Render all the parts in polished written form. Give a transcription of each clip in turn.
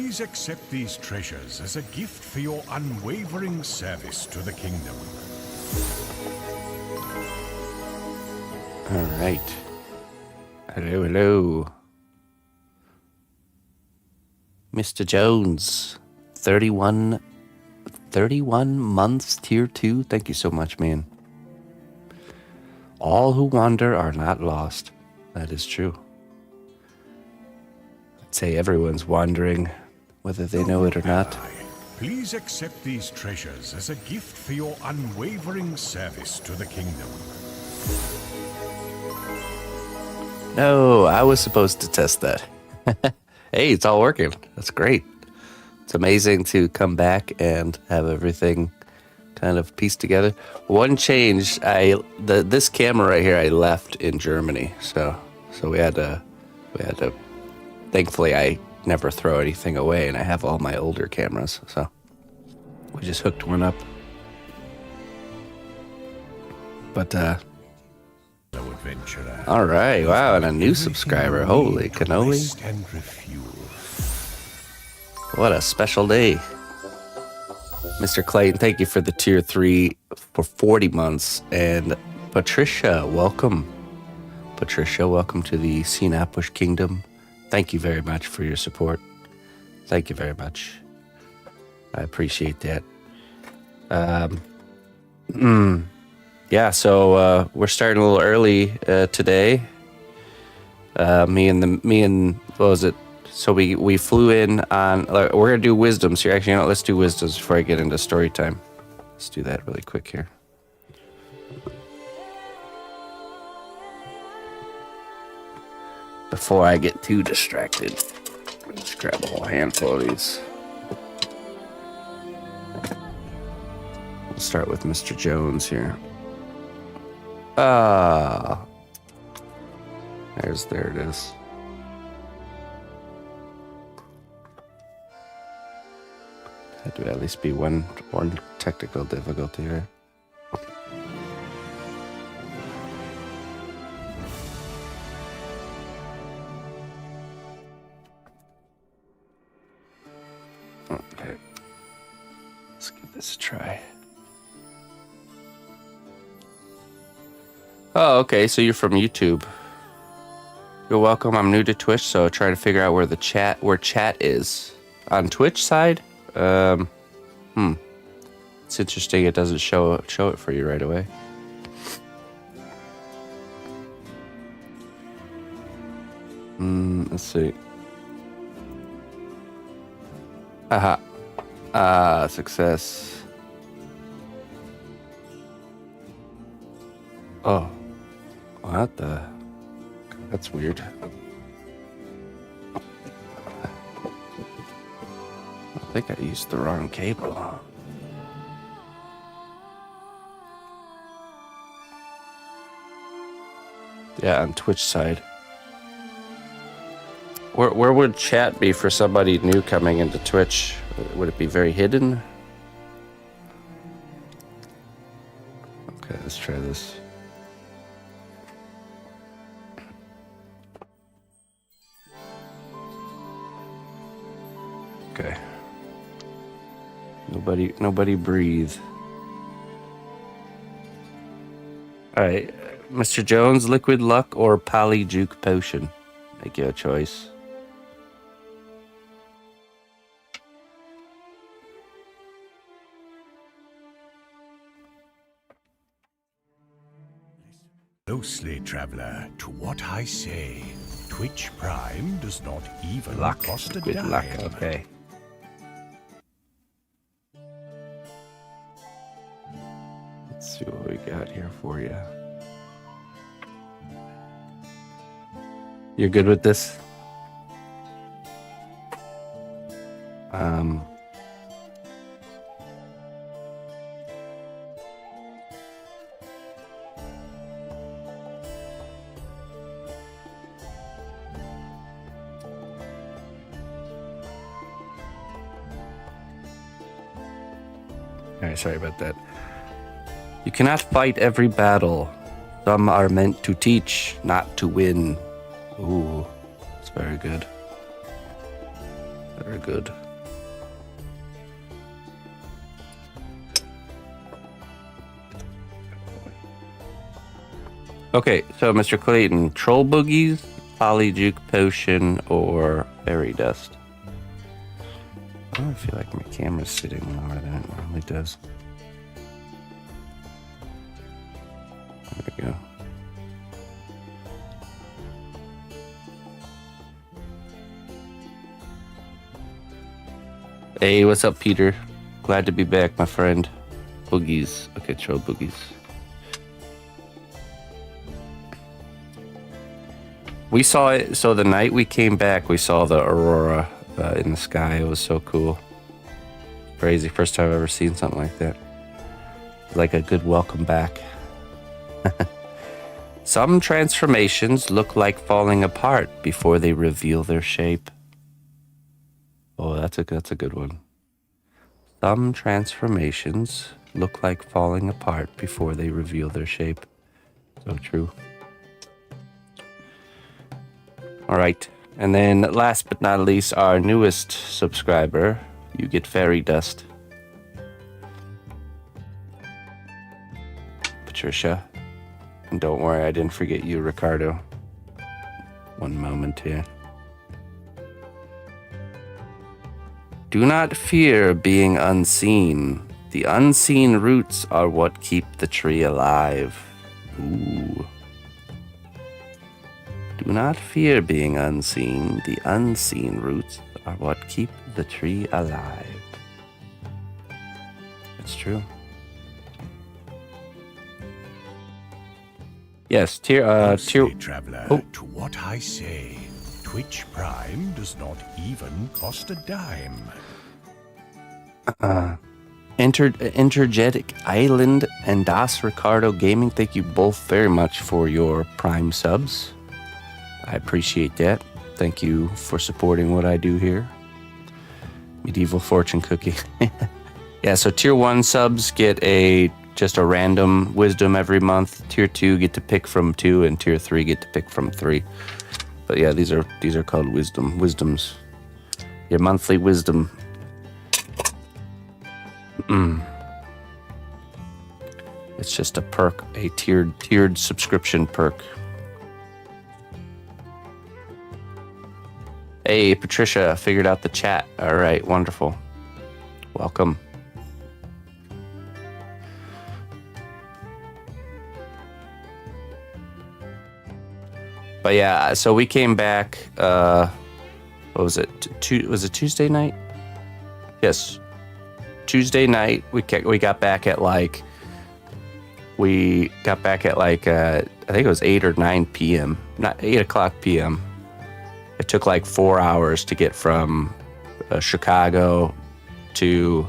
Please accept these treasures as a gift for your unwavering service to the kingdom. All right. Hello, hello. Mr. Jones, 31 months, tier 2. Thank you so much, man. All who wander are not lost. That is true. I'd say everyone's wandering, whether they know it or not. Please accept these treasures as a gift for your unwavering service to the kingdom. No, I was supposed to test that. Hey, it's all working. That's great. It's amazing to come back and have everything kind of pieced together. One change, this camera right here I left in Germany, so we had to. Thankfully, I never throw anything away, and I have all my older cameras, so we just hooked one up. But all right, wow, and a new subscriber. Holy cannoli! What a special day. Mr. Clayton, thank you for the tier 3 for 40 months. And Patricia, welcome. Patricia, welcome to the cnotbusch kingdom. Thank you very much for your support. Thank you very much. I appreciate that. Yeah, so we're starting a little early today. Me and what was it? So we flew in on. We're gonna do wisdoms here. Actually, let's do wisdoms before I get into story time. Let's do that really quick here. Before I get too distracted, let's grab a whole handful of these. We'll start with Mr. Jones here. There it is. Had to at least be one technical difficulty here. Okay, let's give this a try. Oh, okay, so you're from YouTube. You're welcome. I'm new to Twitch, so trying to figure out where chat is. On Twitch side? It's interesting it doesn't show it for you right away. Let's see. Aha. Success. Oh. What the? That's weird. I think I used the wrong cable. Yeah, on Twitch side. Where would chat be for somebody new coming into Twitch? Would it be very hidden? Okay, let's try this. Okay. Nobody breathe. All right, Mr. Jones, liquid luck or polyjuke potion? Make your choice. Closely, traveler, to what I say. Twitch Prime does not even cost a dime. Luck, okay. Let's see what we got here for you. You're good with this? Alright, sorry about that. You cannot fight every battle. Some are meant to teach, not to win. Ooh, that's very good. Very good. Okay, so Mr. Clayton, troll boogies, polyjuke potion, or fairy dust? I feel like my camera's sitting lower than it normally does. There we go. Hey, what's up, Peter? Glad to be back, my friend. Boogies. Okay, troll boogies. We saw it, so the night we came back, we saw the aurora in the sky. It was so cool. Crazy. First time I've ever seen something like that. Like a good welcome back. Some transformations look like falling apart before they reveal their shape. Oh, that's a good one. Some transformations look like falling apart before they reveal their shape. So true. All right, and then last but not least, our newest subscriber, you get fairy dust. Patricia. And don't worry, I didn't forget you, Ricardo. One moment here. Do not fear being unseen. The unseen roots are what keep the tree alive. Ooh. Do not fear being unseen. The unseen roots are what keep the tree alive. It's true. Yes, tier Traveler, oh. to what I say, Twitch Prime does not even cost a dime. Energetic Island and Das Ricardo Gaming, thank you both very much for your Prime subs. I appreciate that. Thank you for supporting what I do here. Medieval fortune cookie. Yeah, so tier 1 subs get just a random wisdom every month. Tier 2 get to pick from 2, and tier 3 get to pick from 3. But yeah, these are called wisdoms. Your monthly wisdom. It's just a perk, a tiered subscription perk. Hey, Patricia, figured out the chat. All right, wonderful. Welcome. But yeah, so we came back, what was it? Was it Tuesday night? Yes. Tuesday night, we got back at I think it was 8 or 9 p.m. Not 8 o'clock p.m. It took like 4 hours to get from Chicago to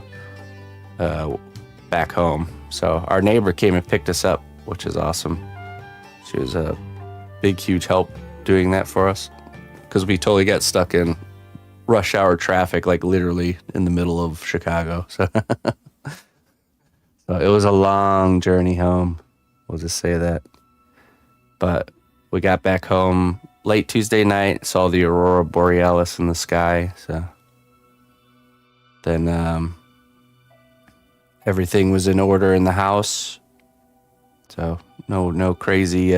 back home. So our neighbor came and picked us up, which is awesome. She was a big, huge help doing that for us, because we totally got stuck in rush hour traffic, like literally in the middle of Chicago. So, so it was a long journey home. We'll just say that. But we got back home late Tuesday night, saw the aurora borealis in the sky. So then everything was in order in the house. So no crazy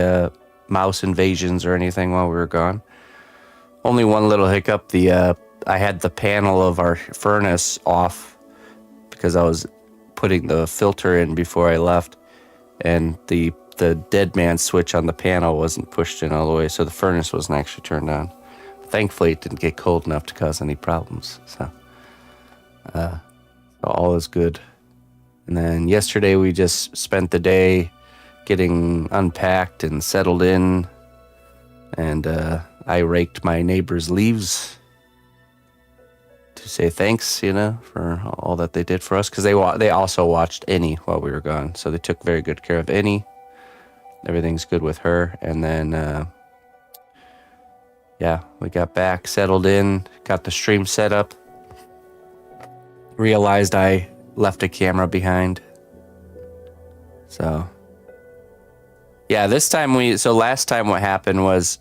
mouse invasions or anything while we were gone. Only one little hiccup. I had the panel of our furnace off because I was putting the filter in before I left, and the dead man switch on the panel wasn't pushed in all the way, so the furnace wasn't actually turned on. Thankfully, it didn't get cold enough to cause any problems. So all is good. And then yesterday we just spent the day getting unpacked and settled in, and I raked my neighbor's leaves to say thanks, for all that they did for us, because they also watched Annie while we were gone, so they took very good care of Annie. Everything's good with her. And then we got back, settled in, got the stream set up, realized I left a camera behind. So yeah, last time what happened was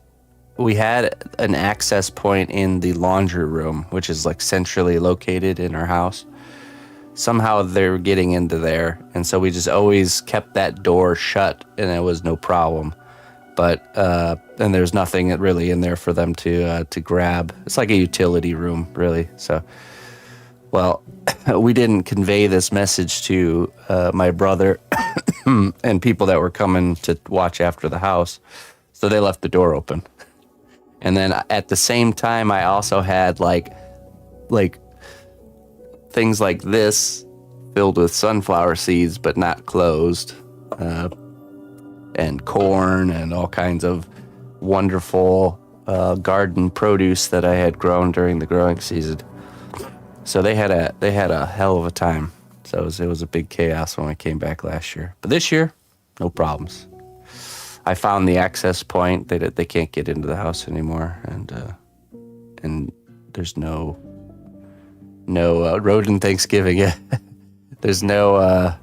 we had an access point in the laundry room, which is like centrally located in our house. Somehow they're getting into there, and so we just always kept that door shut, and it was no problem. But and there's nothing really in there for them to grab. It's like a utility room, really. So, well, we didn't convey this message to my brother and people that were coming to watch after the house, so they left the door open. And then at the same time, I also had like things like this filled with sunflower seeds, but not closed, and corn and all kinds of wonderful garden produce that I had grown during the growing season. So they had a hell of a time. So it was a big chaos when I came back last year. But this year, no problems. I found the access point. They can't get into the house anymore, and there's no rodent Thanksgiving yet. There's no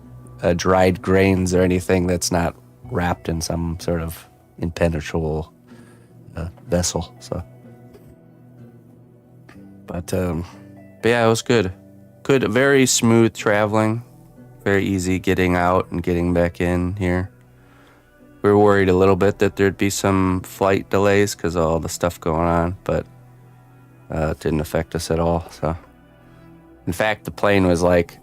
dried grains or anything that's not wrapped in some sort of impenetrable vessel. So, but yeah, it was good. Good, very smooth traveling, very easy getting out and getting back in here. We were worried a little bit that there'd be some flight delays because of all the stuff going on, but it didn't affect us at all. So, in fact, the plane was like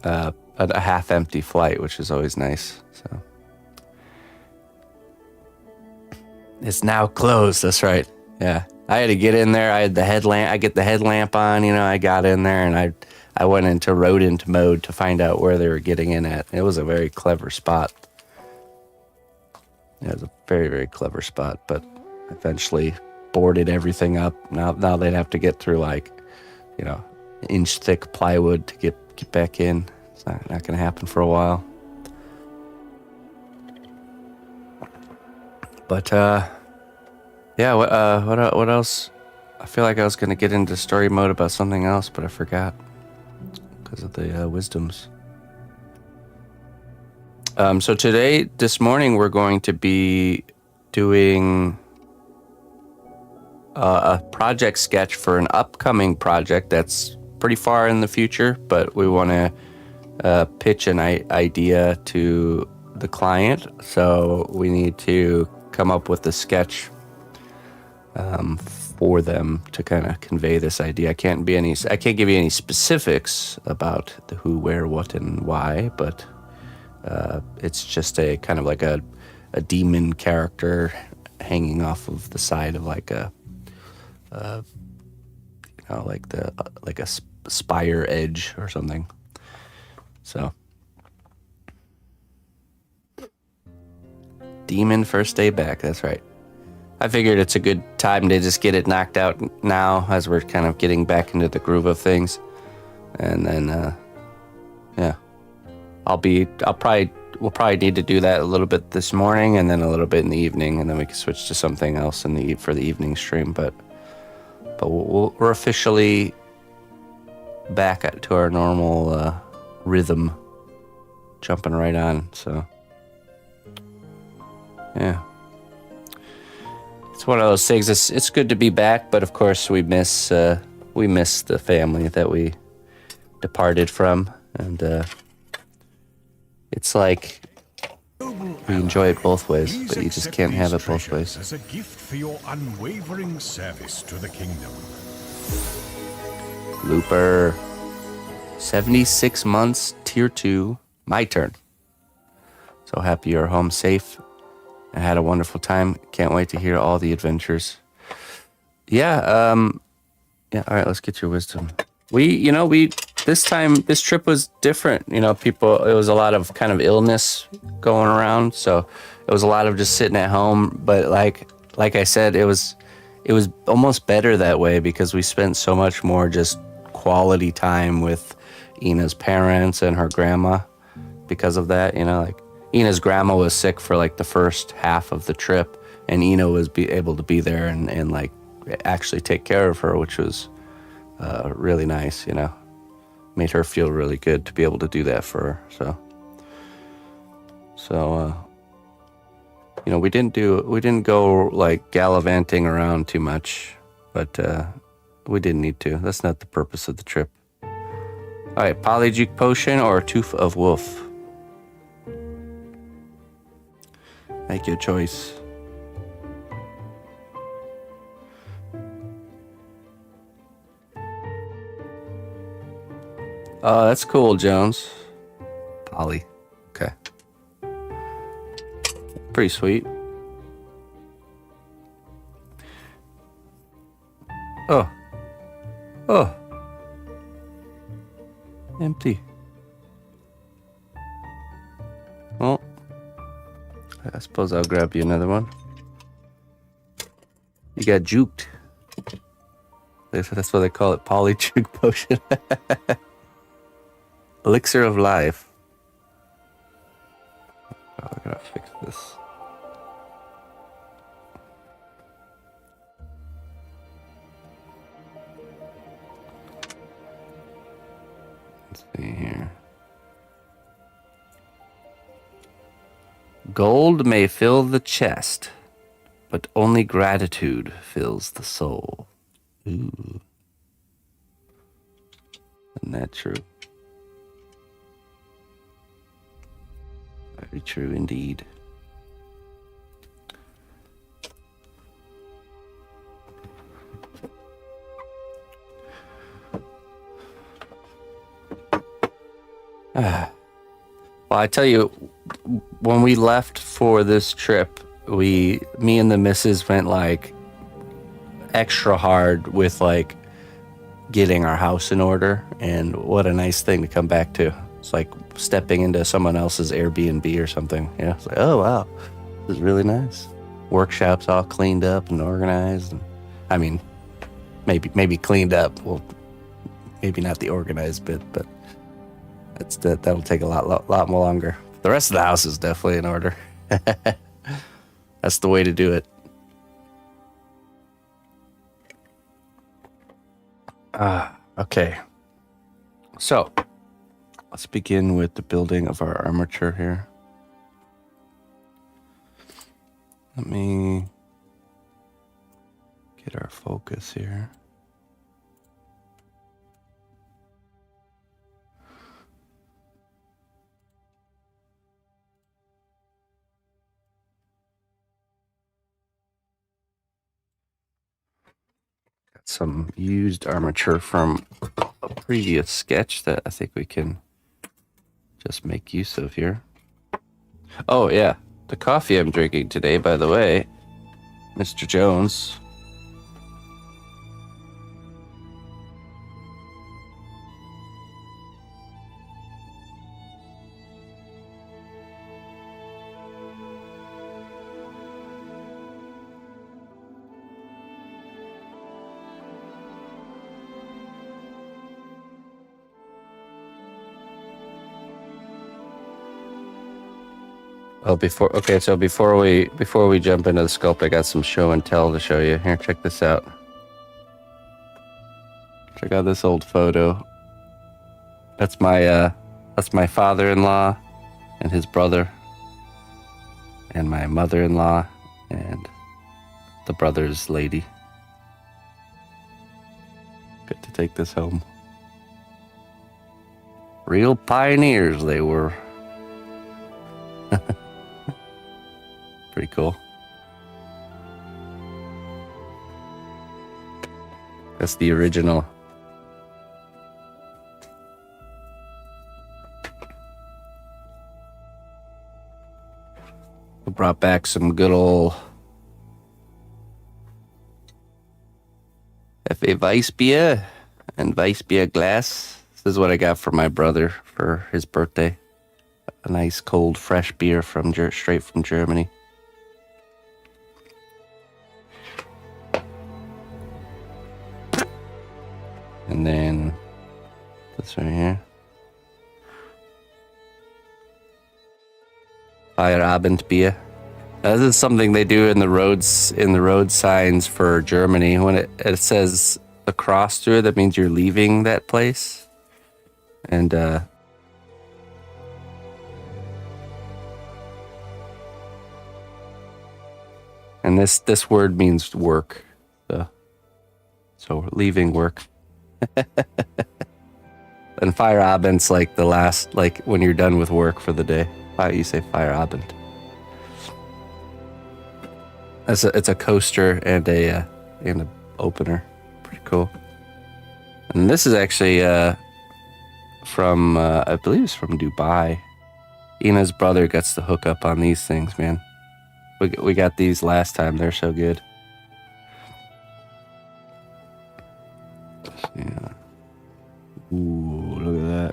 a half-empty flight, which is always nice. So, it's now closed. That's right. Yeah, I had to get in there. I had the headlamp. I get the headlamp on. I got in there and I went into rodent mode to find out where they were getting in at. It was a very clever spot. It was a very, very clever spot, but eventually boarded everything up. Now they'd have to get through inch thick plywood to get back in. It's not going to happen for a while. But yeah. What else? I feel like I was going to get into story mode about something else, but I forgot because of the wisdoms. So this morning, we're going to be doing a project sketch for an upcoming project that's pretty far in the future, but we want to pitch an idea to the client. So we need to come up with a sketch for them to kind of convey this idea. I can't give you any specifics about the who, where, what, and why, but it's just a kind of like a demon character hanging off of the side of like a spire edge or something. So, demon first day back. That's right. I figured it's a good time to just get it knocked out now as we're kind of getting back into the groove of things, and then yeah. We'll probably need to do that a little bit this morning and then a little bit in the evening, and then we can switch to something else for the evening stream. But we're officially back to our normal rhythm, jumping right on. So yeah, it's one of those things. It's good to be back, but of course we miss the family that we departed from, and it's like we enjoy it both ways, but you just can't have it both ways. As a gift for your unwavering service to the kingdom. Looper, 76 months, tier 2, my turn. So happy you're home safe. I had a wonderful time. Can't wait to hear all the adventures. Yeah, all right, let's get your wisdom. This trip was different. It was a lot of kind of illness going around, so it was a lot of just sitting at home. But like I said, it was almost better that way because we spent so much more just quality time with Ina's parents and her grandma because of that. Ina's grandma was sick for like the first half of the trip, and Ina was able to be there and like actually take care of her, which was really nice. Made her feel really good to be able to do that for her. So You know, we didn't go like gallivanting around too much, but we didn't need to. That's not the purpose of the trip. All right, polyjuice potion or tooth of wolf. Make your choice. Oh, that's cool, Jones. Poly. Okay. Pretty sweet. Oh. Oh. Empty. Well, I suppose I'll grab you another one. You got juked. That's what they call it, polyjuice potion. Elixir of life. Oh, I gotta fix this. Let's see here. Gold may fill the chest, but only gratitude fills the soul. Ooh. Isn't that true? Very true indeed. Well, I tell you, when we left for this trip, me and the missus went like extra hard with like getting our house in order, and what a nice thing to come back to. It's like stepping into someone else's Airbnb or something. You know, it's like, oh wow, this is really nice. Workshop's all cleaned up and organized. And, I mean, maybe cleaned up. Well, maybe not the organized bit, but that'll take a lot more longer. The rest of the house is definitely in order. That's the way to do it. Okay. So, let's begin with the building of our armature here. Let me get our focus here. Got some used armature from a previous sketch that I think we can just make use of here. Oh yeah, the coffee I'm drinking today, by the way, Mr. Jones. Oh, before we jump into the sculpt, I got some show and tell to show you. Here, check this out. Check out this old photo. That's my father-in-law and his brother, and my mother-in-law and the brother's lady. Get to take this home. Real pioneers they were. Pretty cool. That's the original. We brought back some good old F.A. Weissbier and Weissbier glass. This is what I got for my brother for his birthday. A nice cold fresh beer from straight from Germany. And then this right here. Feierabendbier. This is something they do in the road signs for Germany. When it says a cross through it, that means you're leaving that place. And And this word means work. So leaving work. And Feierabend's like the last, like when you're done with work for the day. You say Feierabend. It's a coaster and a opener. Pretty cool. And this is actually from I believe it's from Dubai. Ina's brother gets the hook up on these things, man. We got these last time. They're so good. Yeah. Ooh, look at that.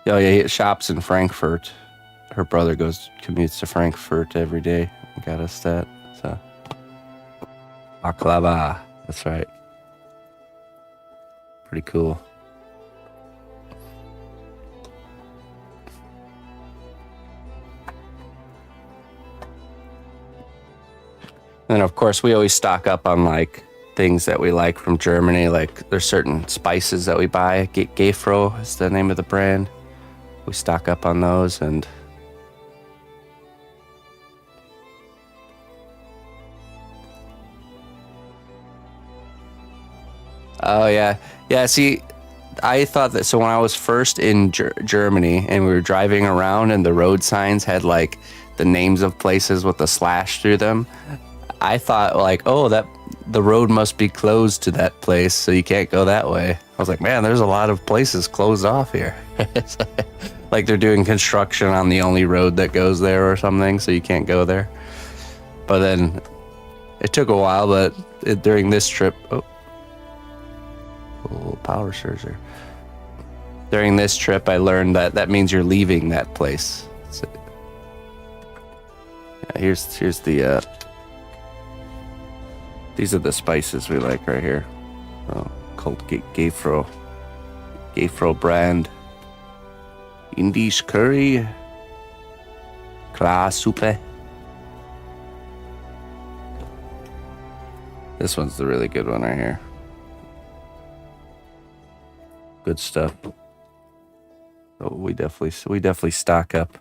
Oh yeah, he shops in Frankfurt. Her brother commutes to Frankfurt every day. Got us that. So baklava. That's right. Pretty cool. And of course, we always stock up on like things that we like from Germany. Like there's certain spices that we buy. Gefro is the name of the brand. We stock up on those and oh yeah. Yeah, see, I thought that, so when I was first in Germany and we were driving around and the road signs had like the names of places with a slash through them, I thought like, oh, that the road must be closed to that place, so you can't go that way. I was like, man, there's a lot of places closed off here. Like they're doing construction on the only road that goes there or something, so you can't go there. But then it took a while, but during this trip, a little power surge there. During this trip, I learned that means you're leaving that place. So, yeah, here's the these are the spices we like right here. Called Gefro brand. Indisch curry, Klarsuppe. This one's the really good one right here. Good stuff. So we definitely stock up.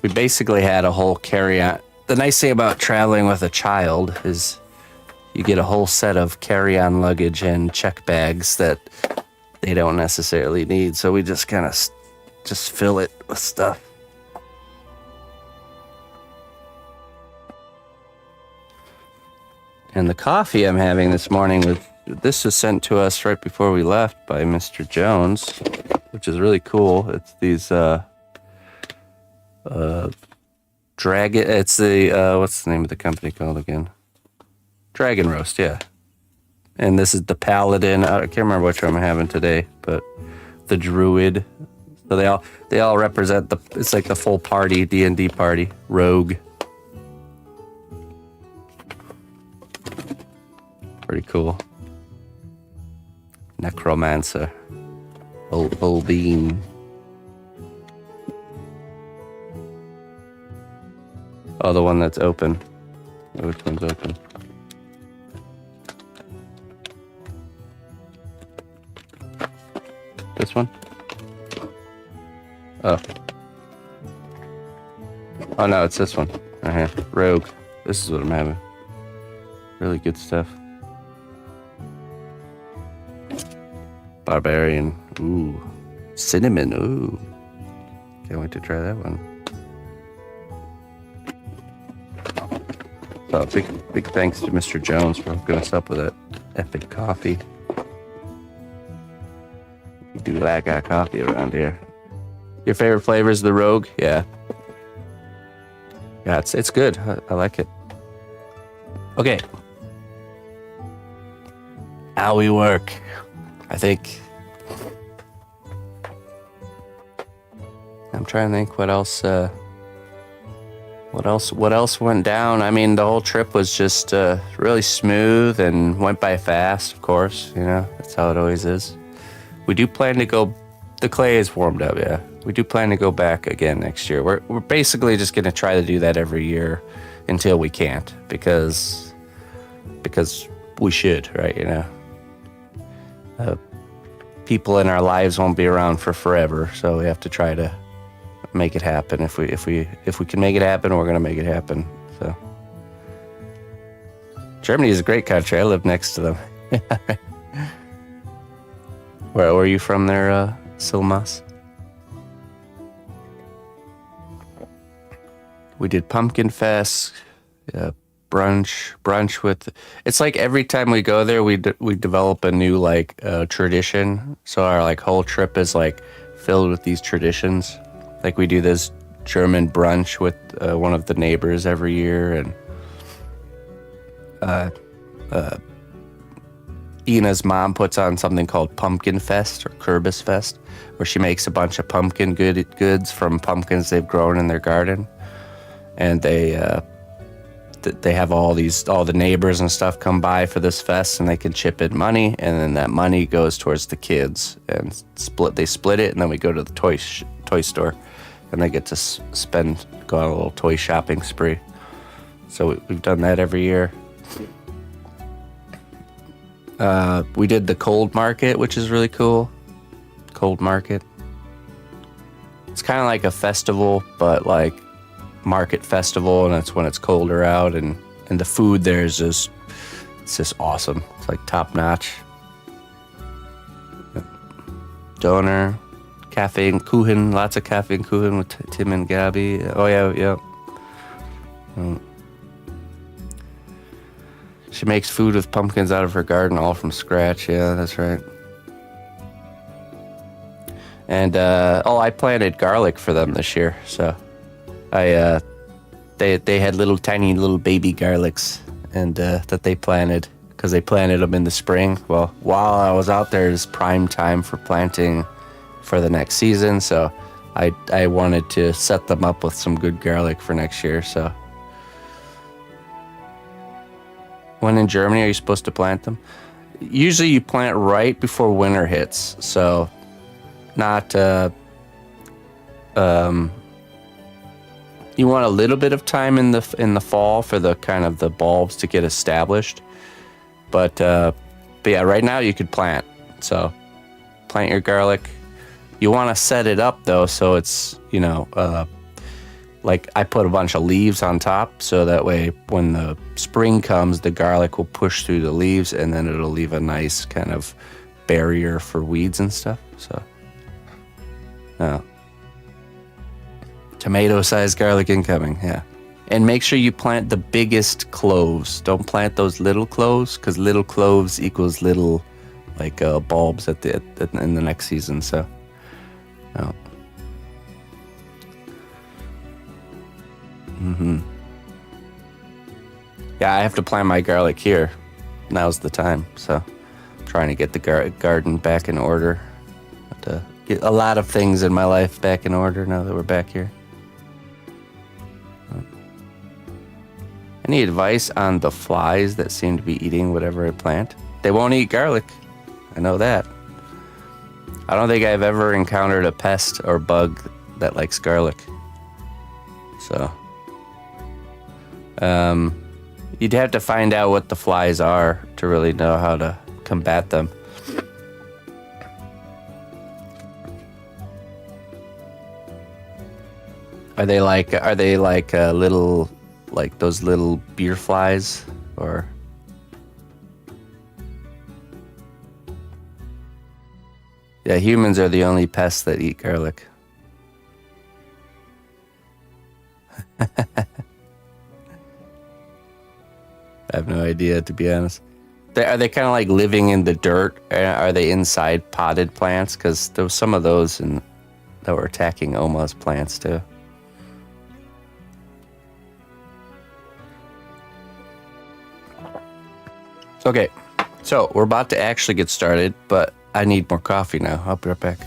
We basically had a whole carry-on. The nice thing about traveling with a child is you get a whole set of carry-on luggage and check bags that they don't necessarily need. So we just kind of just fill it with stuff. And the coffee I'm having this morning this was sent to us right before we left by Mr. Jones, which is really cool. It's these Dragon. It's the what's the name of the company called again? Dragon Roast, yeah. And this is the Paladin. I can't remember which one I'm having today, but the Druid. So they all represent it's like the full party, D&D party. Rogue. Pretty cool. Necromancer. Bean. Oh, the one that's open. Which one's open? This one? Oh. Oh no, it's this one. Right here. Rogue. This is what I'm having. Really good stuff. Barbarian. Ooh. Cinnamon. Ooh. Can't wait to try that one. So big thanks to Mr. Jones for hooking us up with that epic coffee. We do like our coffee around here. Your favorite flavor is the Rogue? Yeah. Yeah, it's good. I like it. Okay. How we work. I think I'm trying to think what else went down. I mean, the whole trip was just really smooth and went by fast, of course. You know, that's how it always is. We do plan to go. The clay is warmed up, yeah. We do plan to go back again next year. We're basically just going to try to do that every year until we can't, because we should, right? You know, people in our lives won't be around for forever, so we have to try to make it happen. If we can make it happen, we're gonna make it happen. So Germany is a great country. I live next to them. Where are you from there, Silmas? We did Pumpkin Fest, brunch with. It's like every time we go there, we develop a new like tradition. So our like whole trip is like filled with these traditions. Like we do this German brunch with one of the neighbors every year, and Ina's mom puts on something called Pumpkin Fest or Kürbis Fest, where she makes a bunch of pumpkin goods from pumpkins they've grown in their garden. And they have all the neighbors and stuff come by for this fest, and they can chip in money, and then that money goes towards the kids, and they split it, and then we go to the toy store, and they get to go on a little toy shopping spree. So we've done that every year. We did the cold market, which is really cool. Cold market. It's kind of like a festival, but like market festival, and that's when it's colder out, and the food there is just awesome. It's like top notch. Donor, cafe and kuchen, lots of cafe and kuchen with Tim and Gabby. Oh yeah. She makes food with pumpkins out of her garden, all from scratch. Yeah, that's right. And I planted garlic for them this year, so. They had tiny little baby garlics, and that they planted, because they planted them in the spring. Well, while I was out there, it's prime time for planting for the next season, so I wanted to set them up with some good garlic for next year. So when in Germany are you supposed to plant them? Usually you plant right before winter hits, so not you want a little bit of time in the fall for the kind of the bulbs to get established, but yeah, right now you could plant. So plant your garlic. You want to set it up though, so it's like I put a bunch of leaves on top, so that way when the spring comes, the garlic will push through the leaves, and then it'll leave a nice kind of barrier for weeds and stuff. So. Tomato-sized garlic incoming, yeah. And make sure you plant the biggest cloves. Don't plant those little cloves, because little cloves equals little, like, bulbs in the next season, so. Oh. Yeah, I have to plant my garlic here. Now's the time, so. I'm trying to get the garden back in order. Get a lot of things in my life back in order now that we're back here. Any advice on the flies that seem to be eating whatever I plant? They won't eat garlic. I know that. I don't think I've ever encountered a pest or bug that likes garlic. So, you'd have to find out what the flies are to really know how to combat them. Are they like little, like those little beer flies, or? Yeah, humans are the only pests that eat garlic. I have no idea, to be honest. Are they kind of like living in the dirt? Are they inside potted plants? Because there was some of those that were attacking Oma's plants too. Okay, so we're about to actually get started, but I need more coffee now. I'll be right back.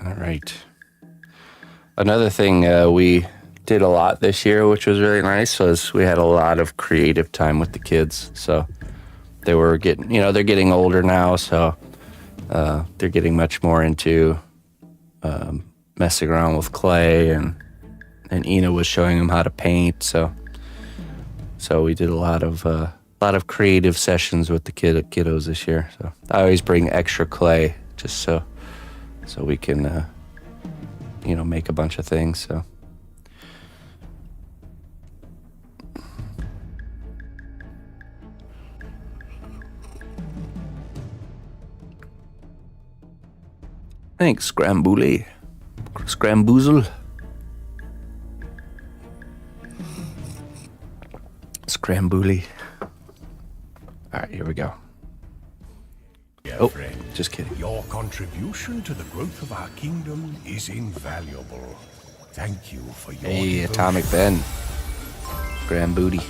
All right. Another thing we did a lot this year, which was really nice, was we had a lot of creative time with the kids. So they were getting, they're getting older now, so they're getting much more into messing around with clay, and Ina was showing them how to paint. So we did a lot of creative sessions with the kiddos this year. So I always bring extra clay just so we can make a bunch of things. So thanks, Scramboozle. Scramboozle. All right, here we go. Dear friend, just kidding. Your contribution to the growth of our kingdom is invaluable. Thank you for your Hey, devotion. Atomic Ben. Grand booty.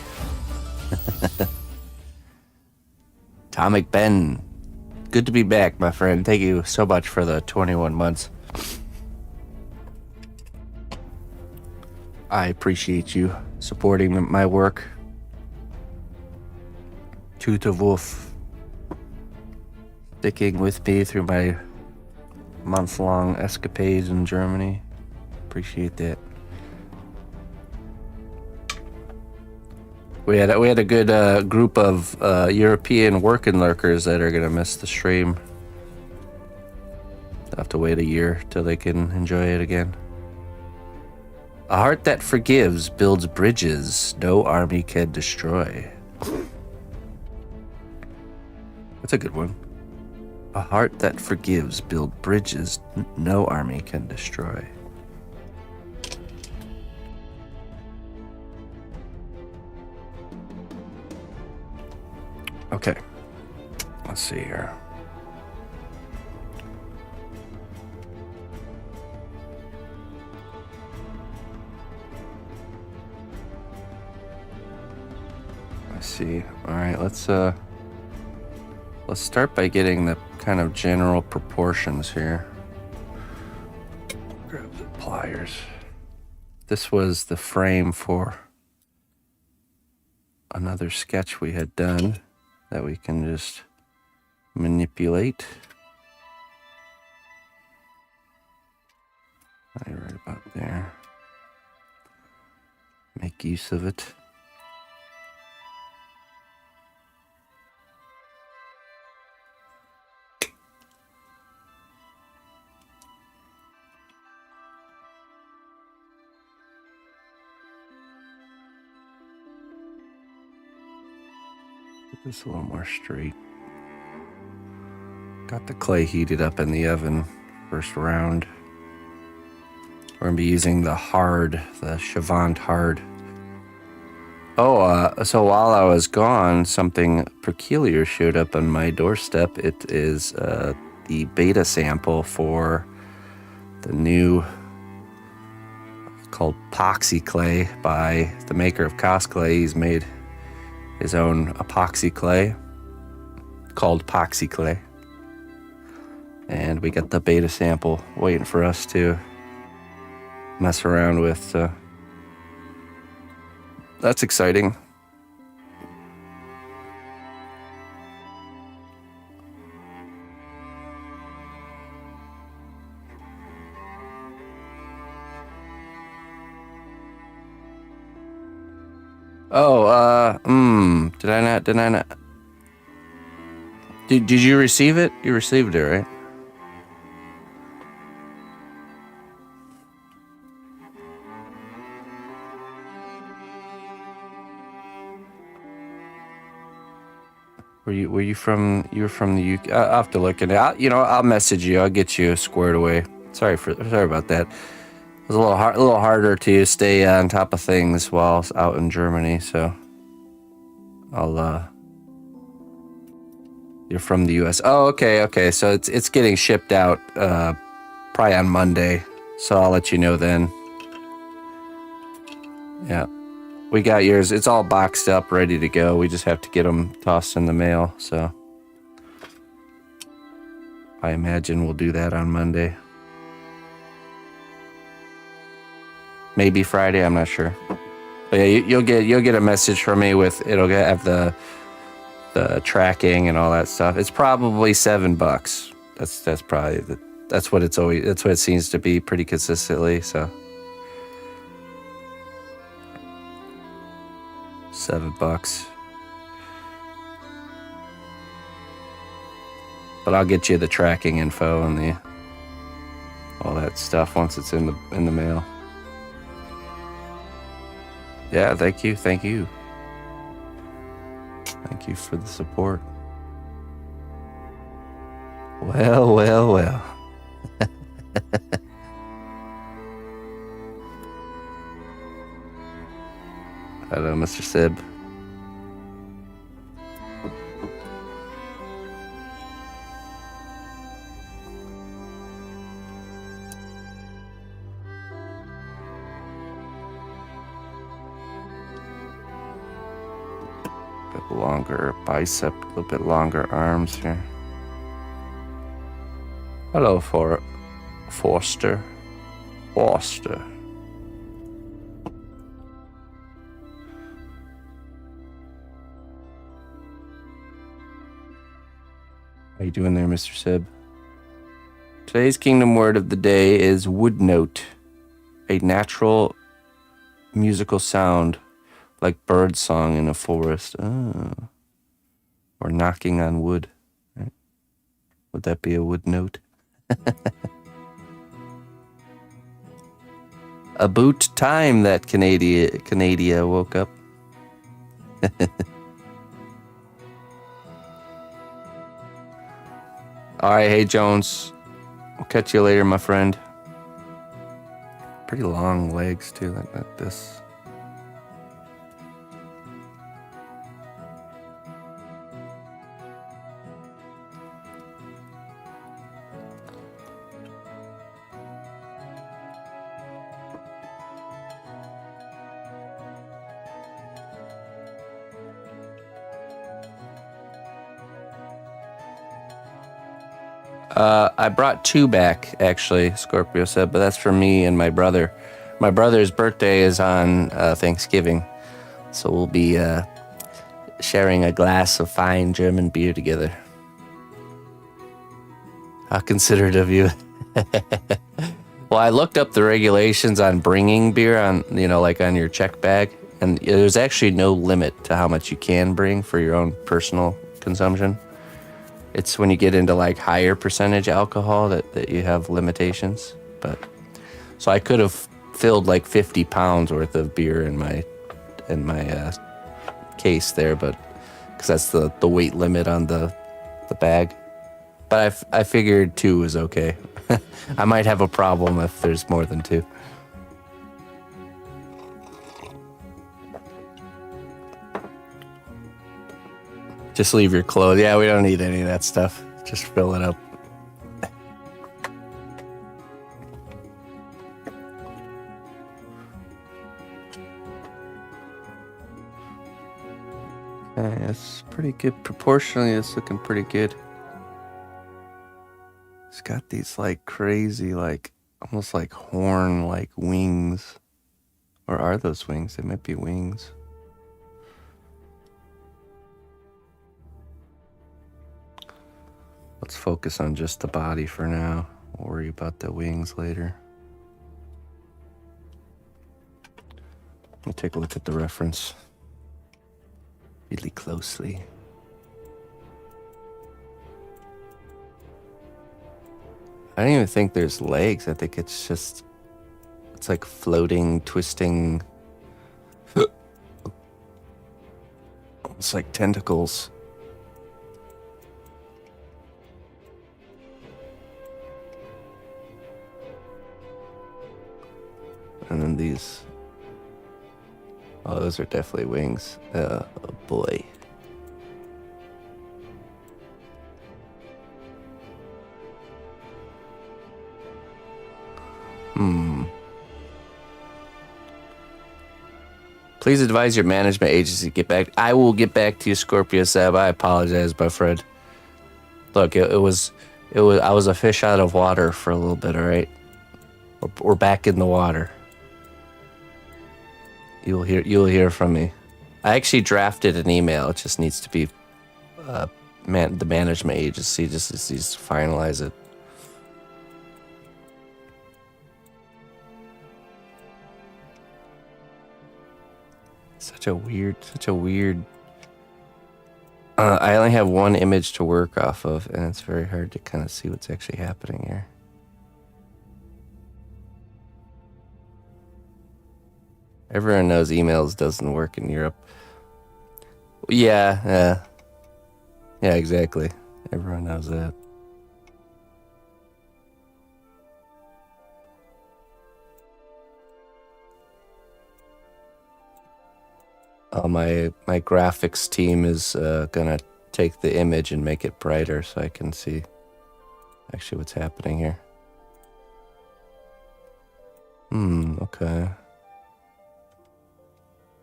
Atomic Ben. Good to be back, my friend. Thank you so much for the 21 months. I appreciate you supporting my work. Tuta Wolf. Sticking with me through my month-long escapades in Germany. Appreciate that. We had a good group of European working lurkers that are gonna miss the stream. They'll have to wait a year till they can enjoy it again. A heart that forgives builds bridges no army can destroy. That's a good one. A heart that forgives builds bridges no army can destroy. Okay, let's see here. I see. All right, let's start by getting the kind of general proportions here. Grab the pliers. This was the frame for another sketch we had done that we can just manipulate. Right about there. Make use of it. Get this a little more straight. Got the clay heated up in the oven, first round. We're gonna be using the Chavant hard. Oh, so while I was gone, something peculiar showed up on my doorstep. It is the beta sample for the new called Poxy Clay by the maker of Cos Clay. He's made his own epoxy clay called Poxy Clay. And we got the beta sample waiting for us to mess around with, so that's exciting. Did I not? Did you receive it? You received it, right? Were you from the UK? I'll have to look at it. I'll message you. I'll get you squared away. Sorry about that. It was a little harder to stay on top of things while I was out in Germany. So you're from the US. Oh, okay. So it's getting shipped out probably on Monday. So I'll let you know then. Yeah. We got yours. It's all boxed up, ready to go. We just have to get them tossed in the mail. So I imagine we'll do that on Monday. Maybe Friday. I'm not sure. But yeah, you'll get a message from me with have the tracking and all that stuff. It's probably $7. That's probably that's what it seems to be pretty consistently. So $7. But I'll get you the tracking info and all that stuff once it's in the mail. Yeah, thank you. Thank you for the support. Well. Hello, Mr. Sib. Longer bicep, a little bit longer arms here. Hello, Forster. How you doing there, Mr. Sib? Today's kingdom word of the day is wood note, a natural musical sound like bird song in a forest. Or knocking on wood. Right? Would that be a wood note? About time that Canada woke up. All right, hey Jones. I'll catch you later, my friend. Pretty long legs too, like this. I brought 2 back, actually, Scorpio said, but that's for me and my brother. My brother's birthday is on Thanksgiving, so we'll be sharing a glass of fine German beer together. How considerate of you. Well, I looked up the regulations on bringing beer on, like on your check bag, and there's actually no limit to how much you can bring for your own personal consumption. It's when you get into like higher percentage alcohol that you have limitations. But so I could have filled like 50 pounds worth of beer in my case there, but because that's the weight limit on the bag. But I figured 2 was okay. I might have a problem if there's more than 2. Just leave your clothes. Yeah, we don't need any of that stuff. Just fill it up. Okay, it's pretty good. Proportionally, it's looking pretty good. It's got these like crazy, like almost like horn, like wings. Or are those wings? They might be wings. Let's focus on just the body for now. We'll worry about the wings later. Let me take a look at the reference really closely. I don't even think there's legs. I think it's like floating, twisting. It's like tentacles. And then these. Oh, those are definitely wings. Oh boy. Please advise your management agency to get back. I will get back to you, Scorpio Sab. I apologize, my friend. Look, I was a fish out of water for a little bit, all right? We're back in the water. You'll hear from me. I actually drafted an email. It just needs to be the management agency just needs to finalize it. Such a weird. I only have one image to work off of, and it's very hard to kind of see what's actually happening here. Everyone knows emails doesn't work in Europe. Yeah, exactly. Everyone knows that. My graphics team is gonna take the image and make it brighter so I can see actually what's happening here. Okay.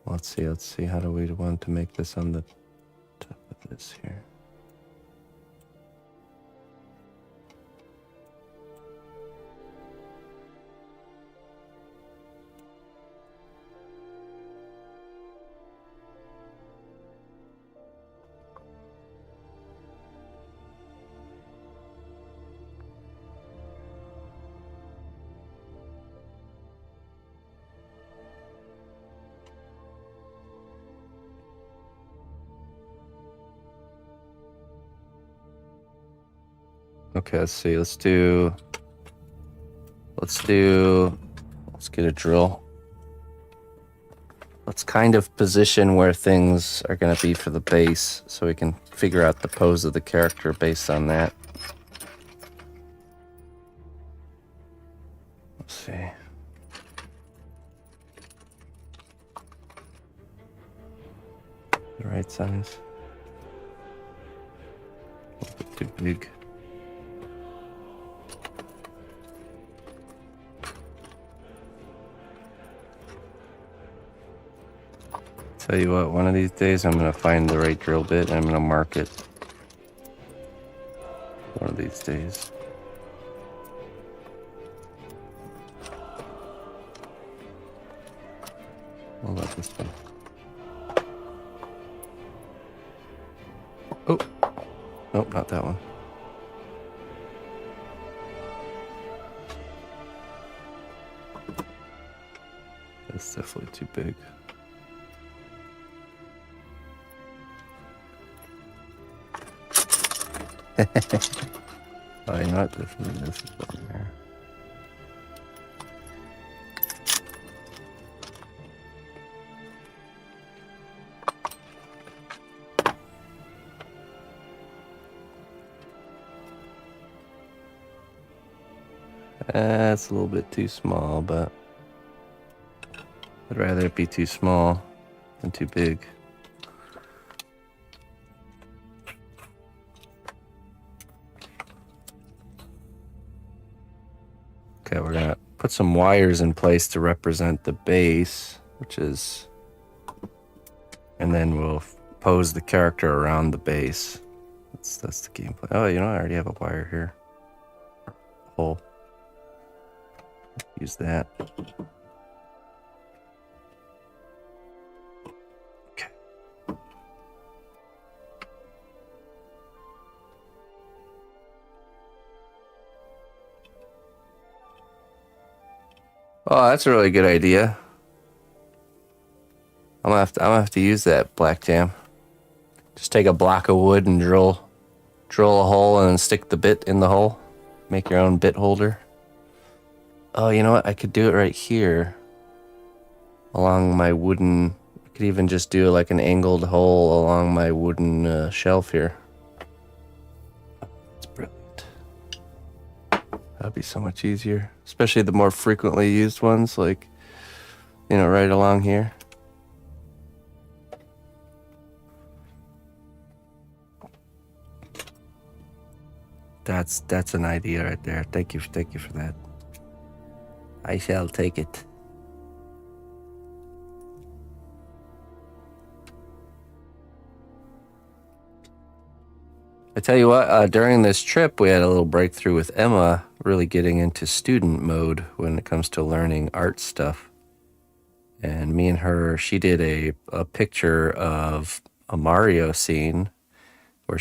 Let's see. How do we want to make this on the top of this here? Okay, let's see. Let's get a drill. Let's kind of position where things are going to be for the base so we can figure out the pose of the character based on that. Let's see. The right size. A little bit too big. Tell you what, one of these days I'm gonna find the right drill bit and I'm gonna mark it. One of these days. What about this one? Oh! Nope, not that one. That's definitely too big. Oh, you know what? This is one there. That's a little bit too small, but I'd rather it be too small than too big. Okay, we're gonna put some wires in place to represent the base, and then we'll pose the character around the base. That's the gameplay. Oh, you know, I already have a wire here. Hole. Use that. Okay. Oh, that's a really good idea. I'm gonna have to use that, Black Jam. Just take a block of wood and drill a hole and then stick the bit in the hole. Make your own bit holder. Oh, you know what? I could do it right here. Along my wooden... I could even just do like an angled hole along my wooden shelf here. That's brilliant. That'd be so much easier. Especially the more frequently used ones, like, you know, right along here. That's an idea right there. Thank you for that. I shall take it. I tell you what, during this trip, we had a little breakthrough with Emma really getting into student mode when it comes to learning art stuff. And me and her, she did a picture of a Mario scene where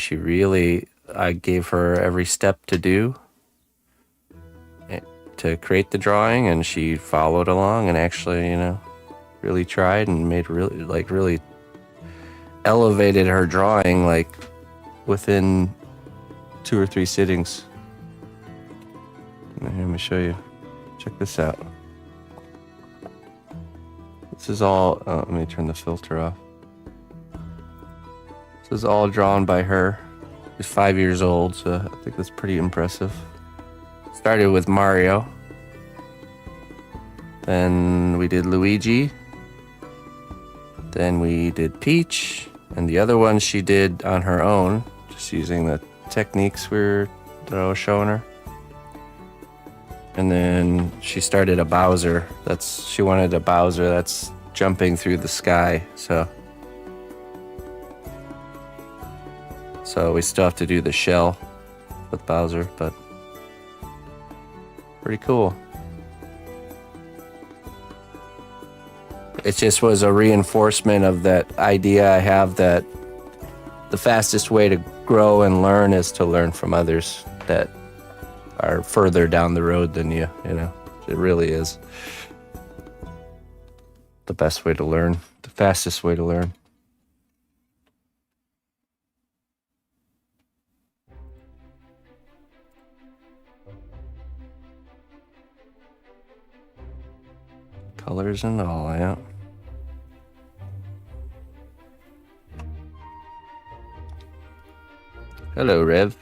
I gave her every step to do to create the drawing, and she followed along and actually, really tried and made really elevated her drawing like within 2 or 3 sittings. Here, let me show you. Check this out. This is all, let me turn the filter off. This is all drawn by her. She's 5 years old, so I think that's pretty impressive. Started with Mario. Then we did Luigi. Then we did Peach. And the other one she did on her own, just using the techniques that I was showing her. And then she started a Bowser. She wanted a Bowser that's jumping through the sky. So we still have to do the shell with Bowser, but pretty cool. It just was a reinforcement of that idea I have that the fastest way to grow and learn is to learn from others that are further down the road than you, It really is the best way to learn, the fastest way to learn. Colors and all, yeah. Hello, Rev.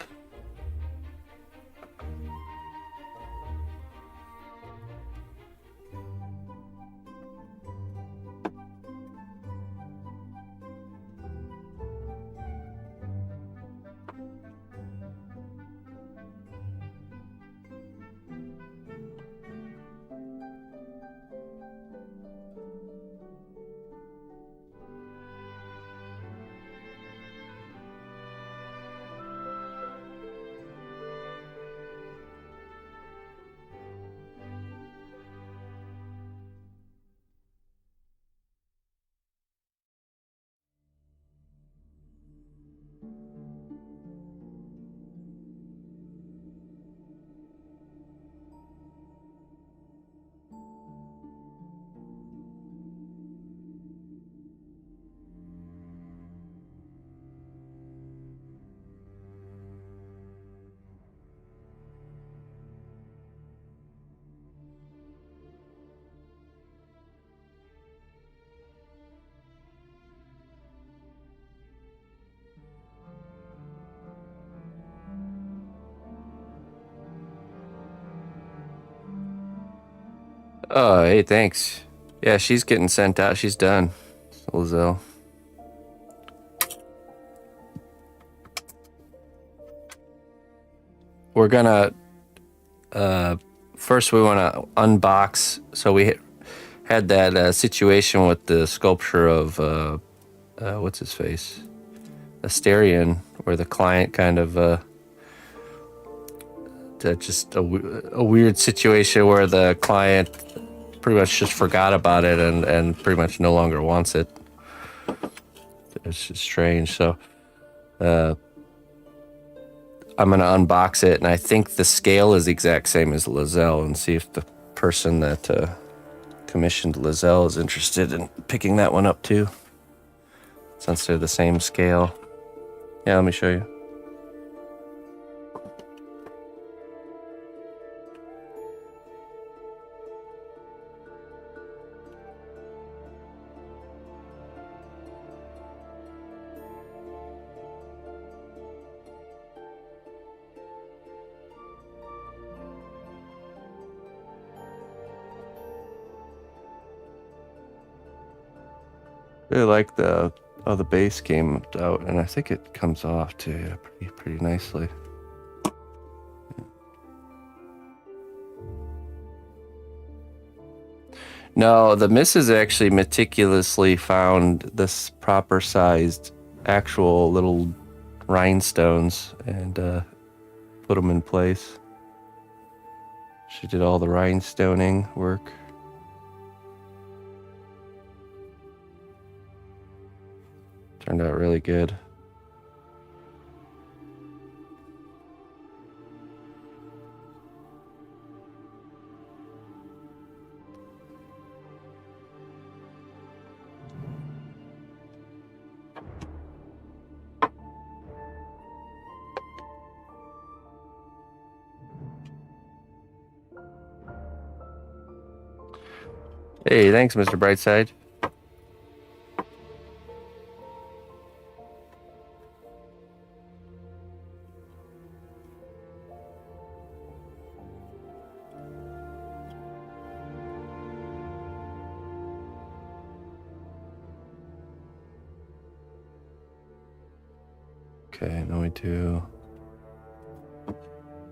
Oh, hey, thanks. Yeah, she's getting sent out. She's done. Lizelle. We're gonna first we want to unbox. So we had that situation with the sculpture of what's his face, Asterion, where the client kind of just a weird situation where the client pretty much just forgot about it and pretty much no longer wants it. It's just strange. So I'm gonna unbox it, and I think the scale is the exact same as Lizelle, and see if the person that commissioned Lizelle is interested in picking that one up too, since they're the same scale. Yeah, let me show you. Really like the base came out, and I think it comes off too pretty nicely. No, the missus actually meticulously found this proper sized actual little rhinestones and put them in place. She did all the rhinestoning work. Turned out really good. Hey, thanks, Mr. Brightside. Okay, now we do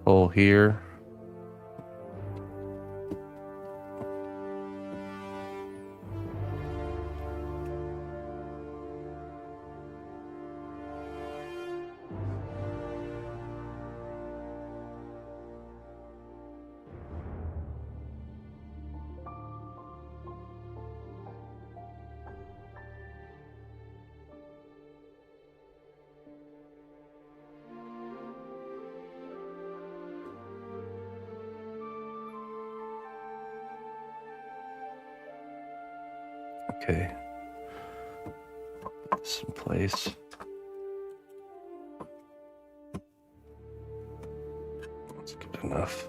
hole here. Okay. Put this in place. That's good enough.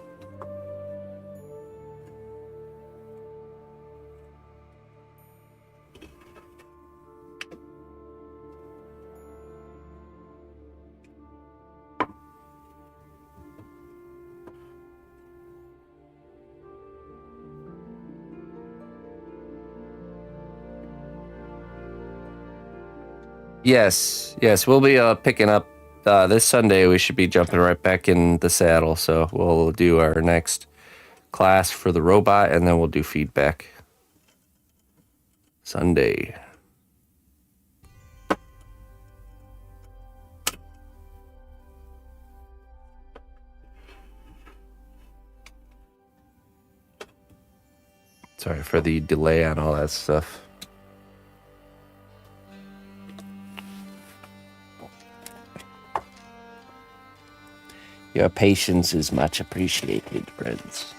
Yes, we'll be picking up this Sunday. We should be jumping right back in the saddle. So we'll do our next class for the robot, and then we'll do feedback Sunday. Sorry for the delay on all that stuff. Your patience is much appreciated, friends.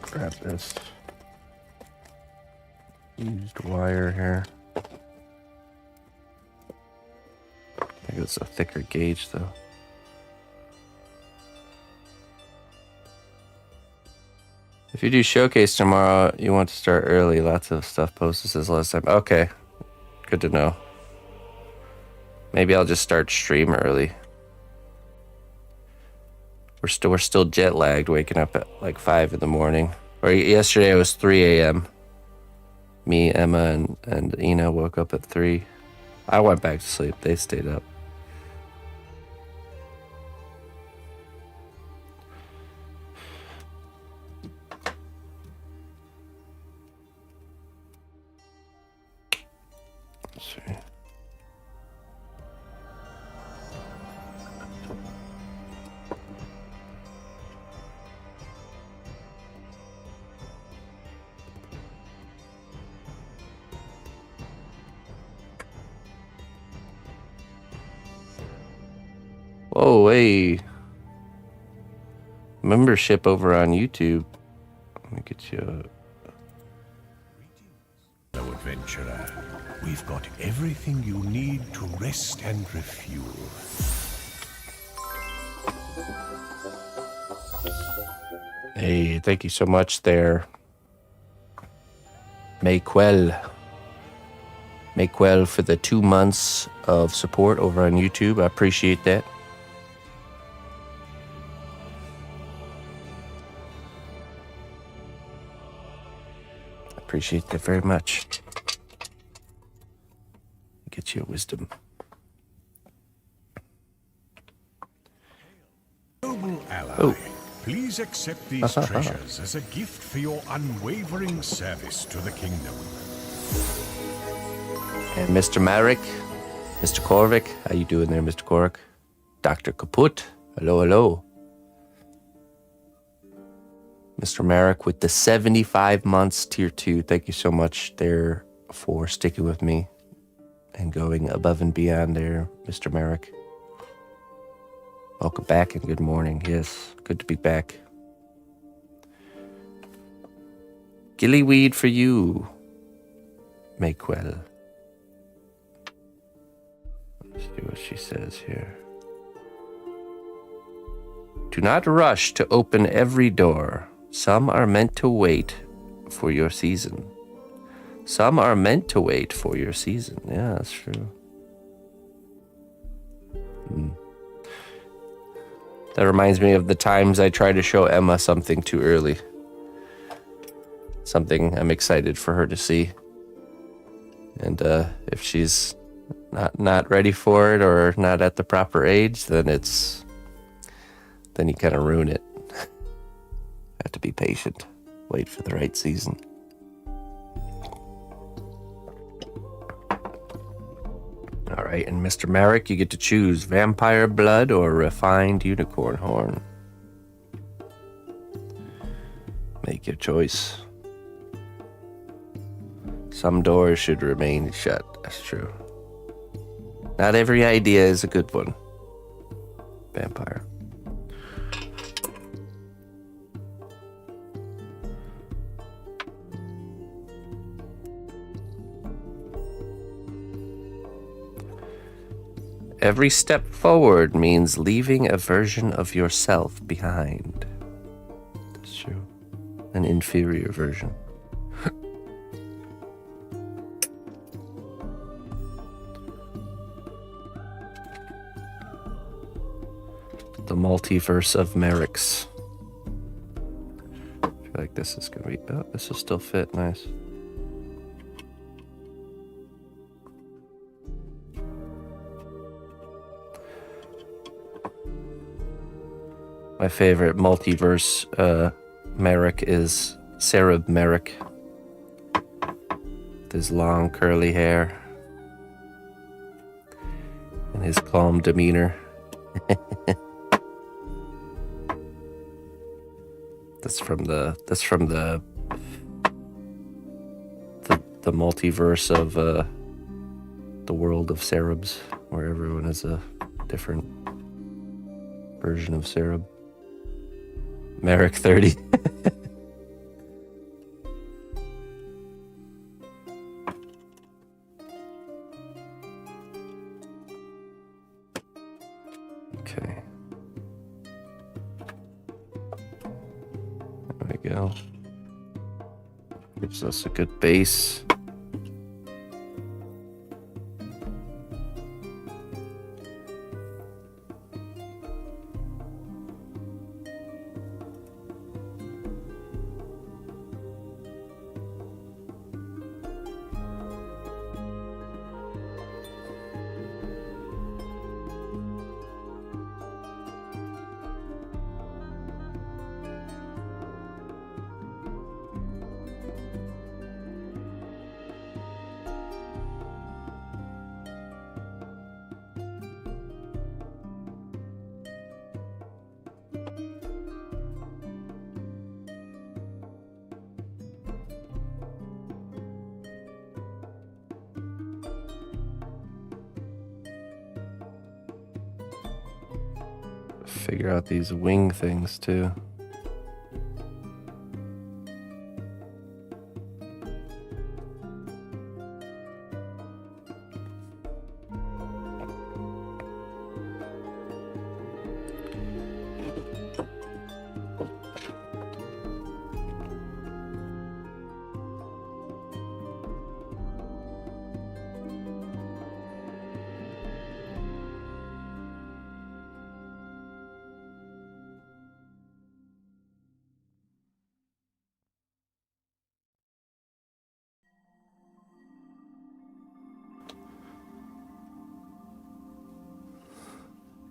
Grab this used wire here. I think it's a thicker gauge, though. If you do showcase tomorrow, you want to start early. Lots of stuff posted since last time. Okay, good to know. Maybe I'll just start stream early. We're still jet lagged, waking up at like 5 in the morning. Or yesterday it was 3 a.m. Me, Emma, and Ina woke up at 3. I went back to sleep. They stayed up. Let's see. Whoa, hey. Membership over on YouTube. Let me get you Fellow adventurer, we've got everything you need to rest and refuel. Hey, thank you so much there. Mayquel for the 2 months of support over on YouTube. I appreciate that. Appreciate that very much. Get you a wisdom. Noble ally, please accept these treasures as a gift for your unwavering service to the kingdom. And Mr. Marek, Mr. Korvik, how you doing there, Mr. Korvik? Dr. Kaput, hello, hello. Mr. Merrick with the 75 months tier 2. Thank you so much there for sticking with me and going above and beyond there, Mr. Merrick. Welcome back and good morning. Yes, good to be back. Gillyweed for you, Mayquell. Let's see what she says here. Do not rush to open every door. Some are meant to wait for your season. Some are meant to wait for your season. Yeah, that's true. That reminds me of the times I try to show Emma something too early. Something I'm excited for her to see. And if she's not ready for it or not at the proper age, then you kind of ruin it. Have to be patient. Wait for the right season. All right, and Mr. Merrick, you get to choose vampire blood or refined unicorn horn. Make your choice. Some doors should remain shut. That's true. Not every idea is a good one. Vampire. Every step forward means leaving a version of yourself behind. That's true. An inferior version. The multiverse of Merricks. I feel like this is gonna be. Oh, this will still fit nice. My favorite multiverse Merrick is Cereb Merrick. With his long curly hair and his calm demeanor. That's from the multiverse of the world of Cerebs, where everyone is a different version of Cereb. Merrick 30. Okay. There we go. Gives us a good base. Figure out these wing things too.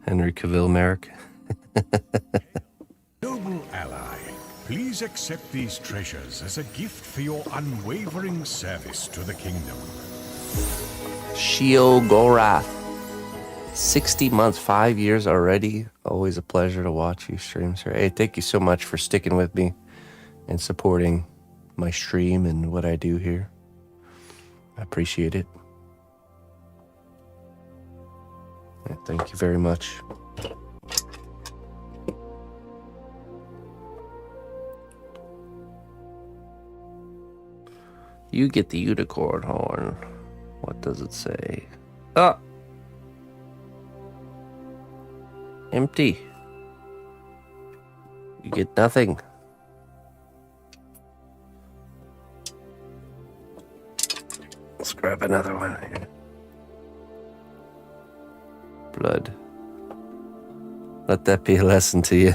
Henry Cavill Merrick. Noble ally, please accept these treasures as a gift for your unwavering service to the kingdom. Shio Gorath. 60 months, 5 years already. Always a pleasure to watch you stream, sir. Hey, thank you so much for sticking with me and supporting my stream and what I do here. I appreciate it. Yeah, thank you very much. You get the unicorn horn. What does it say? Ah! Empty. You get nothing. Let's grab another one here. Blood. Let that be a lesson to you.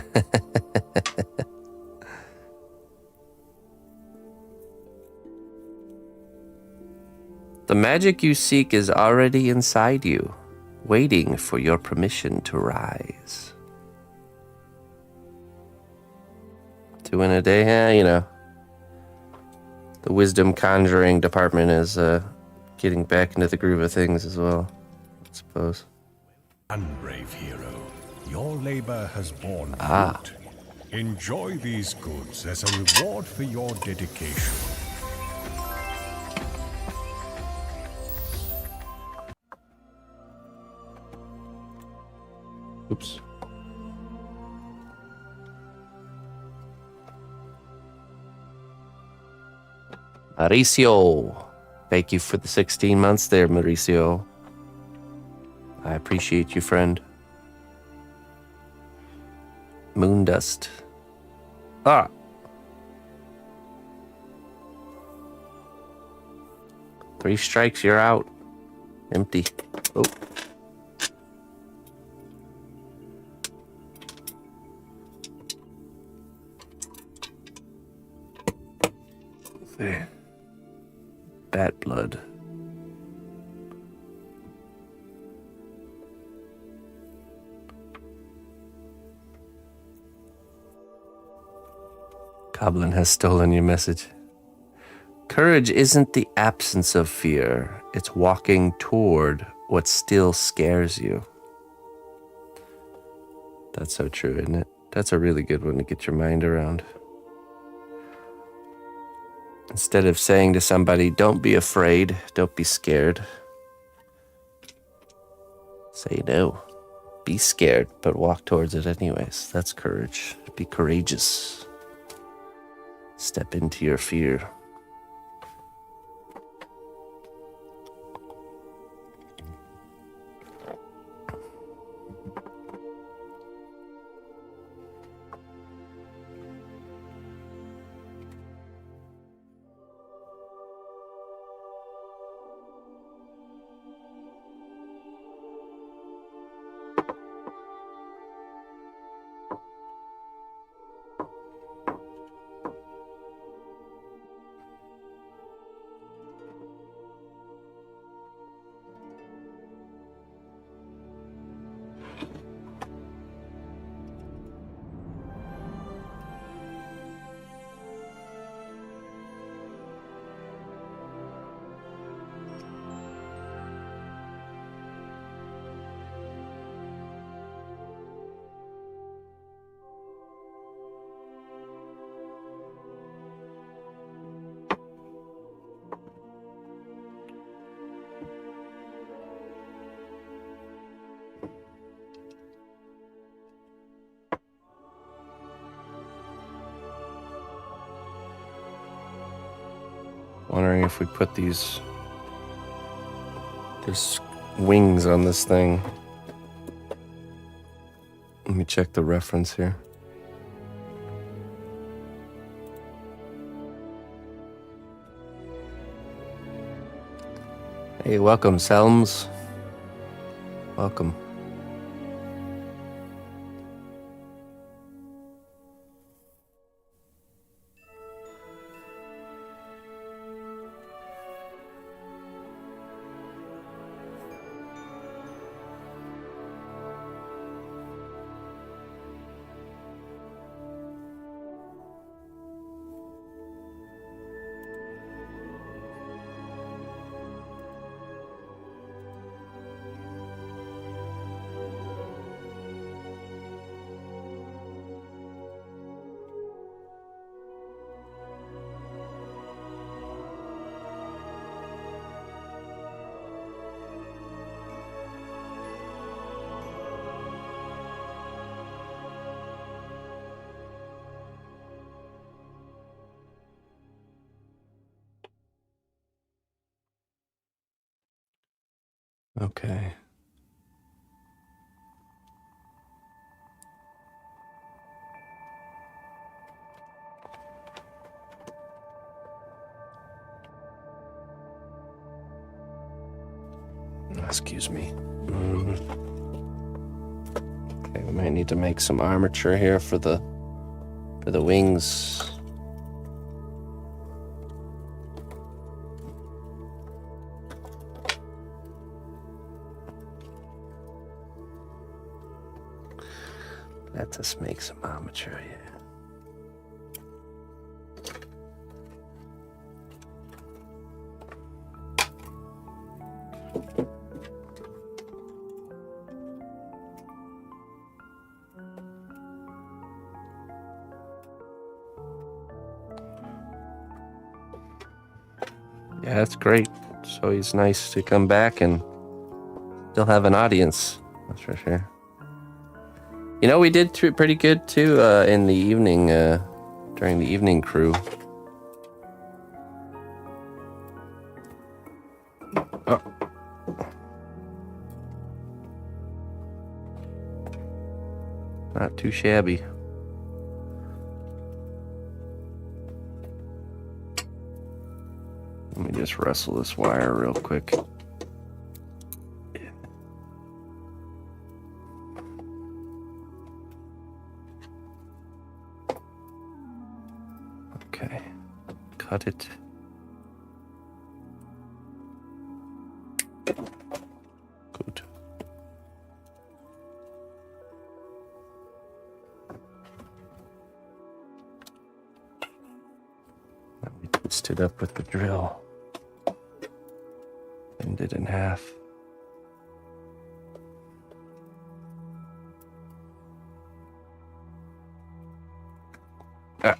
The magic you seek is already inside you, waiting for your permission to rise. 2 in a day, yeah, you know. The wisdom conjuring department is getting back into the groove of things as well, I suppose. Unbrave hero, your labor has borne Ah. fruit. Enjoy these goods as a reward for your dedication. Oops. Mauricio. Thank you for the 16 months there, Mauricio. I appreciate you, friend. Moondust. Ah. Three strikes, you're out. Empty. Oh. There. Bat blood. Goblin has stolen your message. Courage isn't the absence of fear. It's walking toward what still scares you. That's so true, isn't it? That's a really good one to get your mind around. Instead of saying to somebody, don't be afraid, don't be scared, say no. Be scared, but walk towards it anyways. That's courage. Be courageous. Step into your fear. Wondering if we put these... There's wings on this thing. Let me check the reference here. Hey, welcome, Selms. Welcome. Okay. Excuse me. Okay, we might need to make some armature here for the wings. Let us make some armature here. Yeah, that's great. So it's nice to come back and still have an audience. That's for sure. You know, we did pretty good too in the evening, during the evening crew. Oh. Not too shabby. Let me just wrestle this wire real quick. Okay, cut it. Good. Let me twist it up with the drill. Bend it in half. Ah.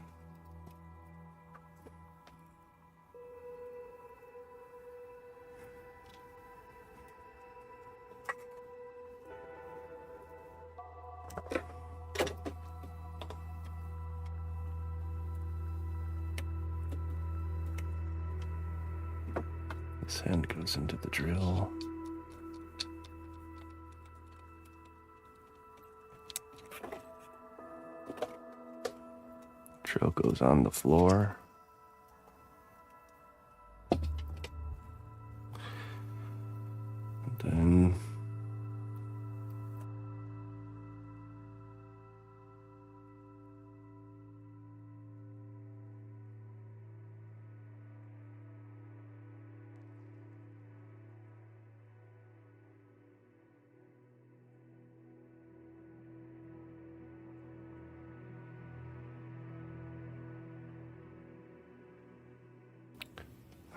This end goes into the drill. Drill goes on the floor. And then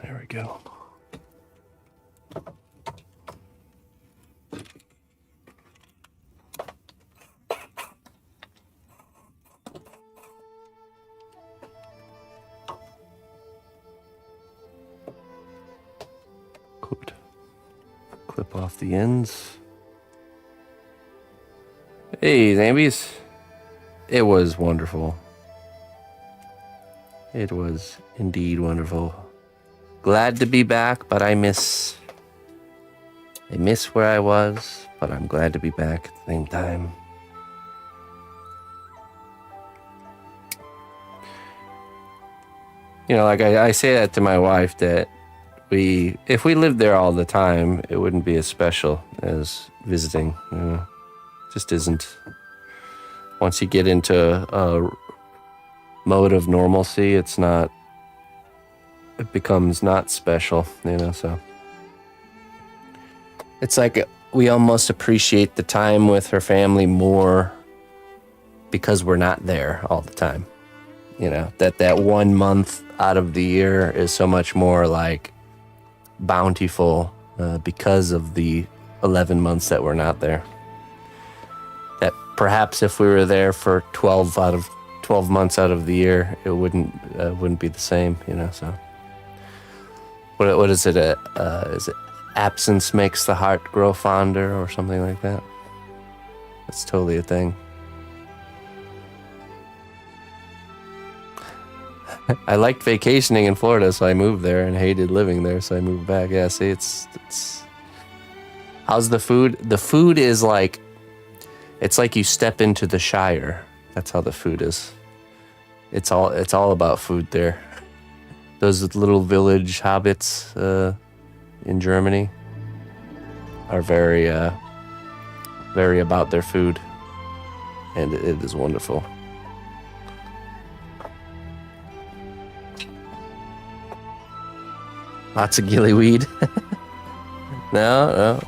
there we go. Good. Clip off the ends. Hey, Zambies. It was wonderful. It was indeed wonderful. Glad to be back, but I miss where I was, but I'm glad to be back at the same time. You know, like I say that to my wife, that if we lived there all the time, it wouldn't be as special as visiting. You know, it just isn't. Once you get into a mode of normalcy, it becomes not special, you know, so. It's like we almost appreciate the time with her family more because we're not there all the time. You know, that 1 month out of the year is so much more like bountiful because of the 11 months that we're not there. That perhaps if we were there for 12 months out of the year, it wouldn't be the same, you know, so. What is it? Is it absence makes the heart grow fonder or something like that? That's totally a thing. I liked vacationing in Florida, so I moved there, and hated living there, so I moved back. Yeah, see, it's How's the food? The food is like, it's like you step into the Shire. That's how the food is. It's all about food there. Those little village hobbits in Germany are very about their food, and it is wonderful. Lots of gillyweed. No.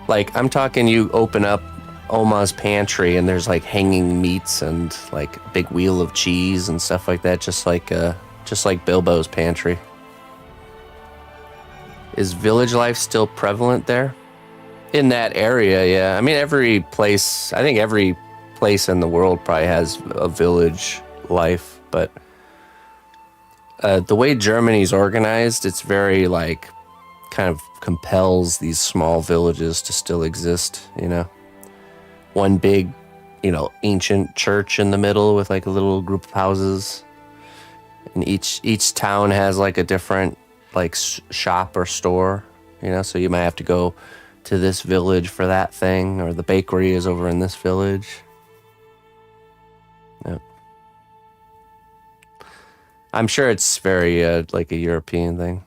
Like, I'm talking, you open up Oma's pantry and there's like hanging meats and like a big wheel of cheese and stuff like that, just like Bilbo's pantry. Is village life still prevalent there? In that area, yeah. I mean, I think every place in the world probably has a village life, but the way Germany's organized, it's very like, kind of compels these small villages to still exist, you know? One big, ancient church in the middle with like a little group of houses. And each town has like a different like shop or store, so you might have to go to this village for that thing, or the bakery is over in this village. Yep. I'm sure it's very like a European thing.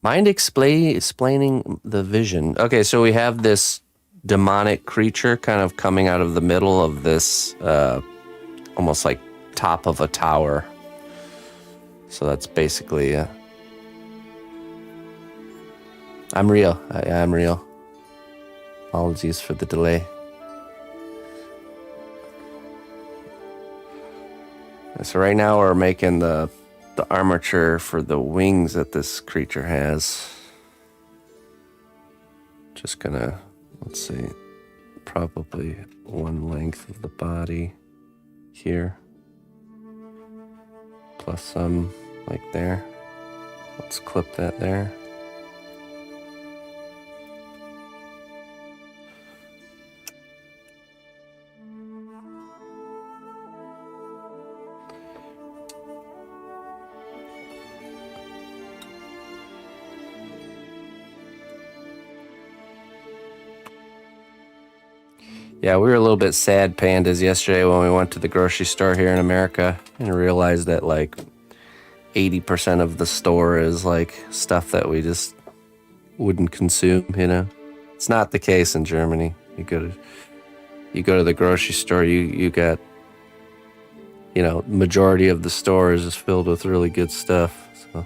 Mind explaining the vision? Okay, so we have this demonic creature kind of coming out of the middle of this almost like top of a tower. So that's basically I'm real. I'm real. Apologies for the delay. So right now we're making the armature for the wings that this creature has. Just gonna, let's see, probably one length of the body here, plus some like there. Let's clip that there. Yeah, we were a little bit sad pandas yesterday when we went to the grocery store here in America and realized that like 80% of the store is like stuff that we just wouldn't consume, It's not the case in Germany. You go to the grocery store, you got, majority of the store is just filled with really good stuff. So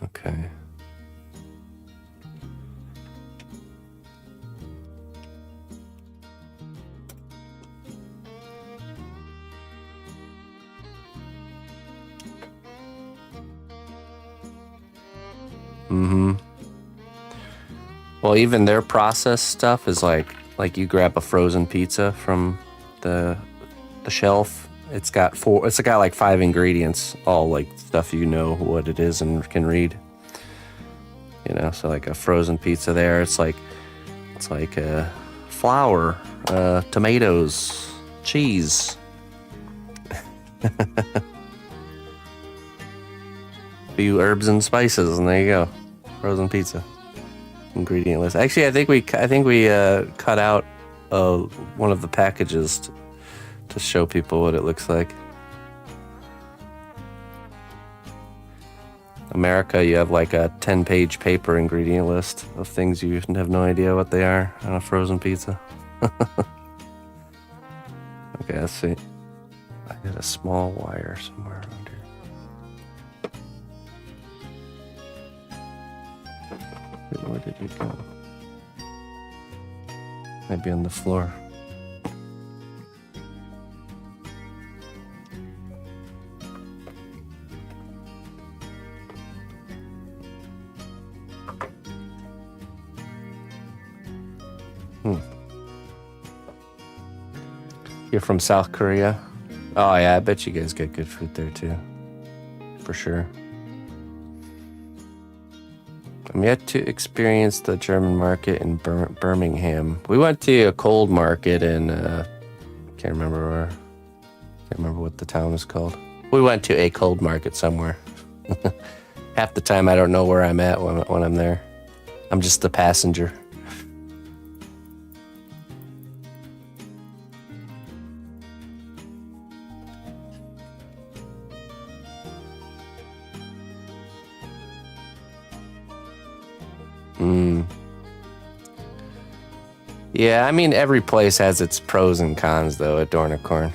okay. Well, even their processed stuff is like you grab a frozen pizza from the shelf. It's got like 5 ingredients, all like stuff what it is and can read. So like a frozen pizza there, it's like flour, tomatoes, cheese. Few herbs and spices, and there you go. Frozen pizza. Ingredient list. Actually, I think we cut out one of the packages to show people what it looks like. America, you have like a 10-page paper ingredient list of things you have no idea what they are on a frozen pizza. Okay, let's see. I got a small wire somewhere around here. Where did it go? Maybe on the floor. You're from South Korea? Oh yeah, I bet you guys get good food there too. For sure. I'm yet to experience the German market in Birmingham. We went to a cold market in, can't remember where. Can't remember what the town is called. We went to a cold market somewhere. Half the time I don't know where I'm at when I'm there. I'm just the passenger. Yeah, I mean, every place has its pros and cons, though, at Dornicorn.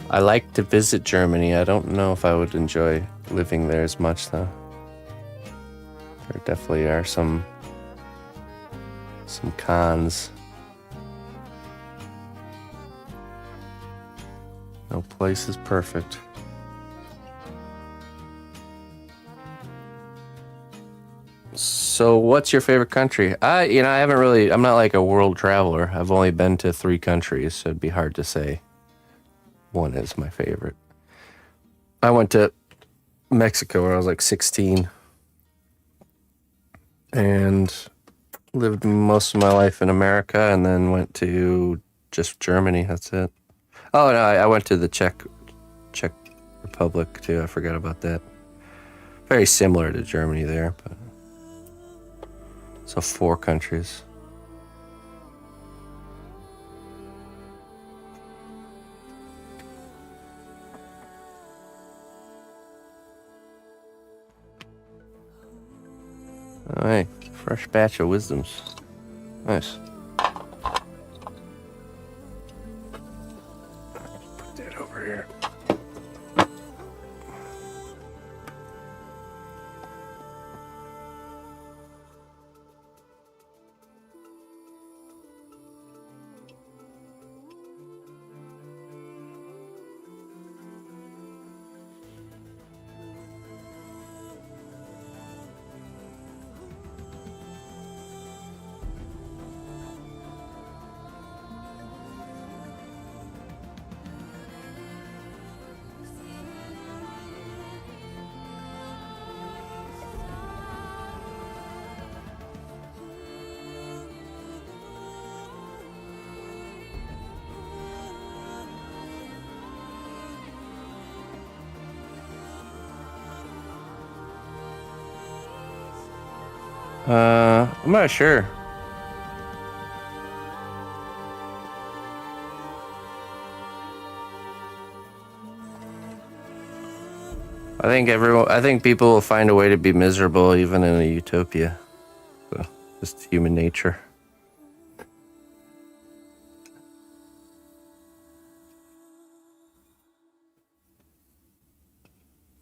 I like to visit Germany. I don't know if I would enjoy living there as much, though. There definitely are some cons. No place is perfect. So what's your favorite country? I'm not like a world traveler. I've only been to 3 countries, so it'd be hard to say one is my favorite. I went to Mexico when I was like 16 and lived most of my life in America, and then went to just Germany. That's it. Oh, no, I went to the Czech Republic too. I forgot about that. Very similar to Germany there, but so 4 countries. All right, fresh batch of wisdoms. Nice. Put that over here. I'm not sure. I think people will find a way to be miserable even in a utopia. So, just human nature.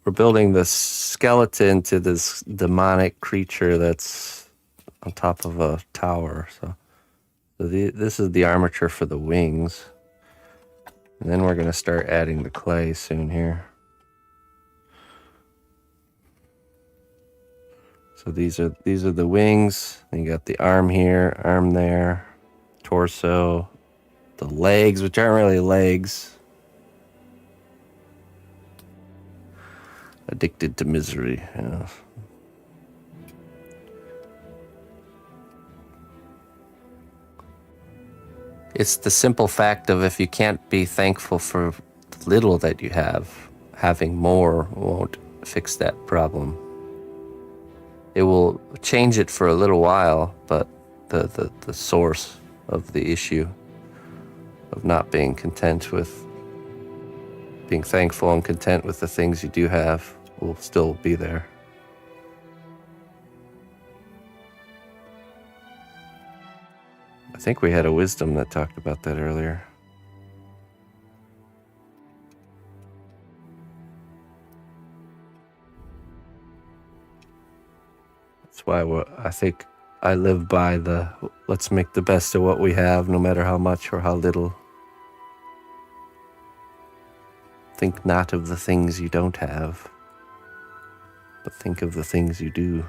We're building this skeleton to this demonic creature that's on top of a tower. So this is the armature for the wings. And then we're going to start adding the clay soon here. So these are the wings. And you got the arm here, arm there, torso, the legs, which aren't really legs. Addicted to misery. Yeah. It's the simple fact of if you can't be thankful for little that you have, having more won't fix that problem. It will change it for a little while, but the source of the issue of not being content with, being thankful and content with the things you do have will still be there. I think we had a wisdom that talked about that earlier. That's why I think I live by the let's make the best of what we have, no matter how much or how little. Think not of the things you don't have, but think of the things you do.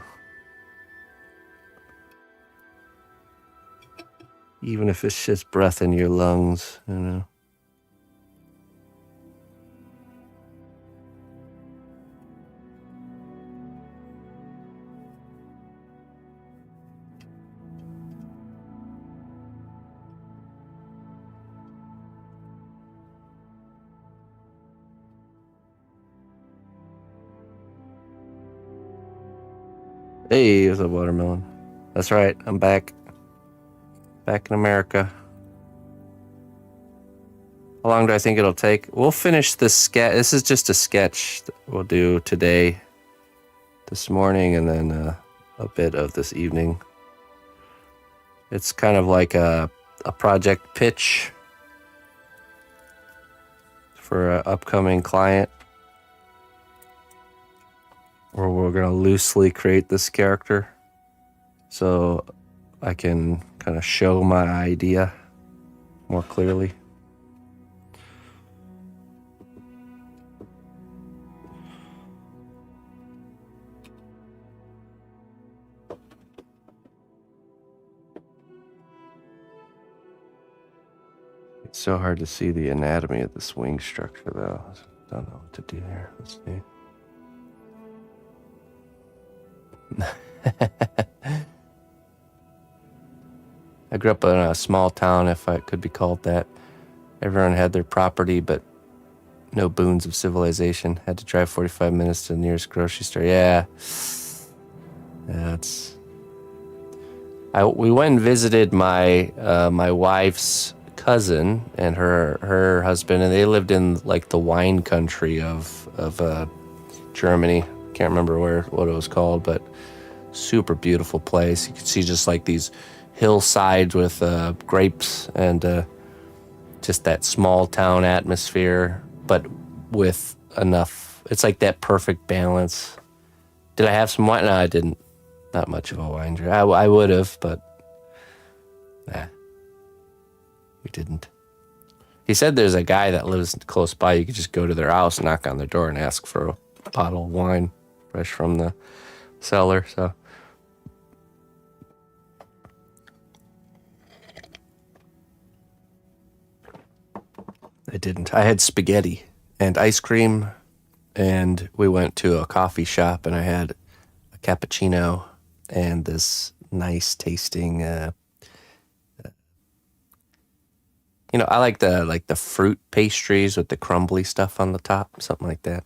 Even if it's just breath in your lungs, you know. Hey, it's a watermelon. That's right. I'm back. Back in America. How long do I think it'll take? We'll finish this sketch. This is just a sketch that we'll do today, this morning, and then a bit of this evening. It's kind of like a project pitch for an upcoming client, where we're going to loosely create this character so I can kind of show my idea more clearly. It's so hard to see the anatomy of this wing structure, though. I don't know what to do here. Let's see. I grew up in a small town, if it could be called that. Everyone had their property, but no boons of civilization. Had to drive 45 minutes to the nearest grocery store. Yeah, it's. We went and visited my wife's cousin and her husband, and they lived in like the wine country of Germany. Can't remember what it was called, but super beautiful place. You could see just like these hillsides with grapes and just that small town atmosphere, but with enough. It's like that perfect balance. Did I have some wine? No, I didn't. Not much of a wine drinker. I would have, but nah, we didn't. He said there's a guy that lives close by. You could just go to their house, knock on their door, and ask for a bottle of wine fresh from the cellar. So I didn't. I had spaghetti and ice cream, and we went to a coffee shop, and I had a cappuccino and this nice tasting. I like the fruit pastries with the crumbly stuff on the top, something like that.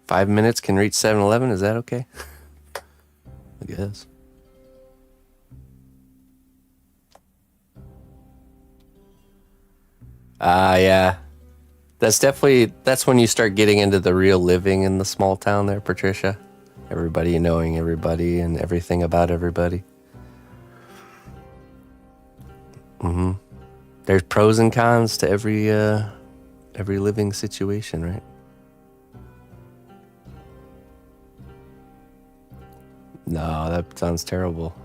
Five minutes can reach 7-Eleven. Is that okay? I guess. Yeah. That's when you start getting into the real living in the small town there, Patricia. Everybody knowing everybody and everything about everybody. Mm-hmm. There's pros and cons to every living situation, right? No, that sounds terrible.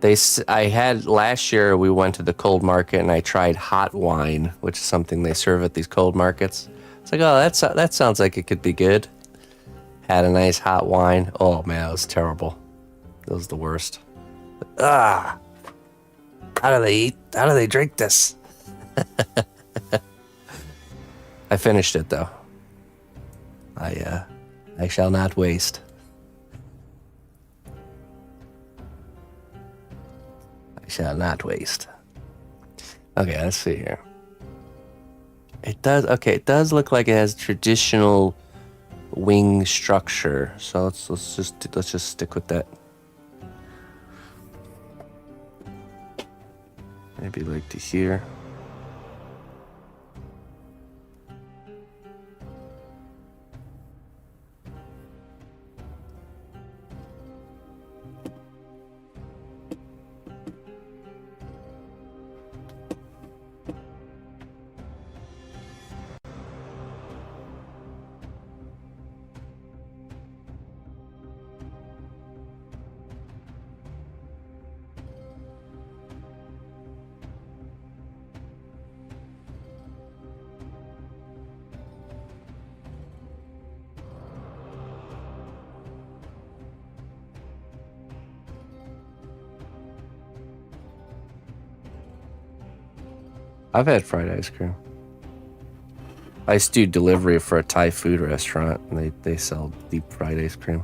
Last year we went to the cold market and I tried hot wine, which is something they serve at these cold markets. It's like, oh, that sounds like it could be good. Had a nice hot wine. Oh man, it was terrible. It was the worst. How do they eat? How do they drink this? I finished it though. I shall not waste. Shall not waste. Okay, let's see here. It does look like it has traditional wing structure. So let's just stick with that. Maybe like to here. I've had fried ice cream. I used to do delivery for a Thai food restaurant, and they sell deep fried ice cream.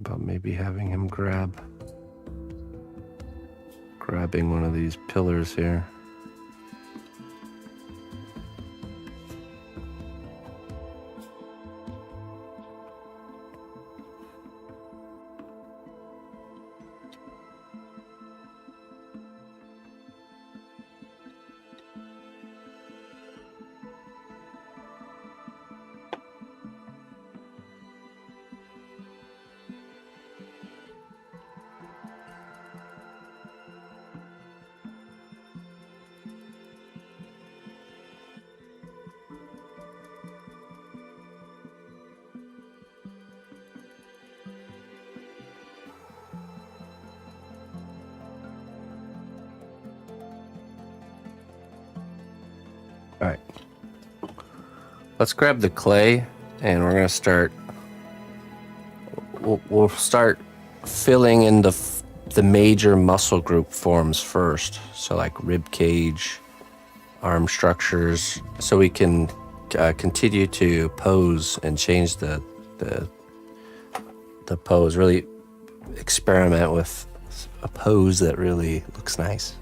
about maybe having him grabbing one of these pillars here. All right, let's grab the clay, and we're gonna start. We'll start filling in the major muscle group forms first. So like rib cage, arm structures, so we can continue to pose and change the pose. Really experiment with a pose that really looks nice.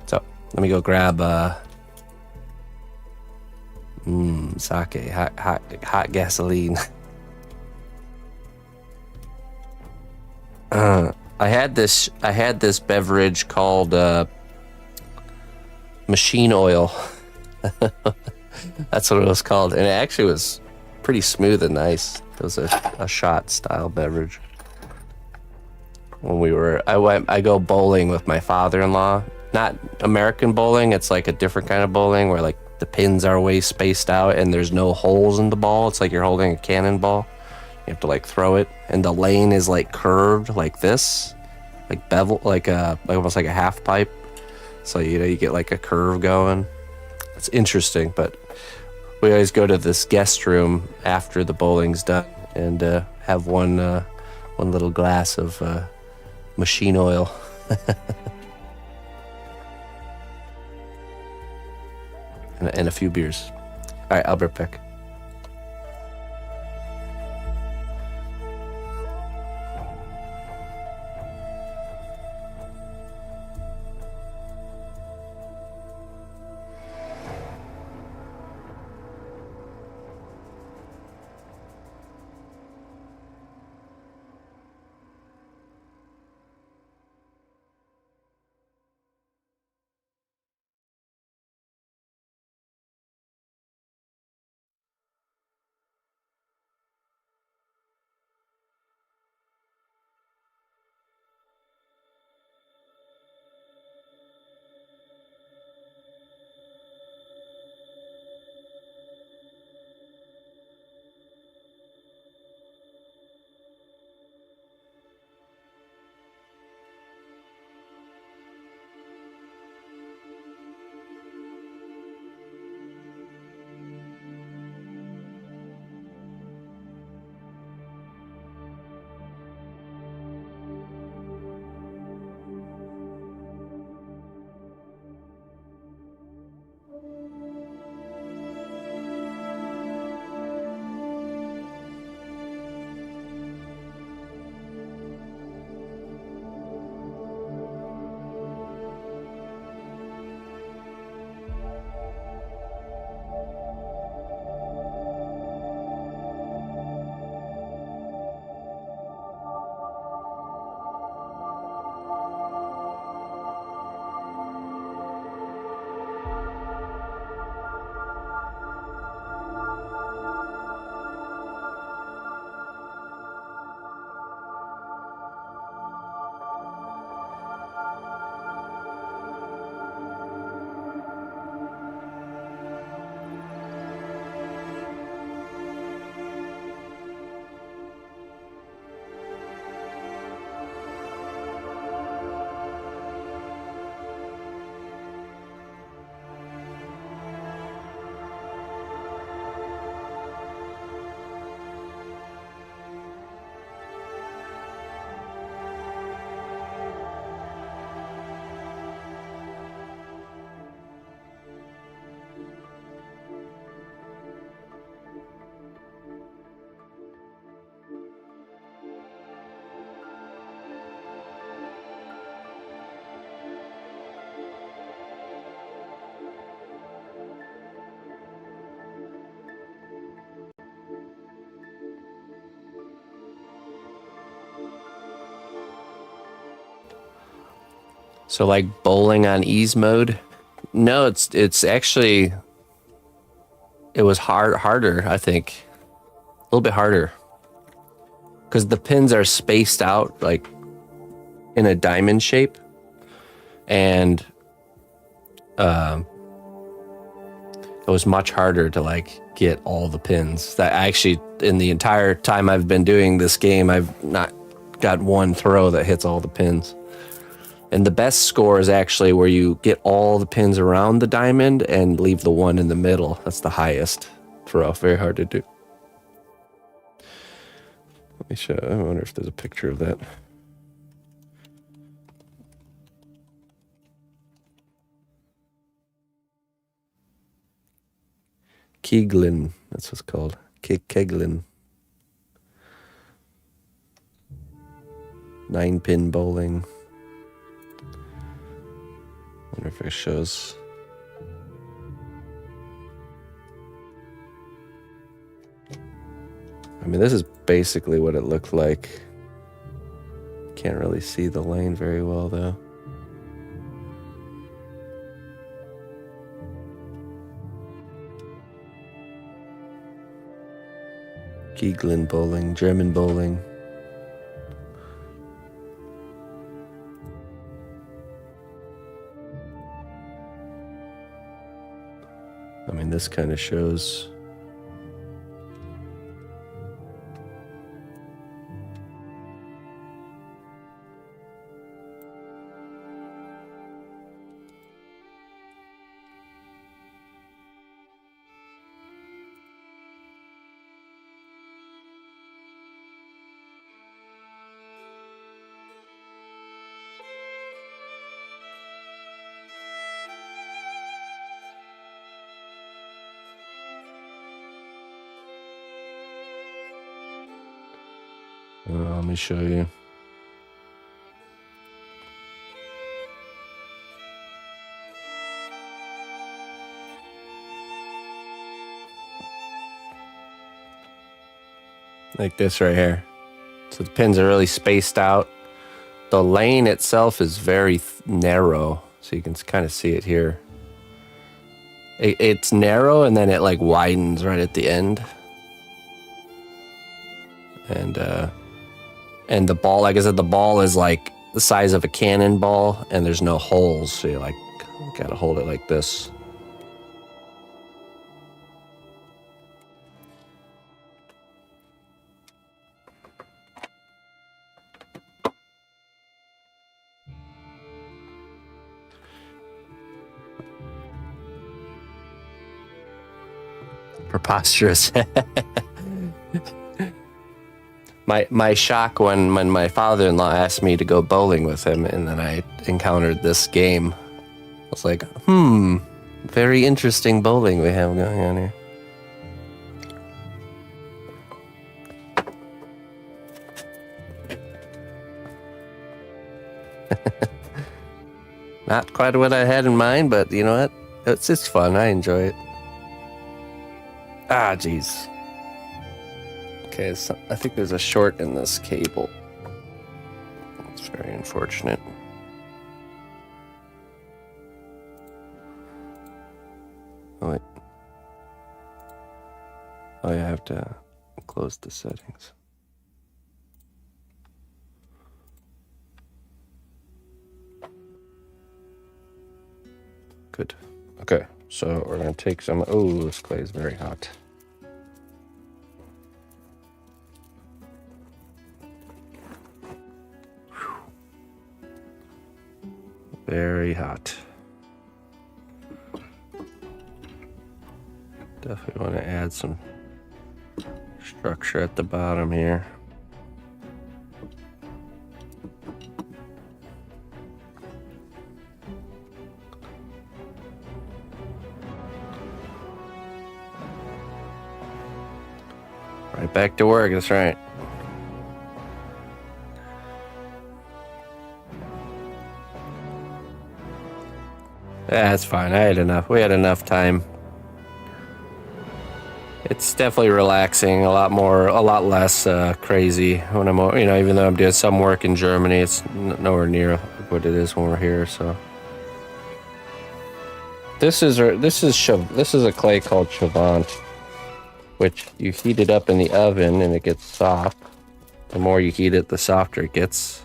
So let me go grab sake, hot gasoline. I had this beverage called machine oil. That's what it was called, and it actually was pretty smooth and nice. It was a shot style beverage. When I go bowling with my father-in-law. Not American bowling. It's like a different kind of bowling where like the pins are way spaced out and there's no holes in the ball. It's like you're holding a cannonball. You have to like throw it, and the lane is like curved like this, like bevel, like almost like a half pipe. So you get like a curve going. It's interesting, but we always go to this guest room after the bowling's done and have one little glass of machine oil. and a few beers. All right, I'll be back. So like bowling on ease mode? No, it's actually, it was harder, I think. A little bit harder. Because the pins are spaced out like in a diamond shape. And it was much harder to like get all the pins. That actually, in the entire time I've been doing this game, I've not got one throw that hits all the pins. And the best score is actually where you get all the pins around the diamond and leave the one in the middle. That's the highest throw. Very hard to do. Let me show. I wonder if there's a picture of that. Keglin, that's what it's called. Keglin. 9-pin bowling. Wonder if it shows. I mean, this is basically what it looked like. Can't really see the lane very well, though. Keglin bowling, German bowling. I mean, this kind of shows. Let me show you. Like this right here. So the pins are really spaced out. The lane itself is very narrow, so you can kind of see it here. It's narrow and then it like widens right at the end. And the ball, like I said, the ball is like the size of a cannonball and there's no holes, so you like gotta hold it like this. Preposterous. My shock when my father-in-law asked me to go bowling with him and then I encountered this game. I was like, very interesting bowling we have going on here. Not quite what I had in mind, but you know what? It's just fun. I enjoy it. Ah, jeez. Okay, so I think there's a short in this cable. It's very unfortunate. Oh, wait. Oh, yeah, I have to close the settings. Good. Okay, so we're going to take some... Oh, this clay is very hot. Very hot. Definitely want to add some structure at the bottom here. Right back to work, that's right. Yeah, that's fine. I had enough. We had enough time. It's definitely relaxing, a lot less crazy when I'm, even though I'm doing some work in Germany, it's nowhere near what it is when we're here. So this is a clay called Chavant, which you heat it up in the oven and it gets soft. The more you heat it, the softer it gets.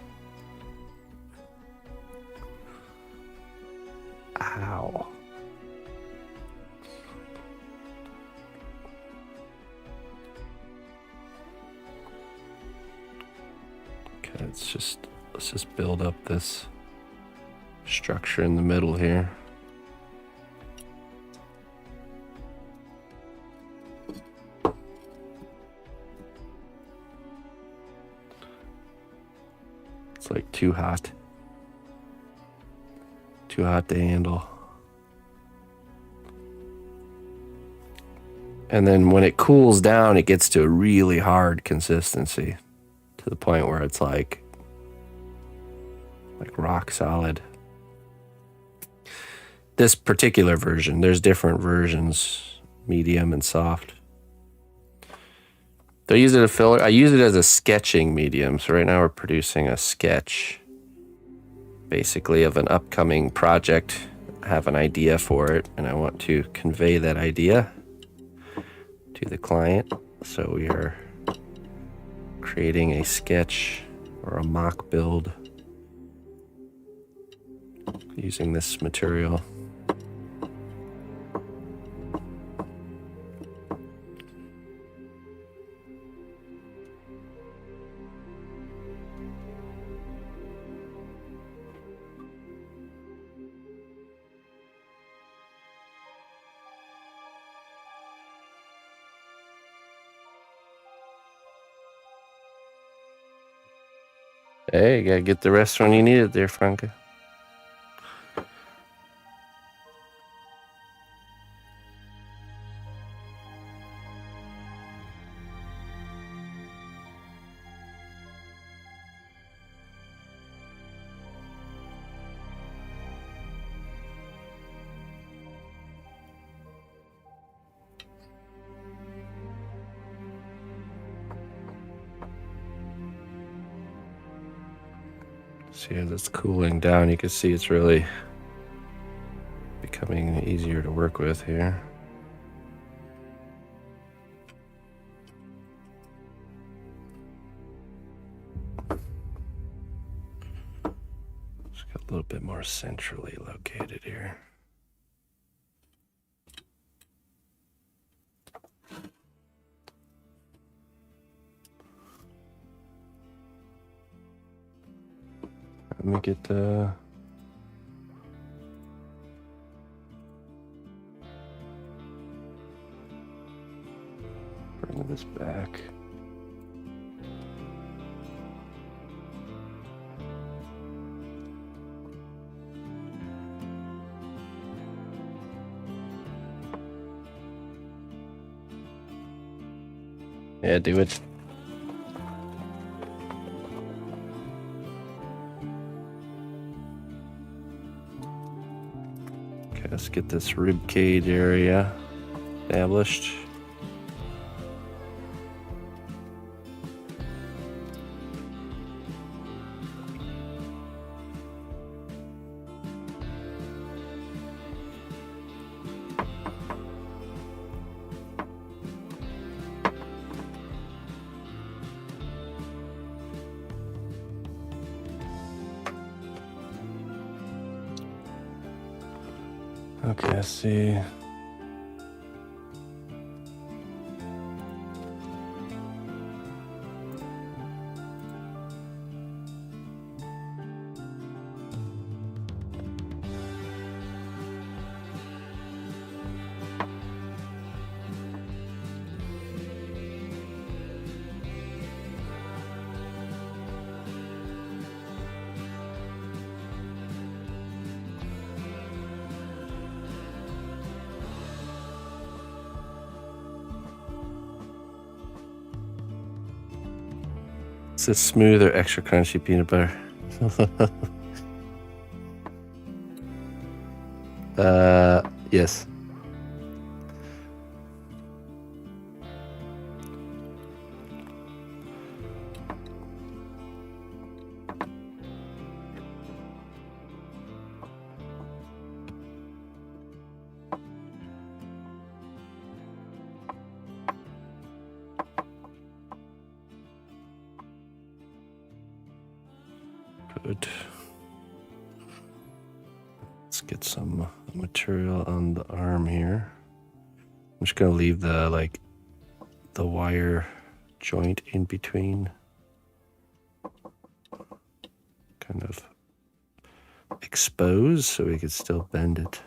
Ow. Okay, let's just build up this structure in the middle here. It's like too hot. Too hot to handle. And then when it cools down, it gets to a really hard consistency, to the point where it's like rock solid. This particular version, there's different versions, medium and soft. Do I use it as a filler? I use it as a sketching medium. So right now we're producing a sketch, basically, of an upcoming project. I have an idea for it, and I want to convey that idea to the client. So we are creating a sketch or a mock build using this material. Hey, you gotta get the rest when you need it there, Franca. See, as it's cooling down, you can see it's really becoming easier to work with here. Just got a little bit more centrally located here. Let me get bring this back. Yeah, do it. Okay, let's get this rib cage area established. Okay, let's see. It's a smooth or extra crunchy peanut butter. Yes. Good. Let's get some material on the arm here. I'm just gonna leave the the wire joint in between, kind of exposed so we can still bend it.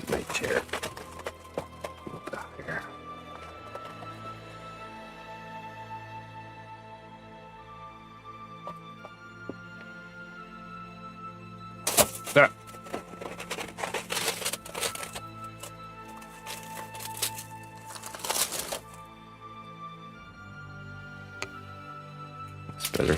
My chair. Here. There. That's better.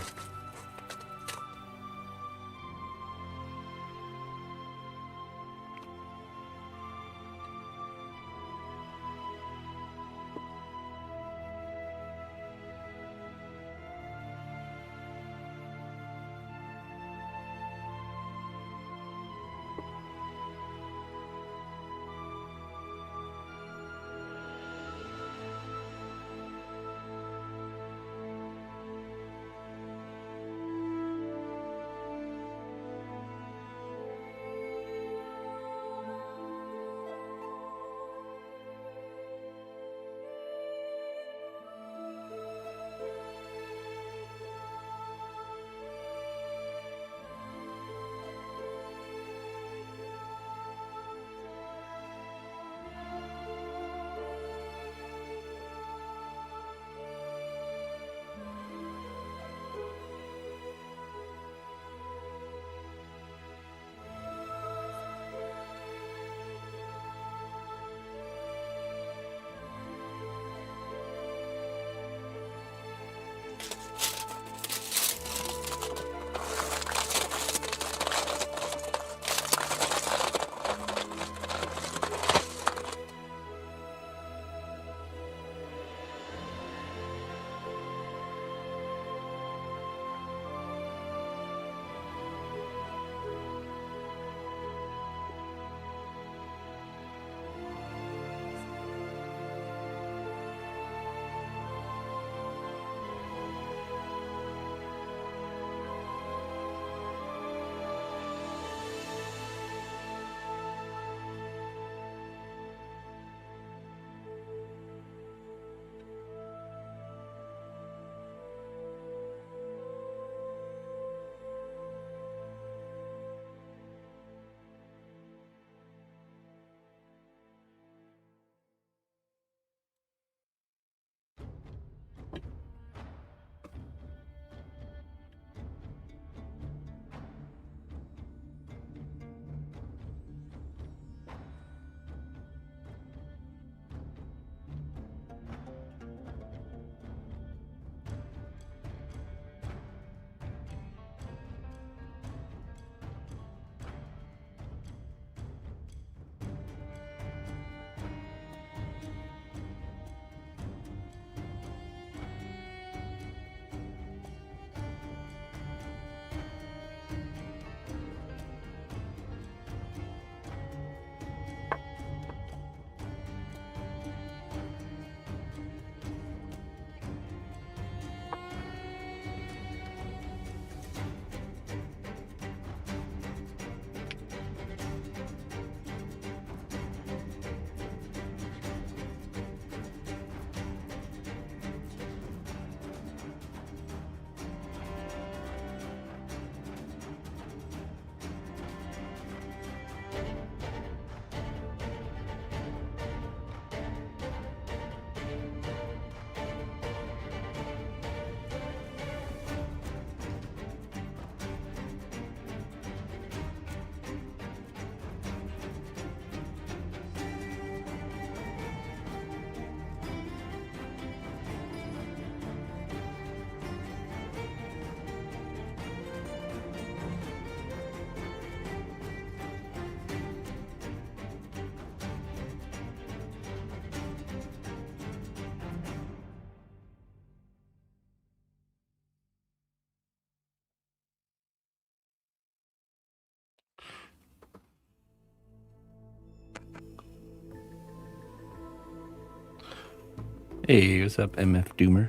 Hey, what's up, MF Doomer?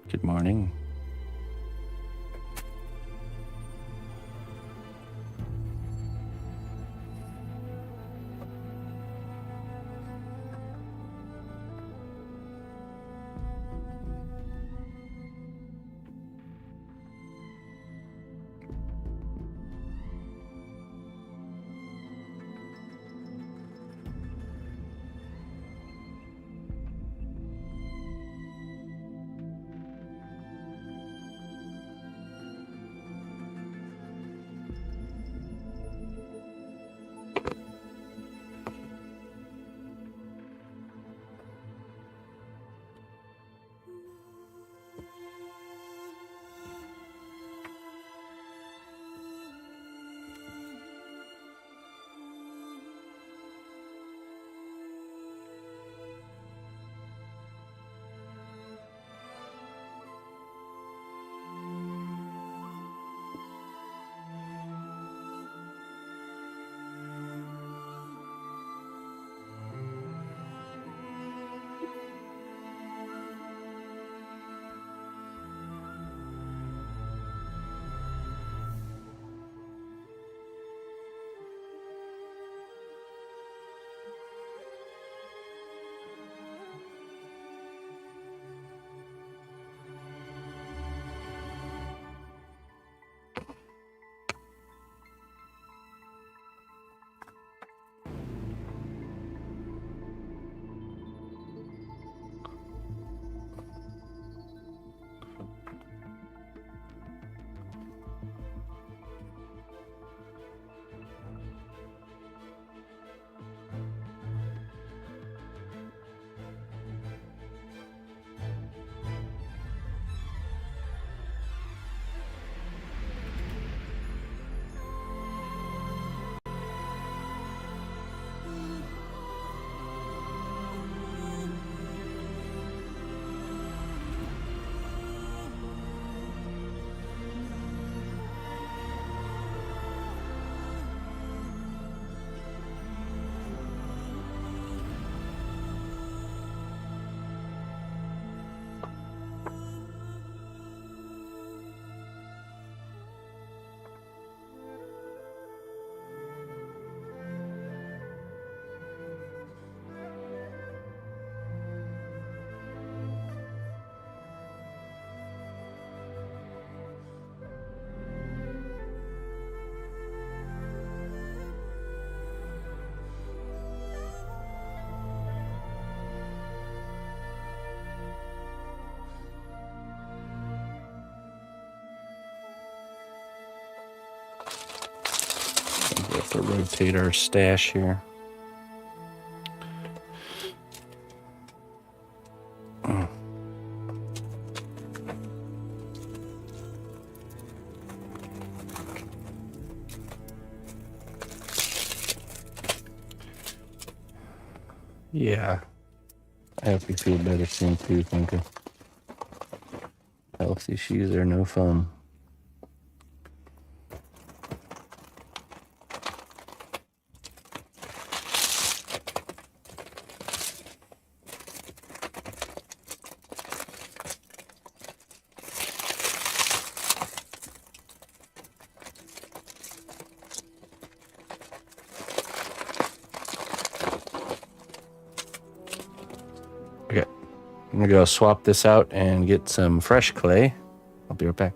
Good morning. We have to rotate our stash here. Yeah. I hope you feel better soon too, Funky. Health issues are no fun. Okay. I'm gonna go swap this out and get some fresh clay. I'll be right back.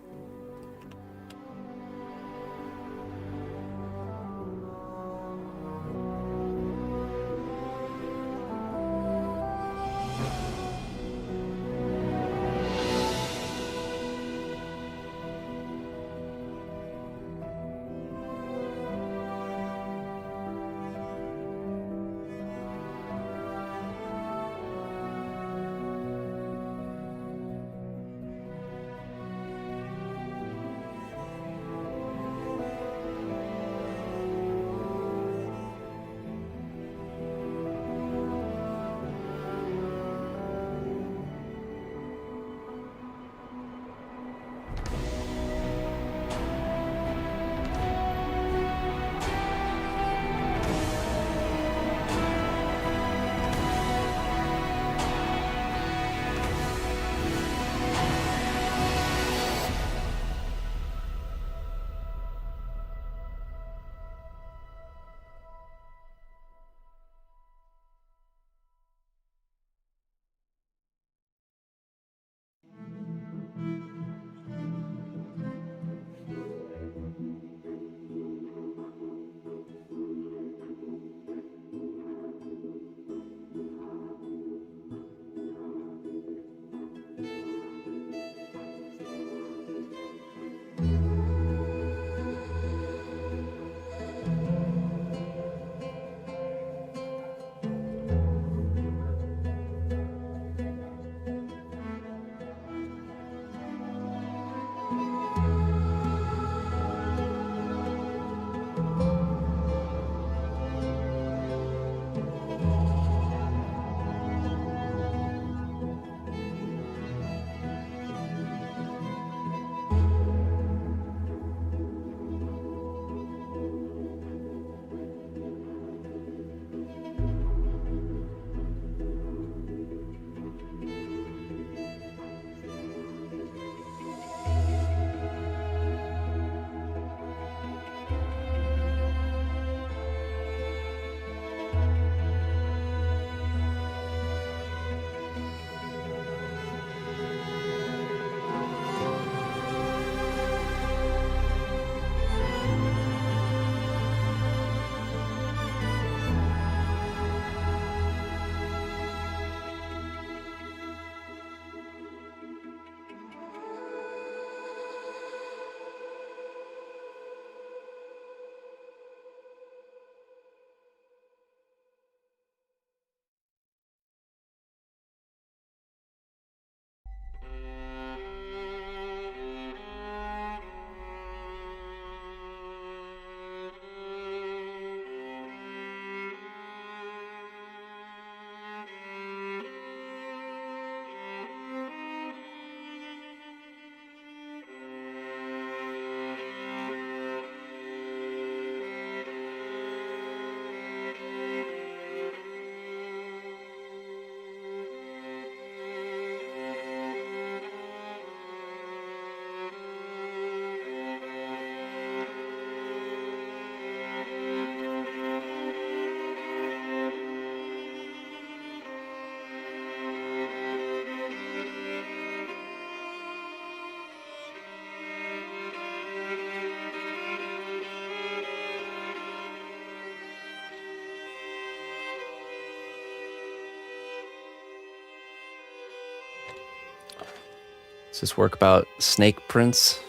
Does this work about snake prints?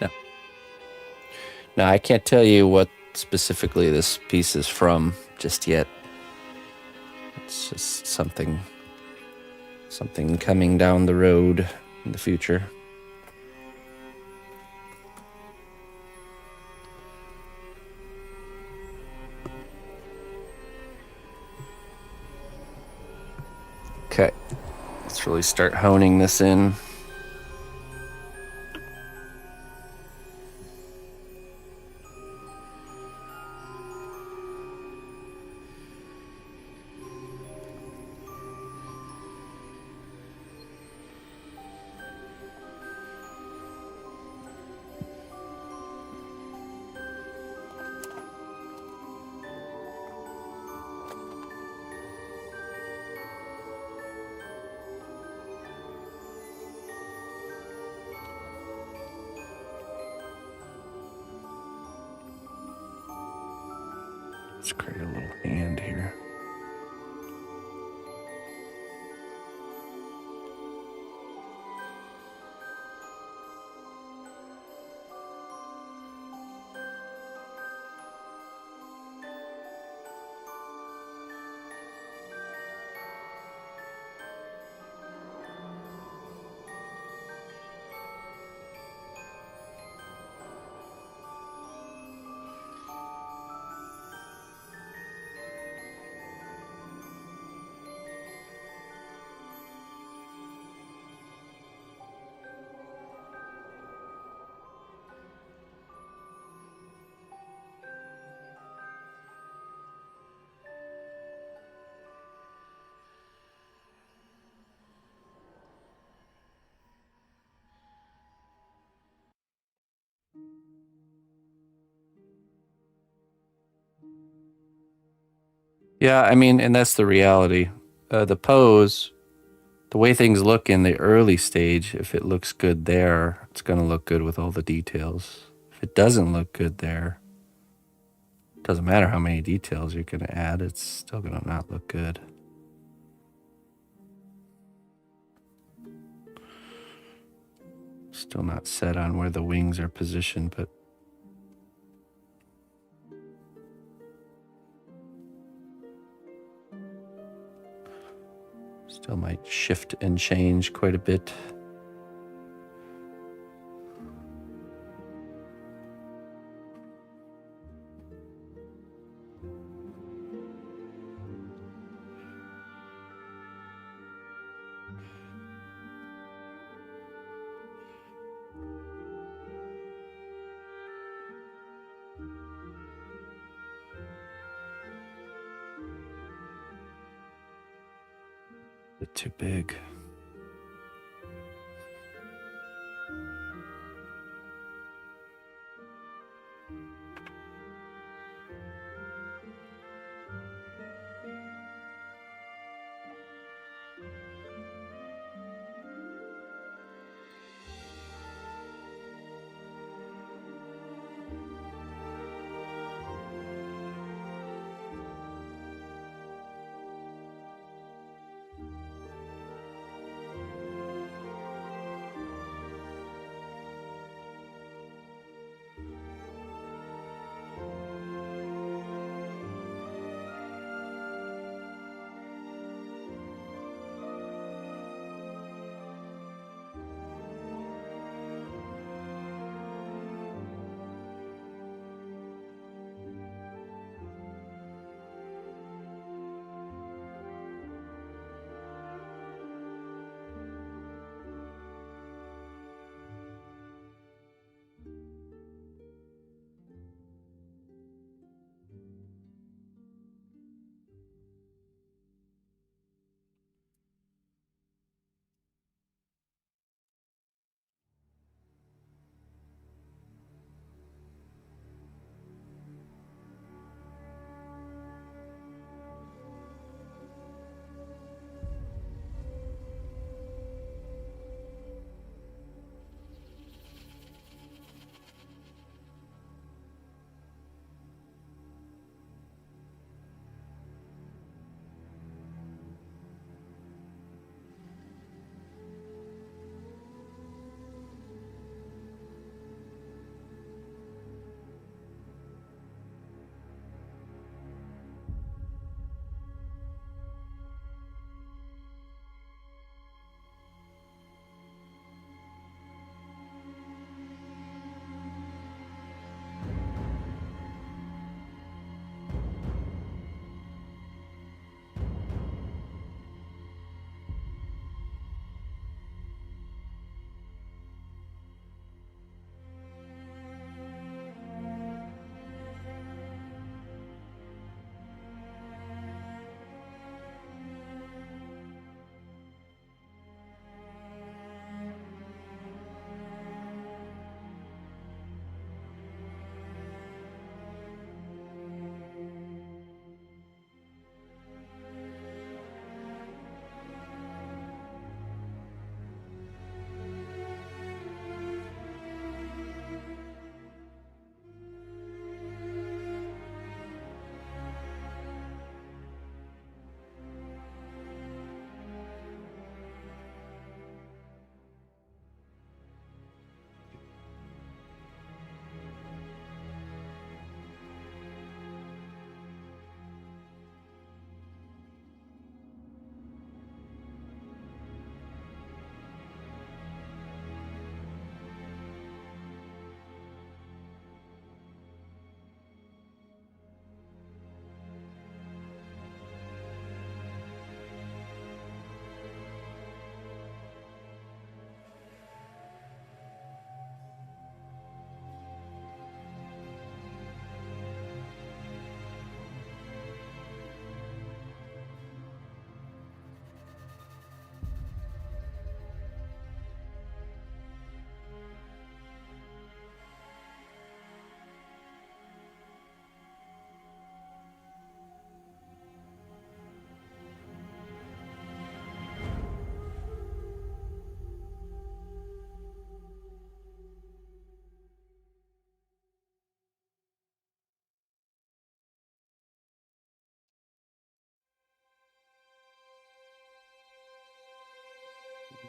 No. No, I can't tell you what specifically this piece is from just yet. It's just something coming down the road in the future. Okay, let's really start honing this in. Let's create a little hand here. Yeah, I mean, and that's the reality. The pose, the way things look in the early stage, if it looks good there, it's going to look good with all the details. If it doesn't look good there, it doesn't matter how many details you're going to add, it's still going to not look good. Still not set on where the wings are positioned, but still might shift and change quite a bit. Bit too big.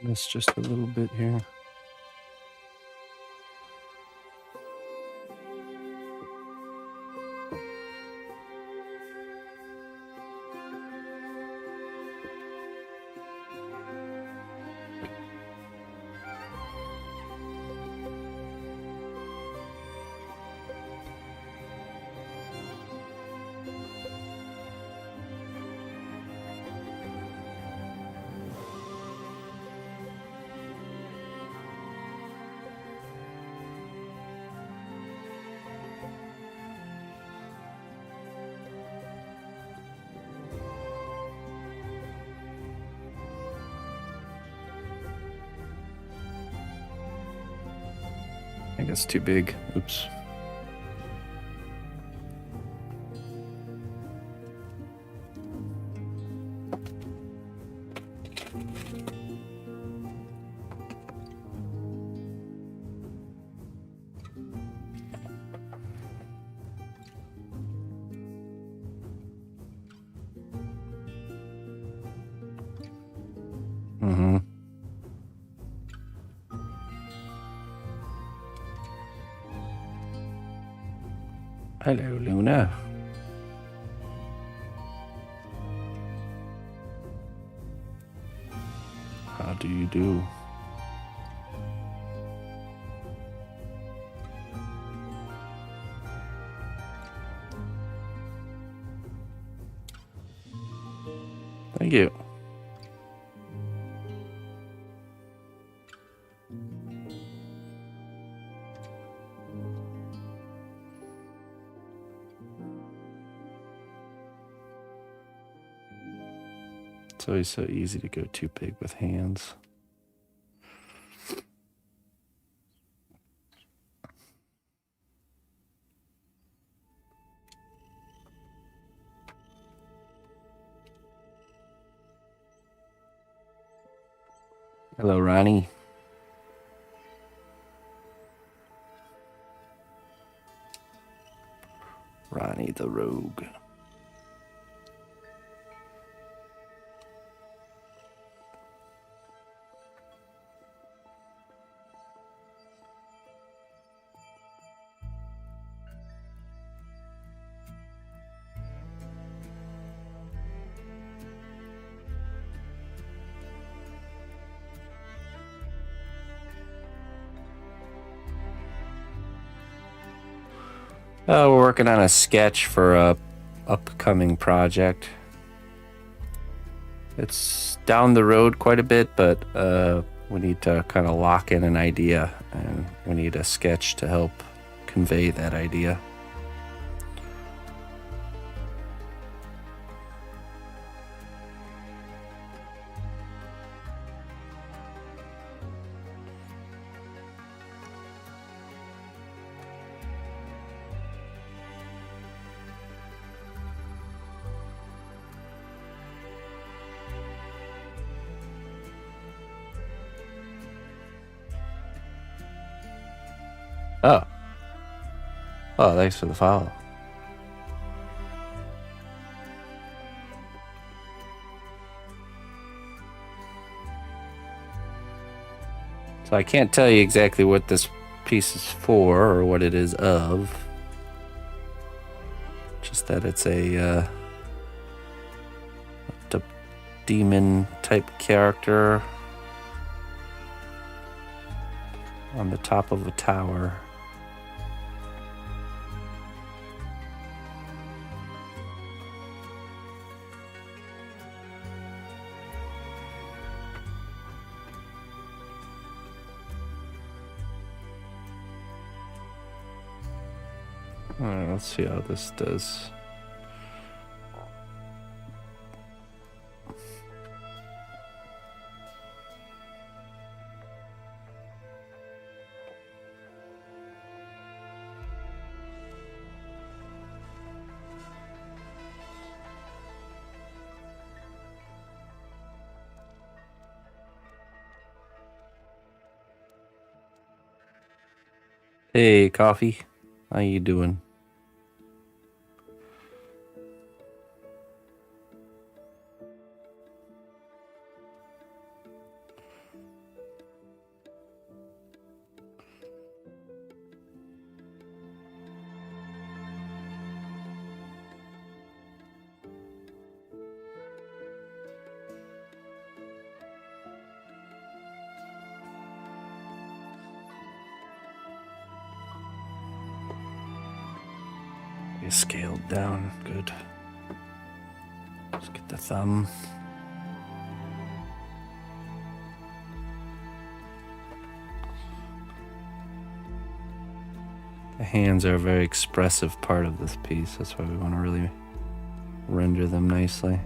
this just a little bit here. I think it's too big. Oops. Mm-hmm. Hello, Luna. How do you do? Thank you. It's always so easy to go too big with hands. Hello, Ronnie. Ronnie the Rogue. We're working on a sketch for a upcoming project. It's down the road quite a bit, but we need to kind of lock in an idea, and we need a sketch to help convey that idea. Oh. Oh, thanks for the follow. So I can't tell you exactly what this piece is for or what it is of. Just that it's a demon type character on the top of a tower. Alright, let's see how this does. Hey, Coffee. How you doing? be scaled down. Good. Let's get the thumb. The hands are a very expressive part of this piece. That's why we want to really render them nicely.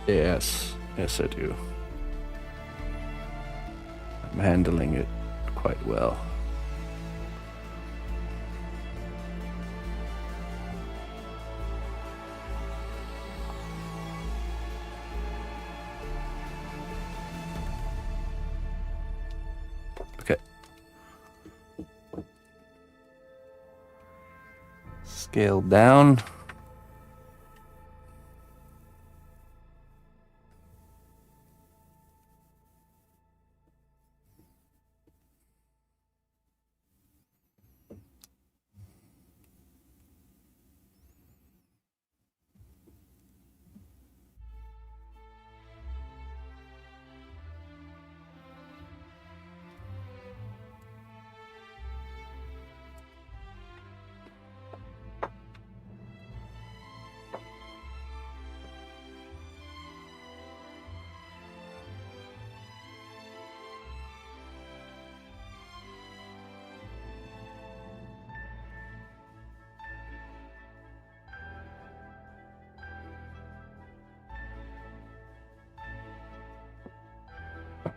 Yes, yes I do. I'm handling it quite well. Okay. Scale down.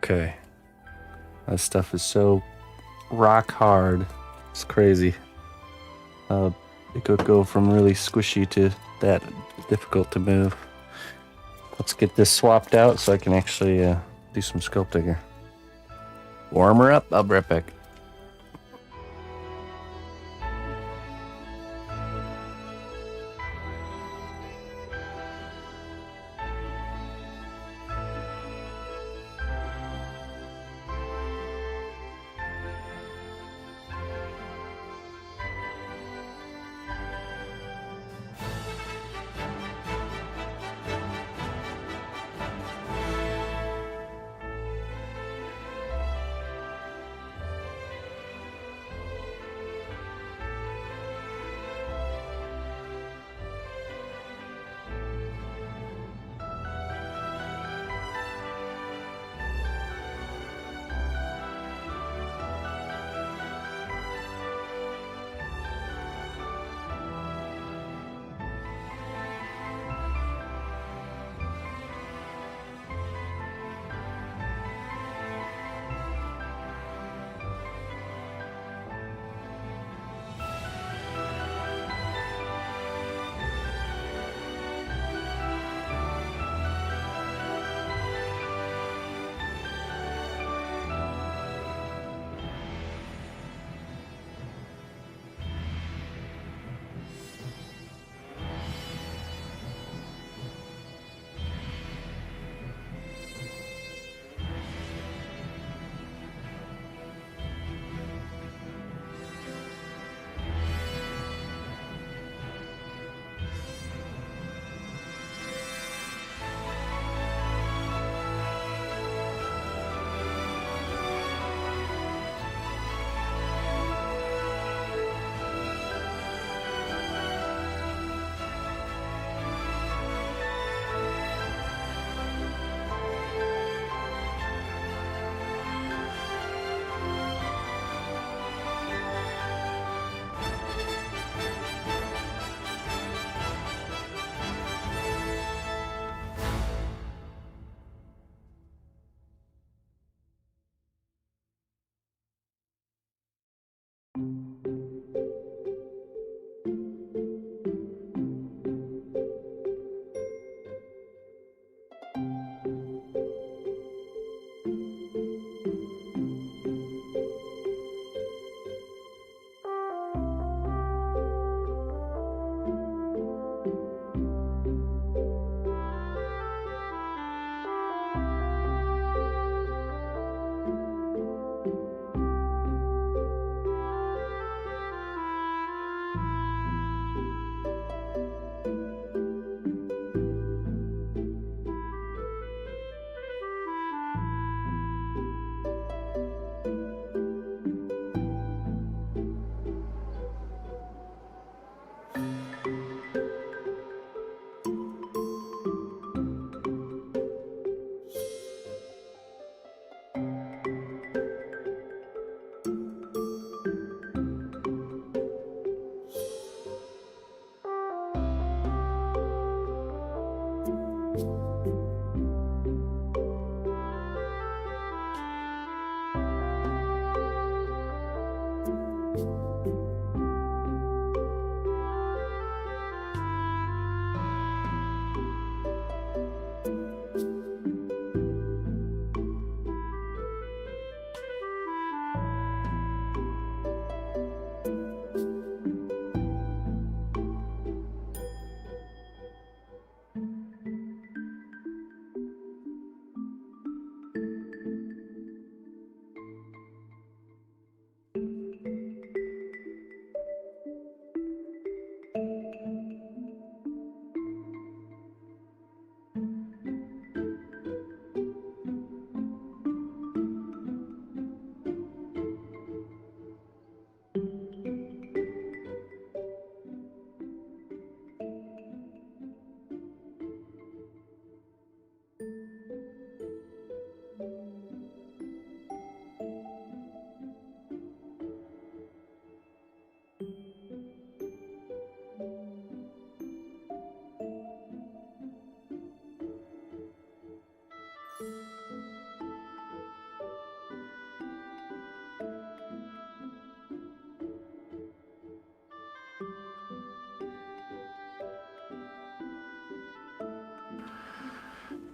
Okay. That stuff is so rock hard. It's crazy. It could go from really squishy to that difficult to move. Let's get this swapped out so I can actually do some sculpting here. Warm her up. I'll be right back.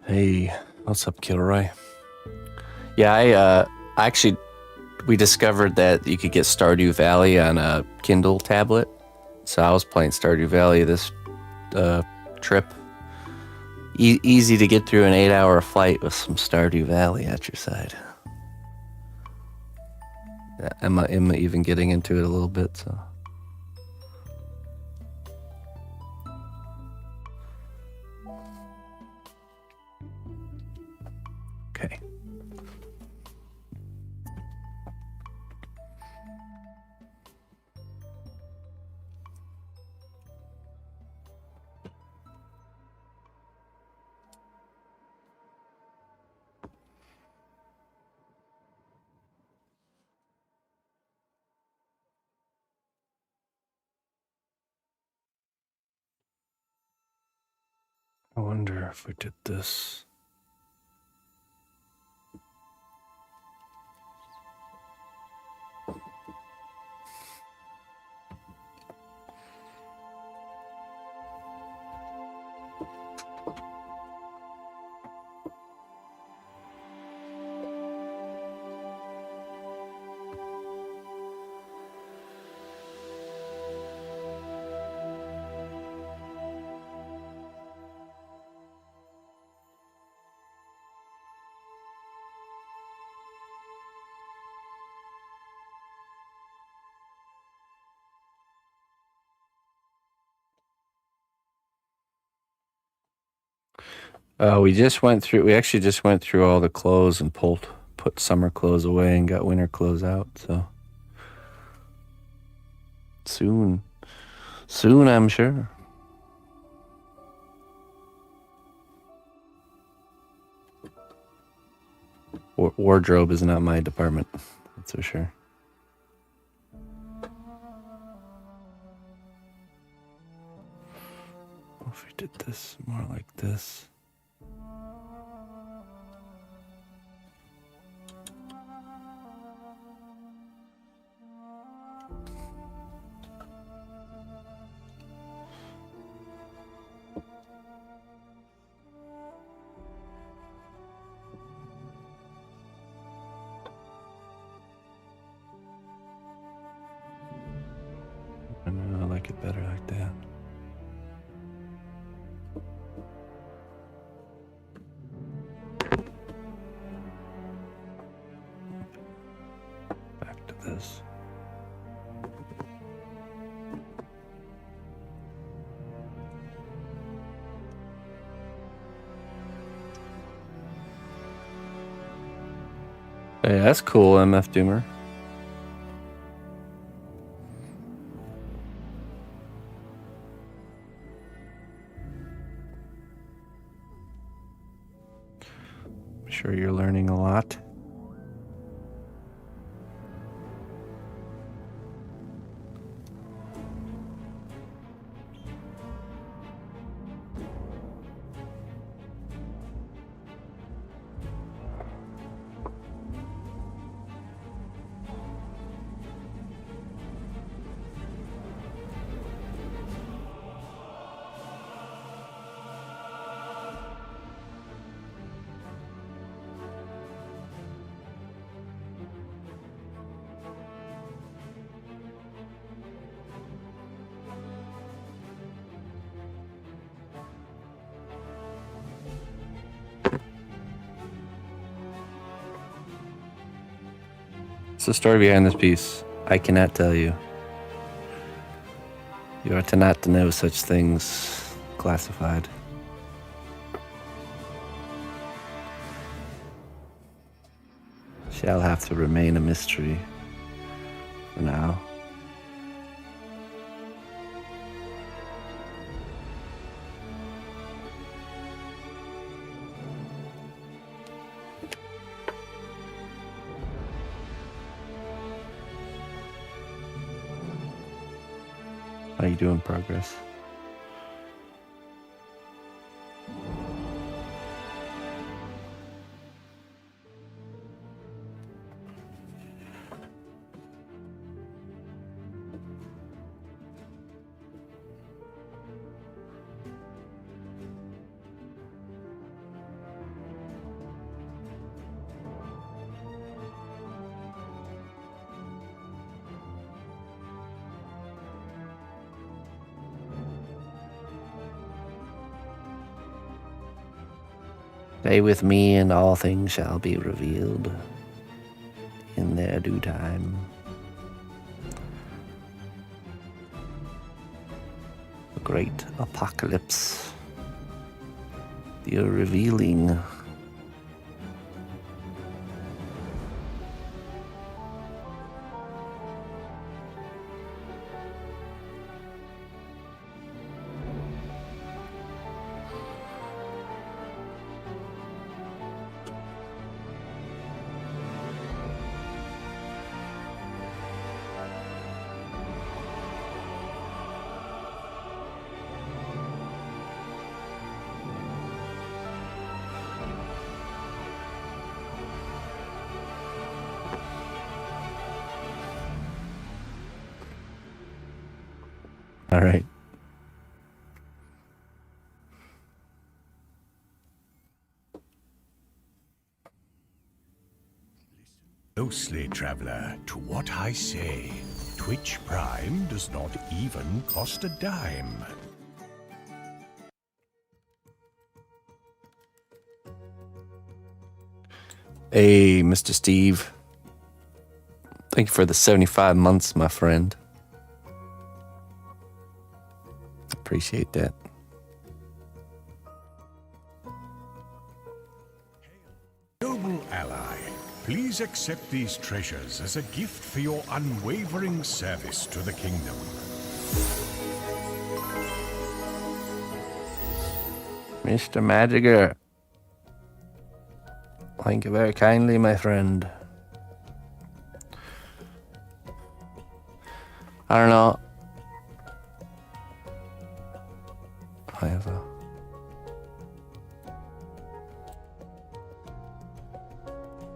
Hey, what's up, Kilroy? Yeah, actually, we discovered that you could get Stardew Valley on a Kindle tablet. So I was playing Stardew Valley this trip. Easy to get through an 8-hour flight with some Stardew Valley at your side. Yeah, Emma even getting into it a little bit, so. Okay. I wonder if we did this. We actually just went through all the clothes and put summer clothes away and got winter clothes out, so. Soon, I'm sure. Wardrobe is not my department, that's for sure. If we did this more like this. I like it better like that. Back to this. Hey, that's cool, MF Doomer. I'm sure you're learning a lot. What's the story behind this piece? I cannot tell you. You are to not to know such things classified. Shall have to remain a mystery for now. How you doing, Progress? Stay with me, and all things shall be revealed in their due time. The great apocalypse. The revealing. All right. Closely, traveler, to what I say. Twitch Prime does not even cost a dime. Hey, Mr. Steve. Thank you for the 75 months, my friend. Appreciate that. Noble ally, please accept these treasures as a gift for your unwavering service to the kingdom. Mr. Magiger. Thank you very kindly, my friend. I don't know. I have a...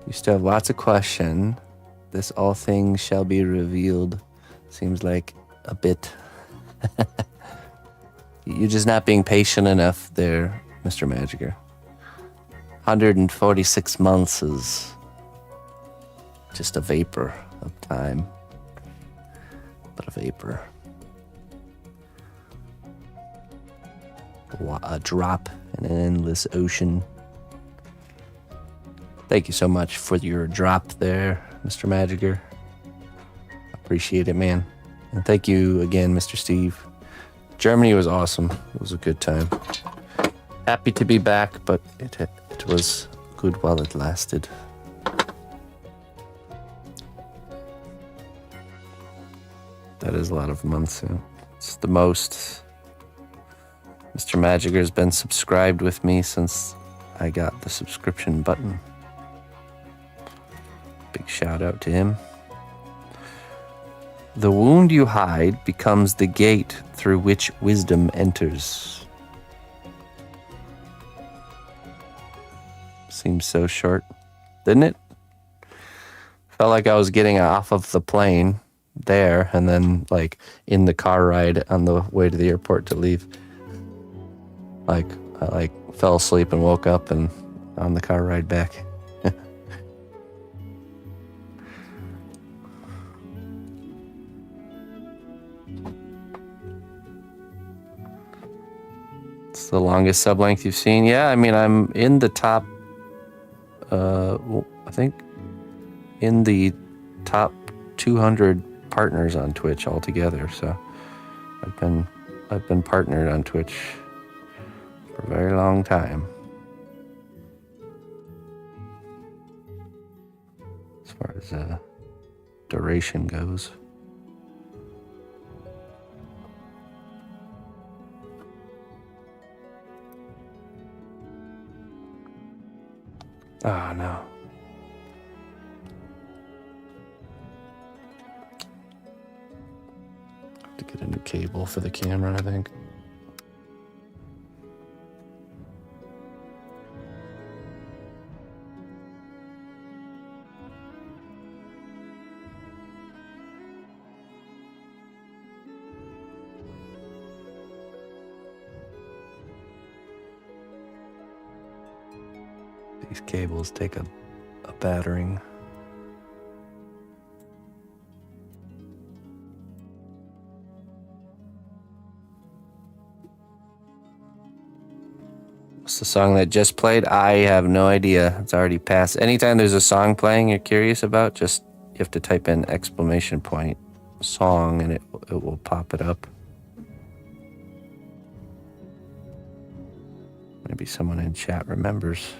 You still have lots of question. This all things shall be revealed. Seems like a bit... You're just not being patient enough there, Mr. Magiger. 146 months is just a vapor of time. But a vapor. A drop in an endless ocean. Thank you so much for your drop there, Mr. Magiger. Appreciate it, man. And thank you again, Mr. Steve. Germany was awesome. It was a good time. Happy to be back, but it was good while it lasted. That is a lot of months. Yeah. It's the most. Mr. Magiger has been subscribed with me since I got the subscription button. Big shout out to him. The wound you hide becomes the gate through which wisdom enters. Seems so short, didn't it? Felt like I was getting off of the plane there and then like in the car ride on the way to the airport to leave. I fell asleep and woke up and on the car ride back. It's the longest sub length you've seen. Yeah, I mean, I'm in the top, I think in the top 200 partners on Twitch altogether. So I've been partnered on Twitch for a very long time. As far as duration goes. Oh, no. Have to get a new cable for the camera, I think. These cables take a battering. the song that just played? I have no idea. It's already passed. Anytime there's a song playing you're curious about, just you have to type in exclamation point song and it will pop it up. Maybe someone in chat remembers.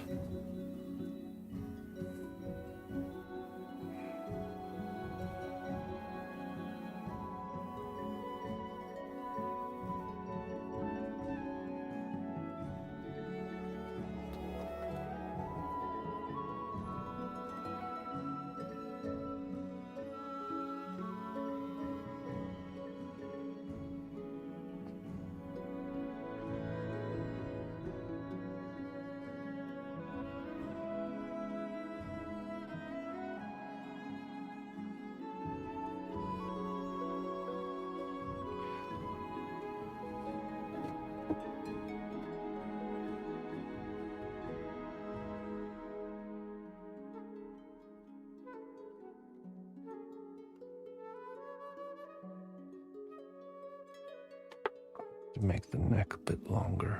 To make the neck a bit longer.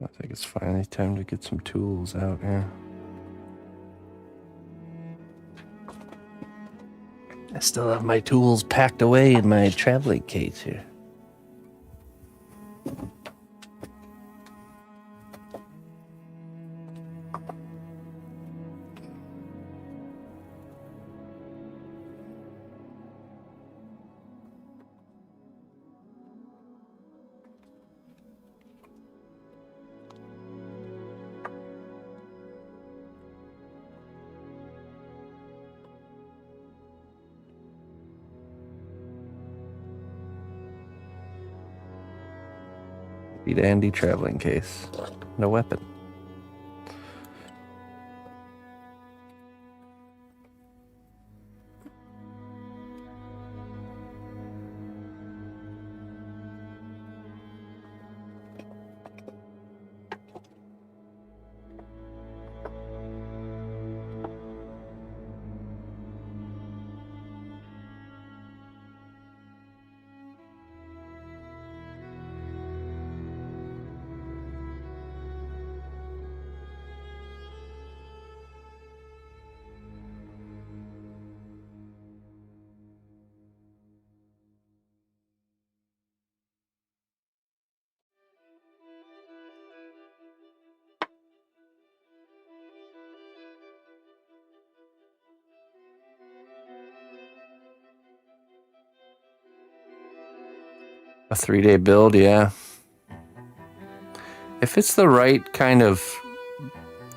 I think it's finally time to get some tools out here. I still have my tools packed away in my traveling case here. Be dandy traveling case. No weapon. A 3-day build, yeah. If it's the right kind of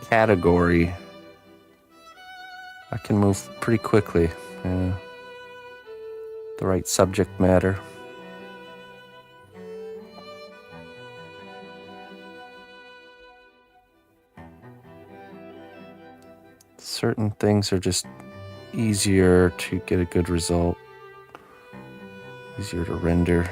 category, I can move pretty quickly. Yeah. The right subject matter. certain things are just easier to get a good result, easier to render.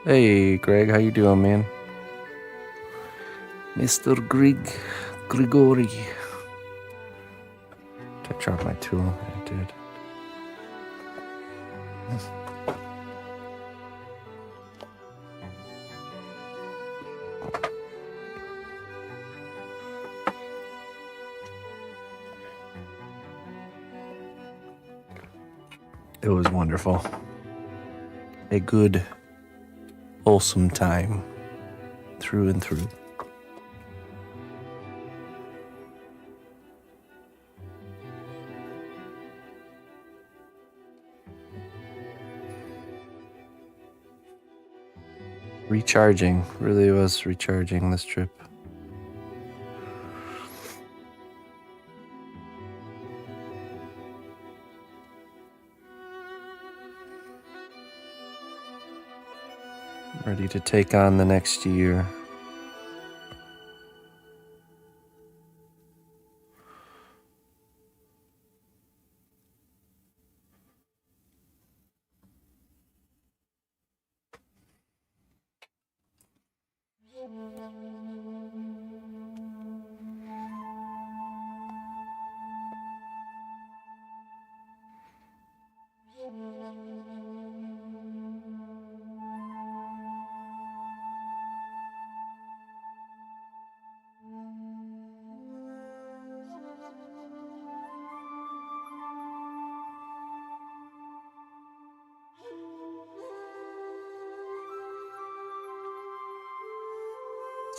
Hey, Greg, how you doing, man? Mr. Grigori. Did I drop my tool? I did. It was wonderful. A good, wholesome time through and through. Recharging, really was recharging this trip. Ready to take on the next year.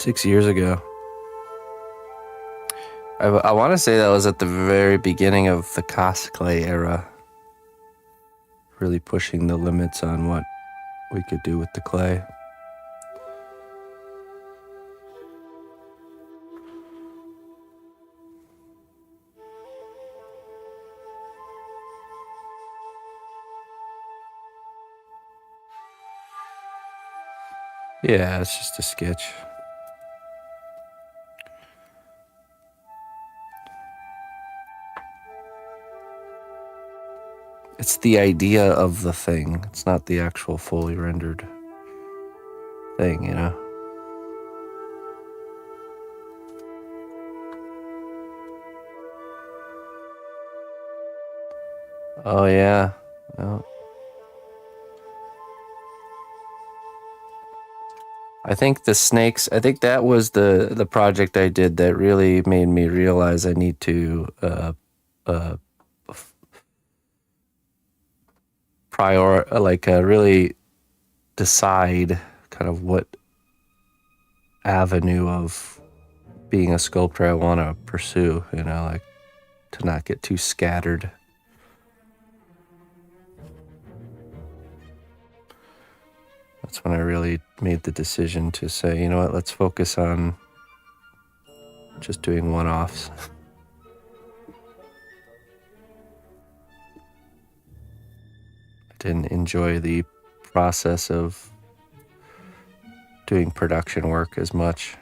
$6 years ago. I want to say that was at the very beginning of the cosplay era. Really pushing the limits on what we could do with the clay. Yeah, it's just a sketch. It's the idea of the thing. It's not the actual fully rendered thing, you know? Oh, yeah. No. I think the snakes, I think that was the project I did that really made me realize I need to really decide kind of what avenue of being a sculptor I want to pursue, you know, like to not get too scattered. That's when I really made the decision to say, you know what, let's focus on just doing one-offs. I didn't enjoy the process of doing production work as much.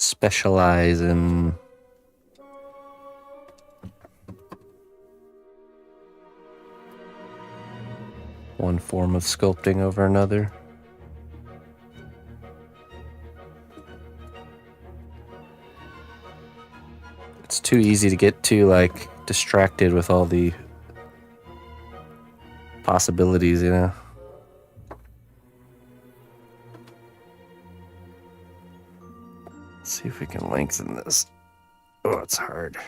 specialize in one form of sculpting over another. It's too easy to get too, like, distracted with all the possibilities, you know? Let's see if we can lengthen this. Oh, it's hard.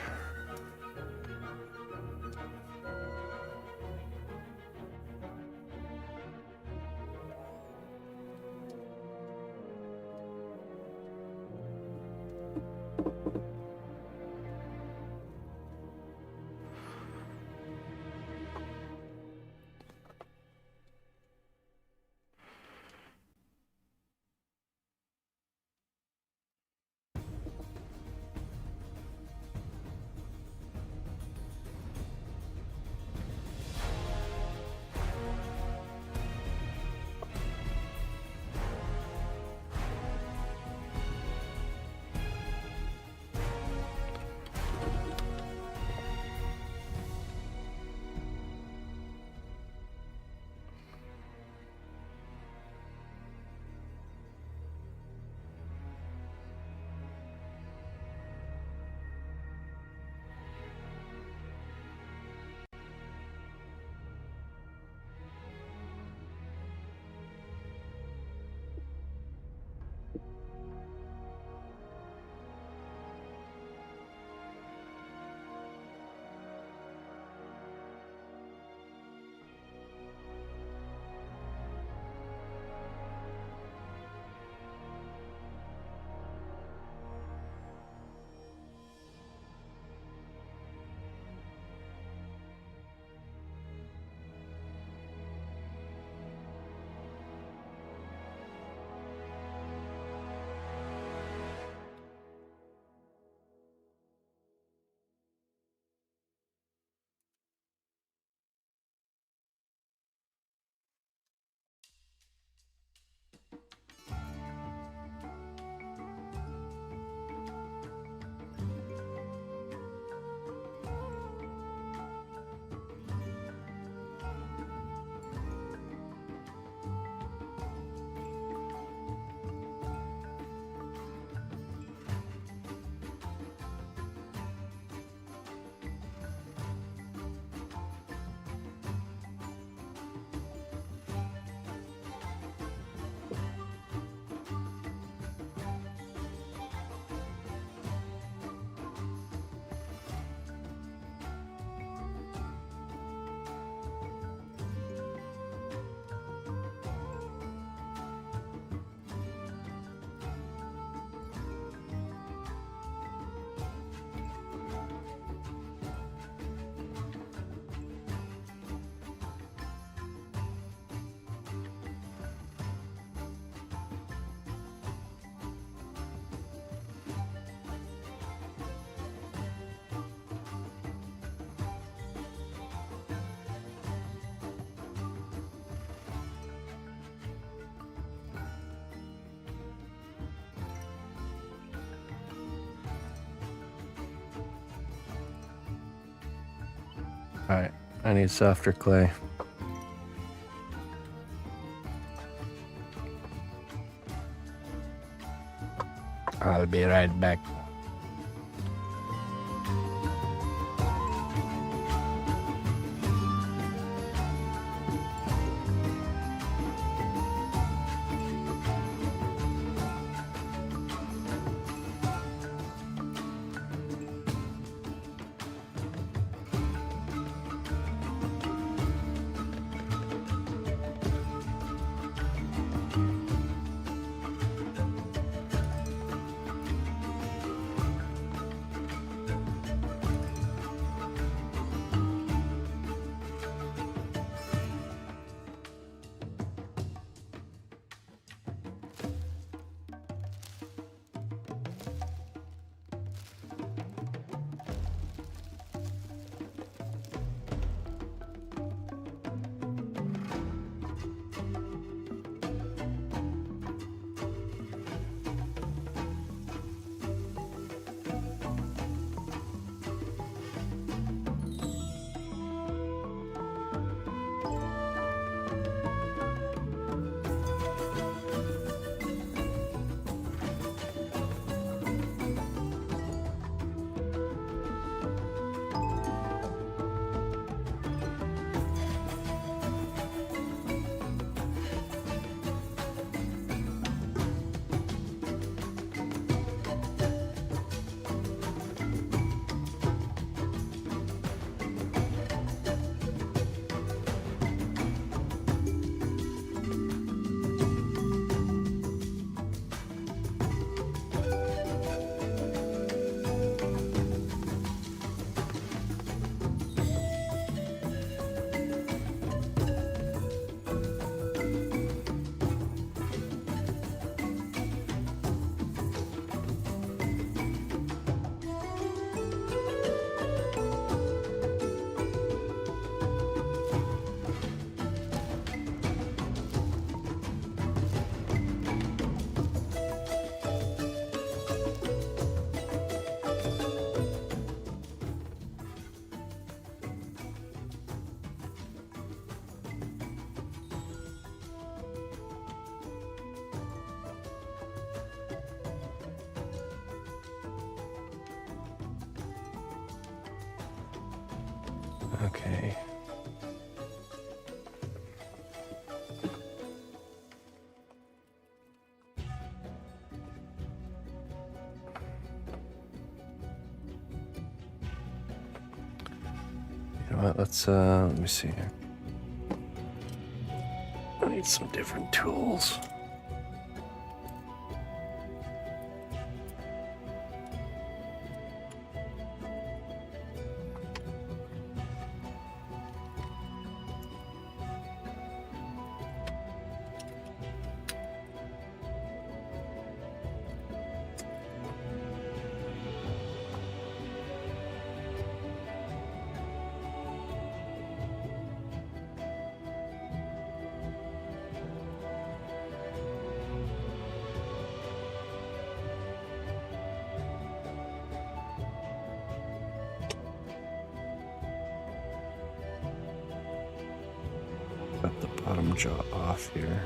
Alright, I need softer clay. I'll be right back. Okay. You know what? Let me see here. I need some different tools. Cut the bottom jaw off here.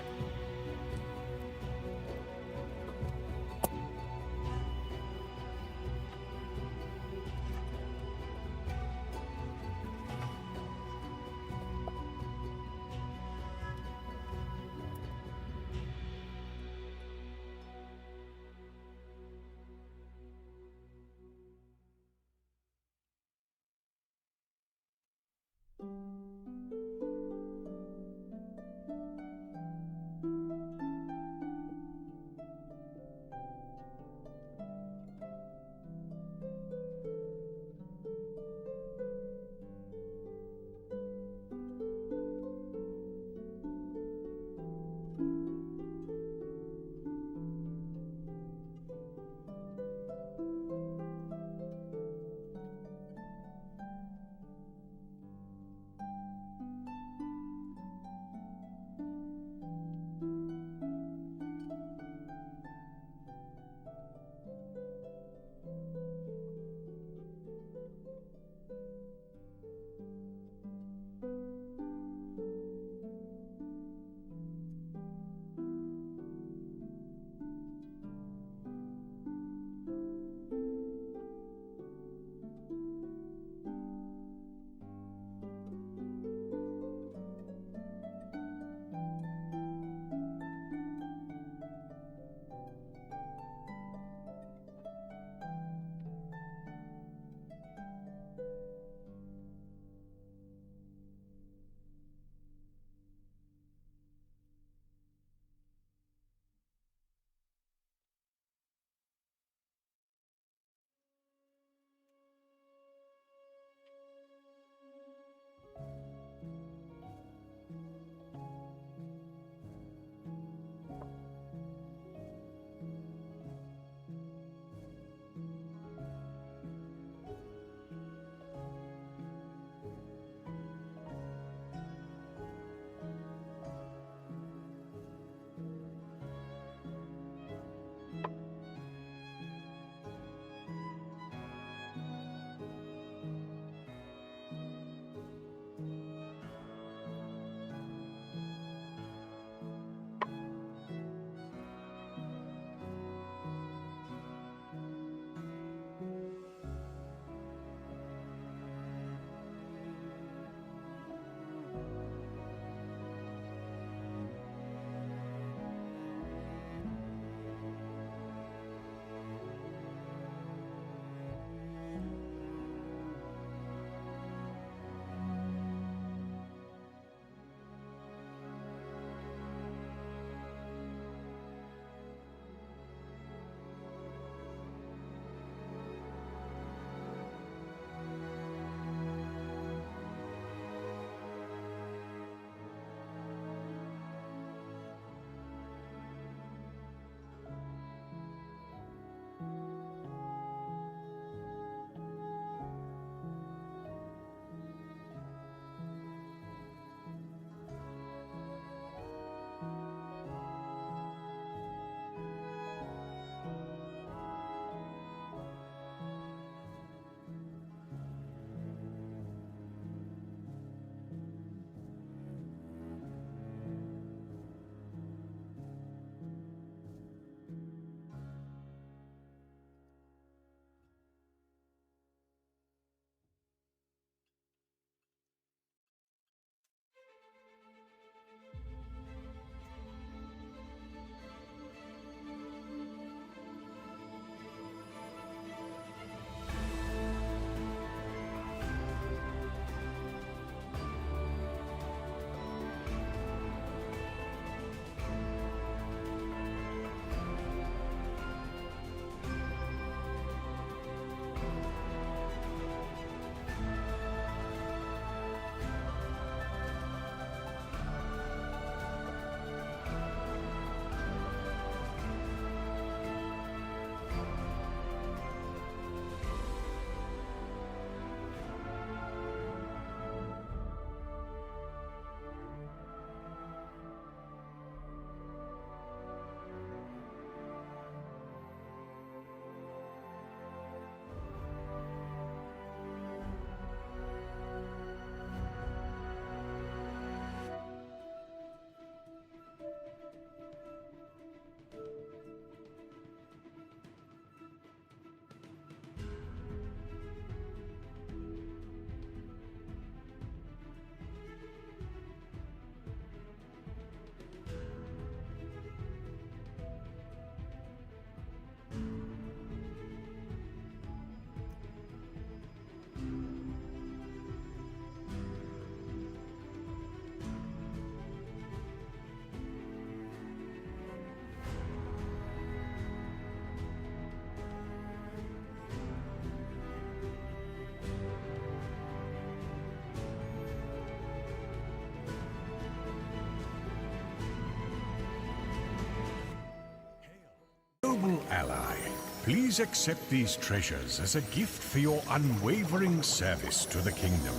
Please accept these treasures as a gift for your unwavering service to the kingdom.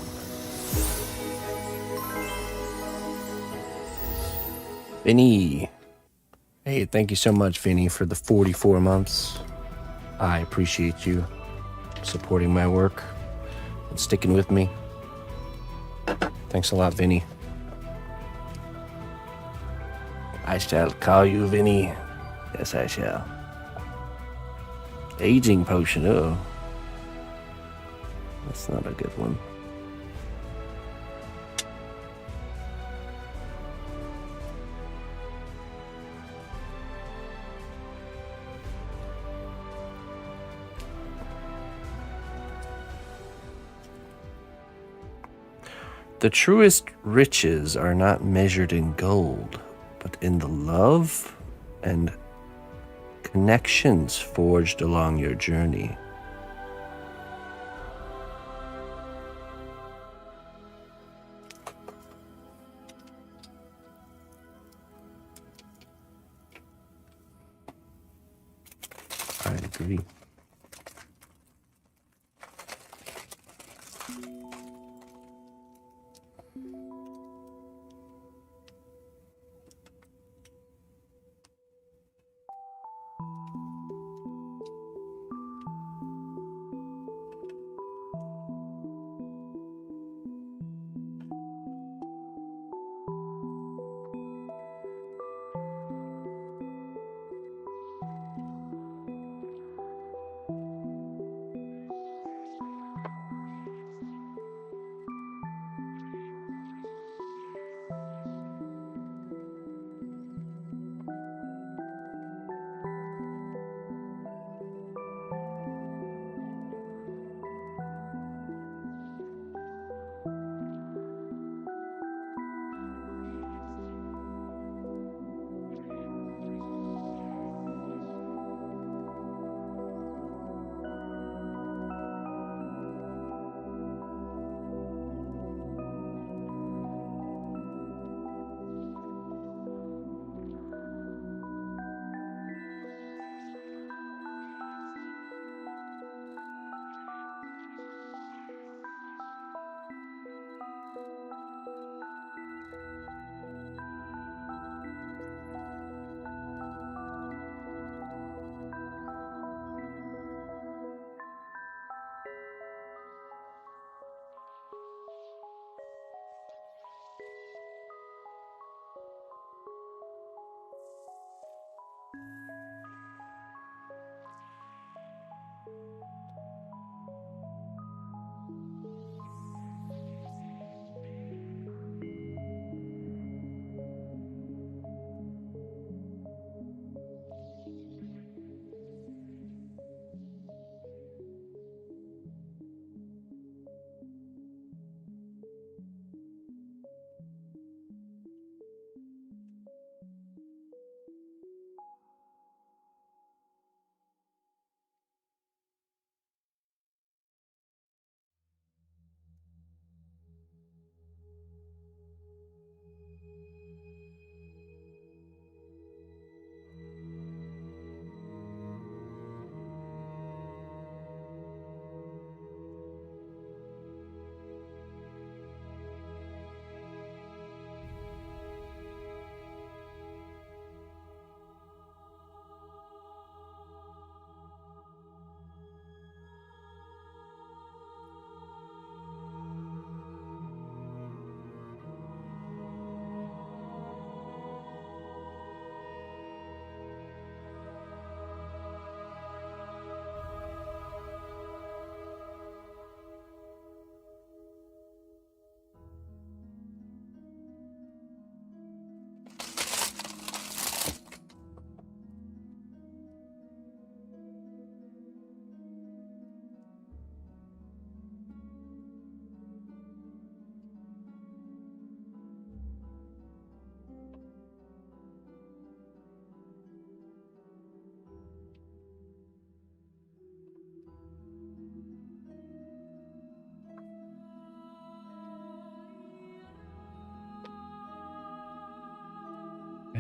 Vinny. Hey, thank you so much, Vinny, for the 44 months. I appreciate you supporting my work and sticking with me. Thanks a lot, Vinny. I shall call you Vinny. Yes, I shall. Aging potion, oh. That's not a good one. The truest riches are not measured in gold, but in the love and connections forged along your journey. I agree.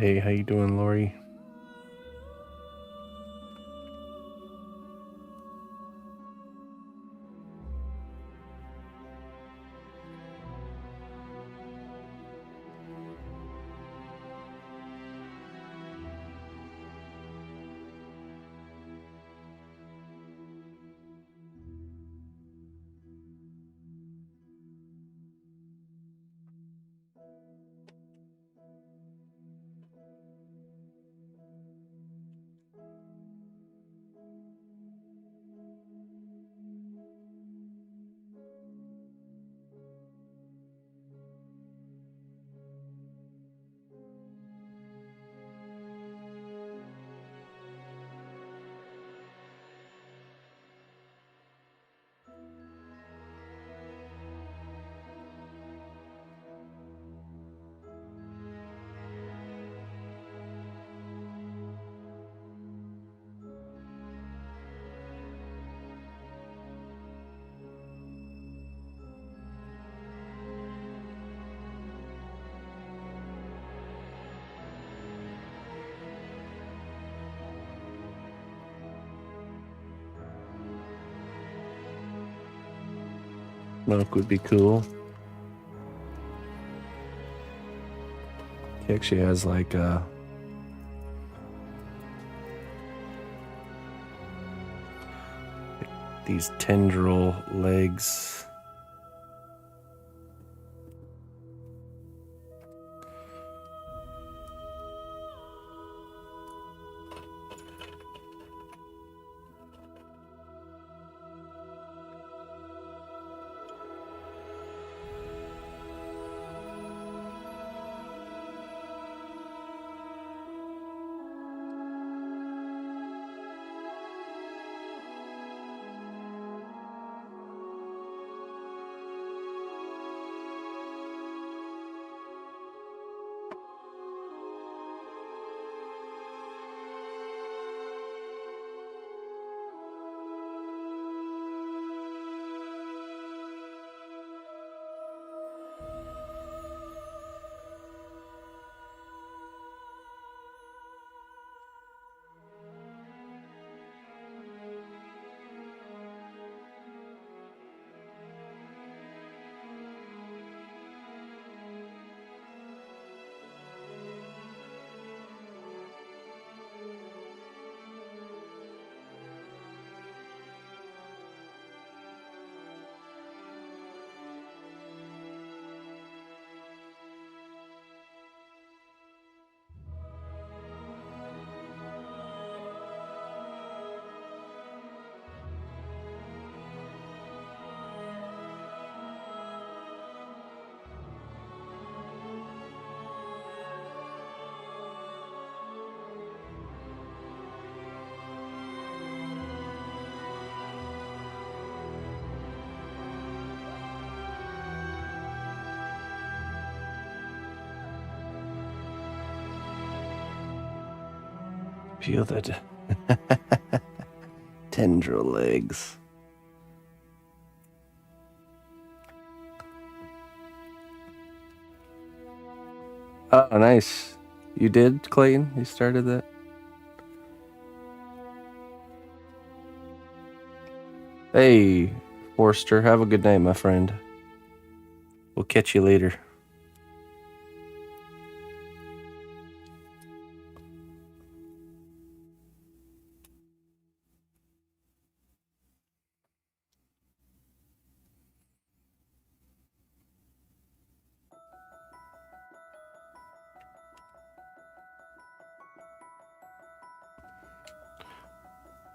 Hey, how you doing, Lori? Smoke would be cool. He actually has like these tendril legs. Feel that tendril legs. Oh, nice. You did, Clayton? You started that? Hey, Forster, have a good night, my friend. We'll catch you later.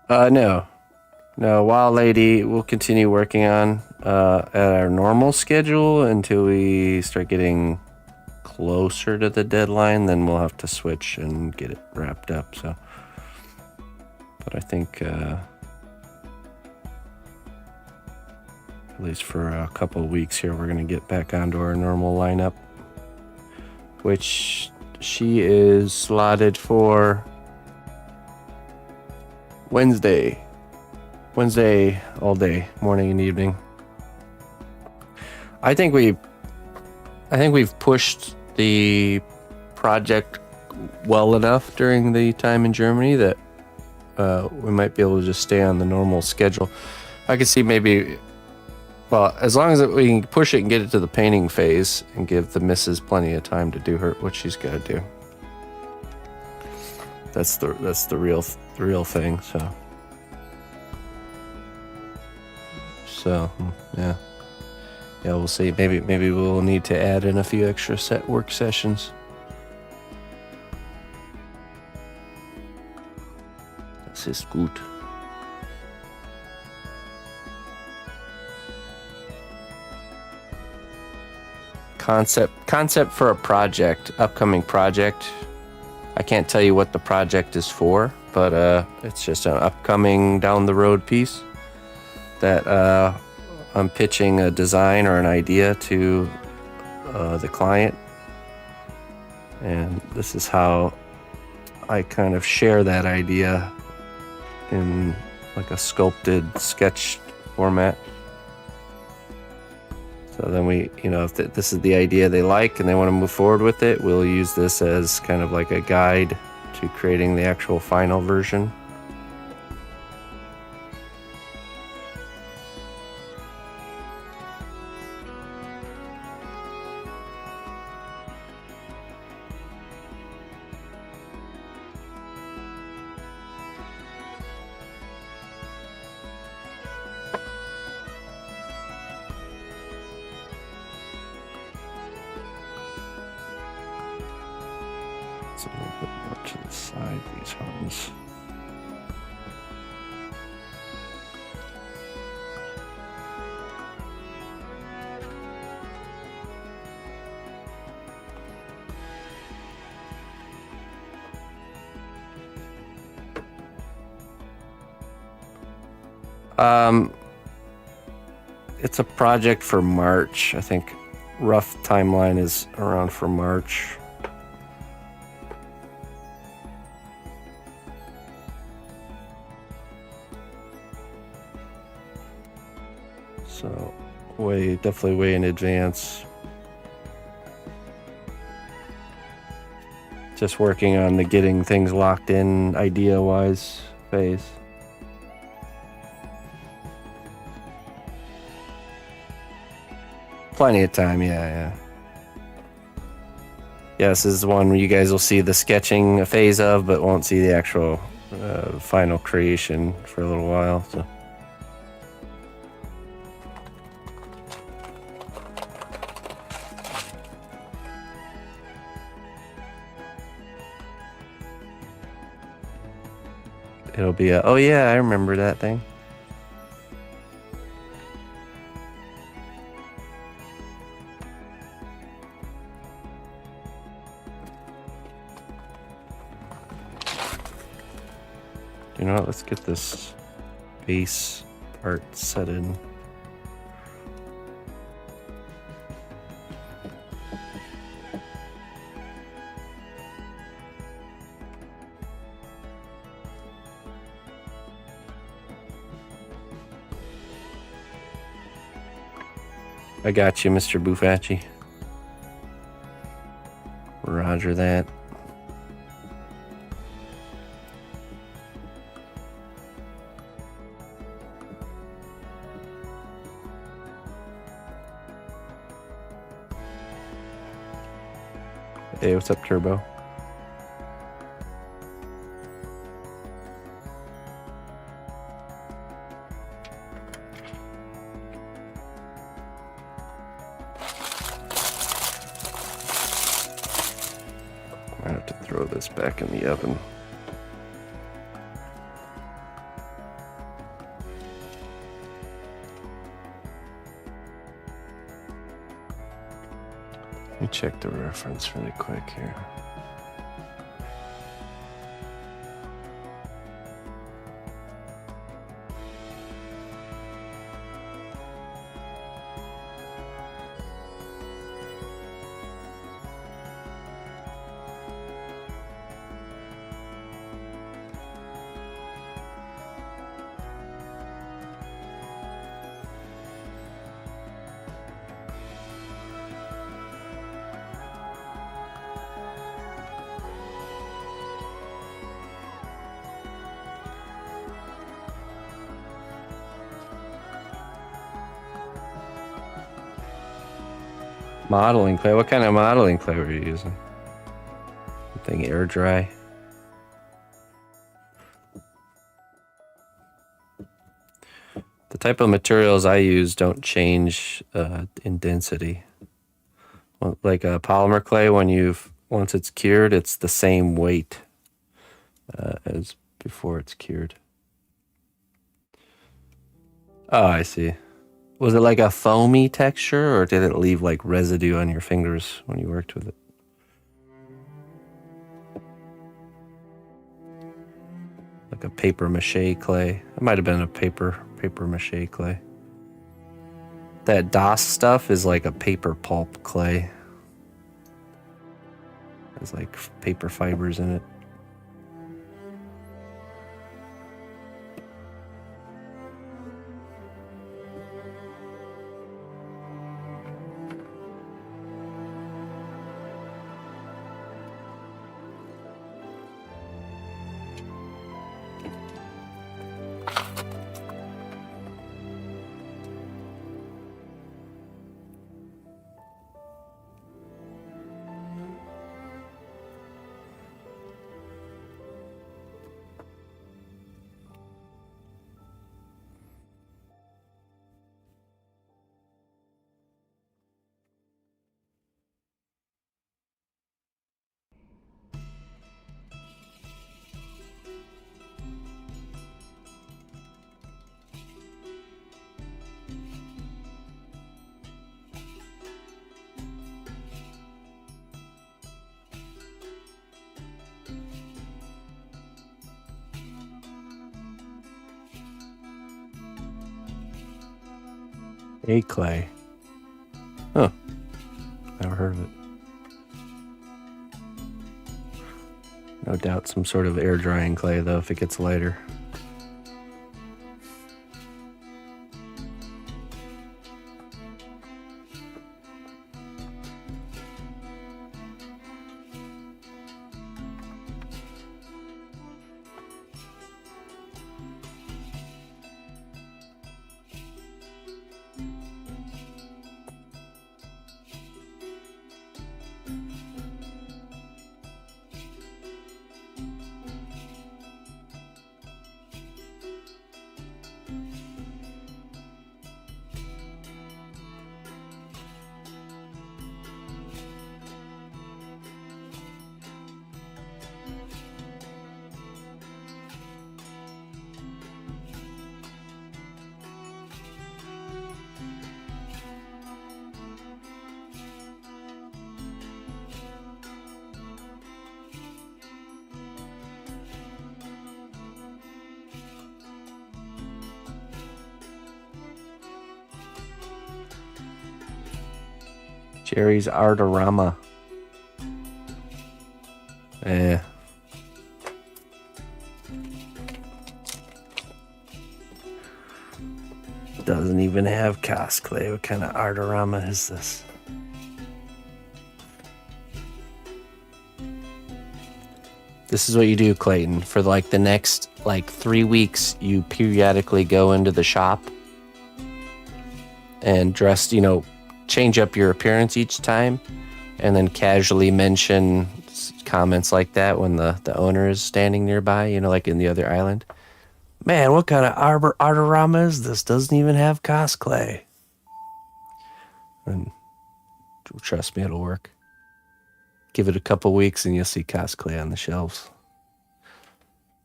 No, Wild Lady, we'll continue working on at our normal schedule until we start getting closer to the deadline. Then we'll have to switch and get it wrapped up. So, but I think at least for a couple of weeks here, we're gonna get back onto our normal lineup, which she is slotted for Wednesday all day, morning and evening. I think we've pushed the project well enough during the time in Germany that we might be able to just stay on the normal schedule. I could see maybe, well, as long as we can push it and get it to the painting phase and give the missus plenty of time to do what she's got to do. That's the real thing. So yeah. Yeah, we'll see. Maybe we'll need to add in a few extra work sessions. Das ist gut. Concept for a project, upcoming project. I can't tell you what the project is for, but it's just an upcoming down the road piece that I'm pitching a design or an idea to the client. And this is how I kind of share that idea in like a sculpted sketch format. So then we, if this is the idea they like and they want to move forward with it, we'll use this as kind of like a guide to creating the actual final version. It's a little bit more to the side, these horns. It's a project for March. I think rough timeline is around for March. So definitely way in advance. Just working on the getting things locked in idea-wise phase. Plenty of time, yeah. Yeah, this is one where you guys will see the sketching phase of, but won't see the actual final creation for a little while. So. It'll be oh yeah, I remember that thing. You know what, let's get this base part set in. I got you, Mr. Bufacci. Roger that. Hey, what's up, Turbo? I have to throw this back in the oven. Let me check the reference really quick here. Modeling clay? What kind of modeling clay were you using? Something air dry? The type of materials I use don't change in density. Well, like a polymer clay, once it's cured, it's the same weight as before it's cured. Oh, I see. Was it like a foamy texture, or did it leave like residue on your fingers when you worked with it? Like a paper mache clay. It might have been a paper mache clay. That DOS stuff is like a paper pulp clay. There's like paper fibers in it. A clay. Huh. Never heard of it. No doubt some sort of air drying clay, though, if it gets lighter. Jerry's Artorama. Doesn't even have cast clay. What kind of Artorama is this? This is what you do, Clayton. For like the next 3 weeks, you periodically go into the shop and dress, change up your appearance each time, and then casually mention comments like that when the owner is standing nearby, like in the other island. Man, what kind of Artorama is this? Doesn't even have cast clay. And trust me, it'll work. Give it a couple weeks and you'll see cast clay on the shelves.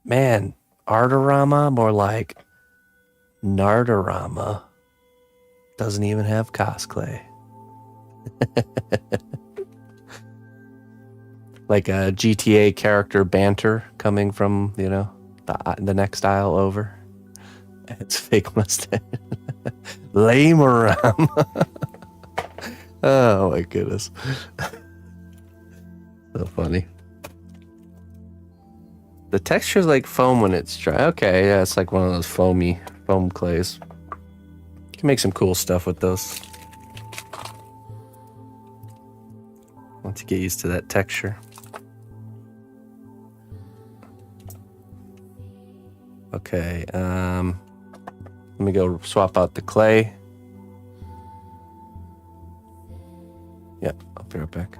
Man, Artorama, more like Nartorama. Doesn't even have cast clay. Like a GTA character banter coming from, the next aisle over. It's fake mustache. Lamerama. Oh my goodness. So funny. The texture's like foam when it's dry. Okay, yeah, it's like one of those foam clays. You can make some cool stuff with those. Once you get used to that texture. Okay, let me go swap out the clay. Yeah, I'll be right back.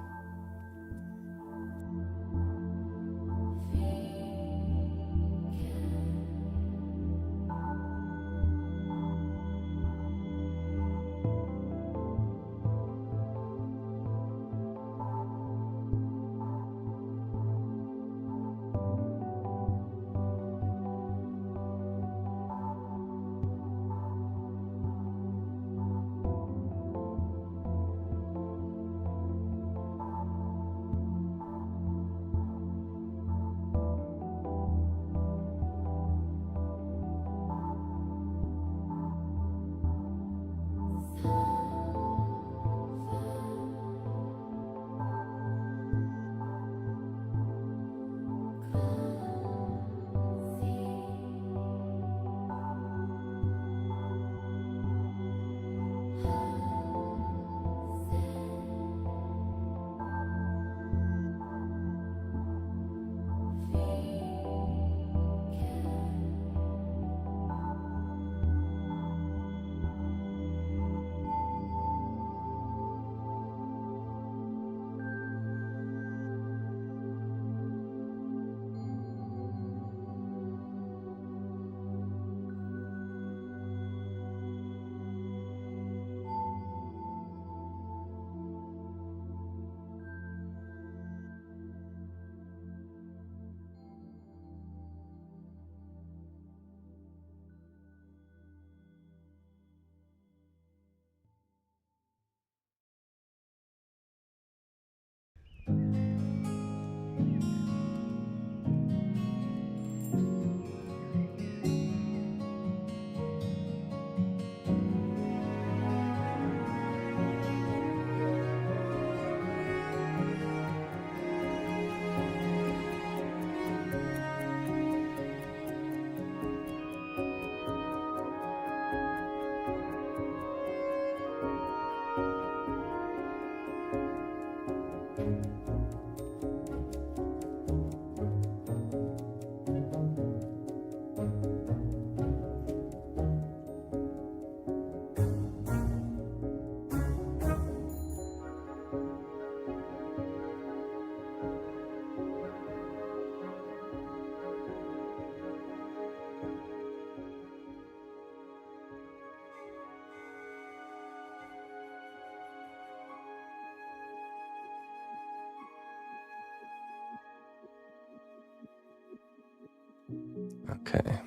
Okay.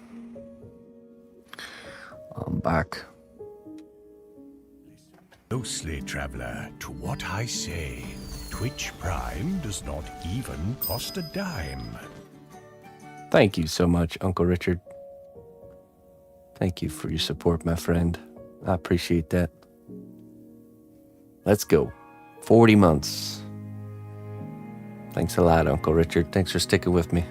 I'm back. Closely, traveler, to what I say. Twitch Prime does not even cost a dime. Thank you so much, Uncle Richard. Thank you for your support, my friend. I appreciate that. Let's go. 40 months. Thanks a lot, Uncle Richard. Thanks for sticking with me.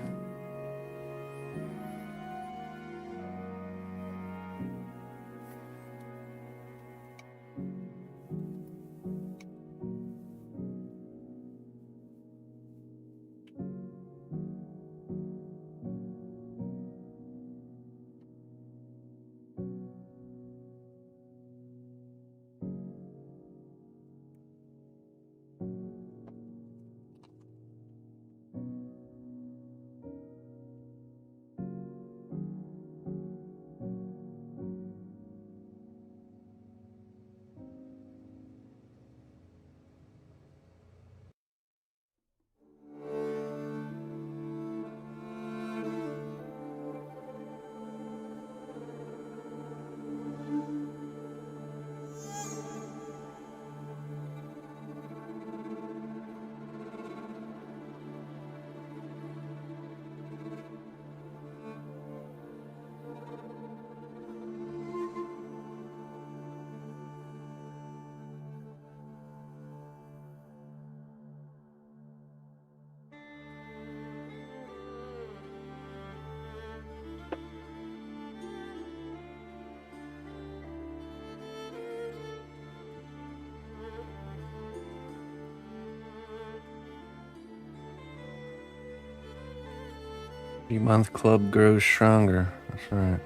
Three-month club grows stronger. That's right.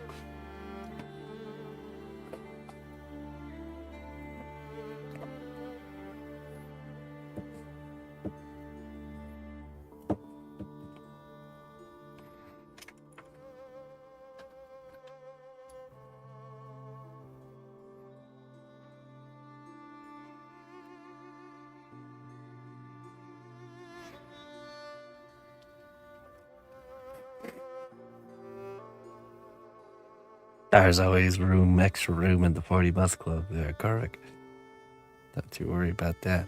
There's always room, extra room in the 40-month club there, correct? Don't you worry about that.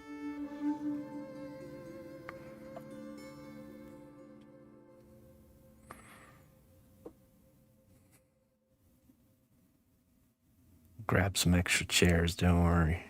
Grab some extra chairs, don't worry.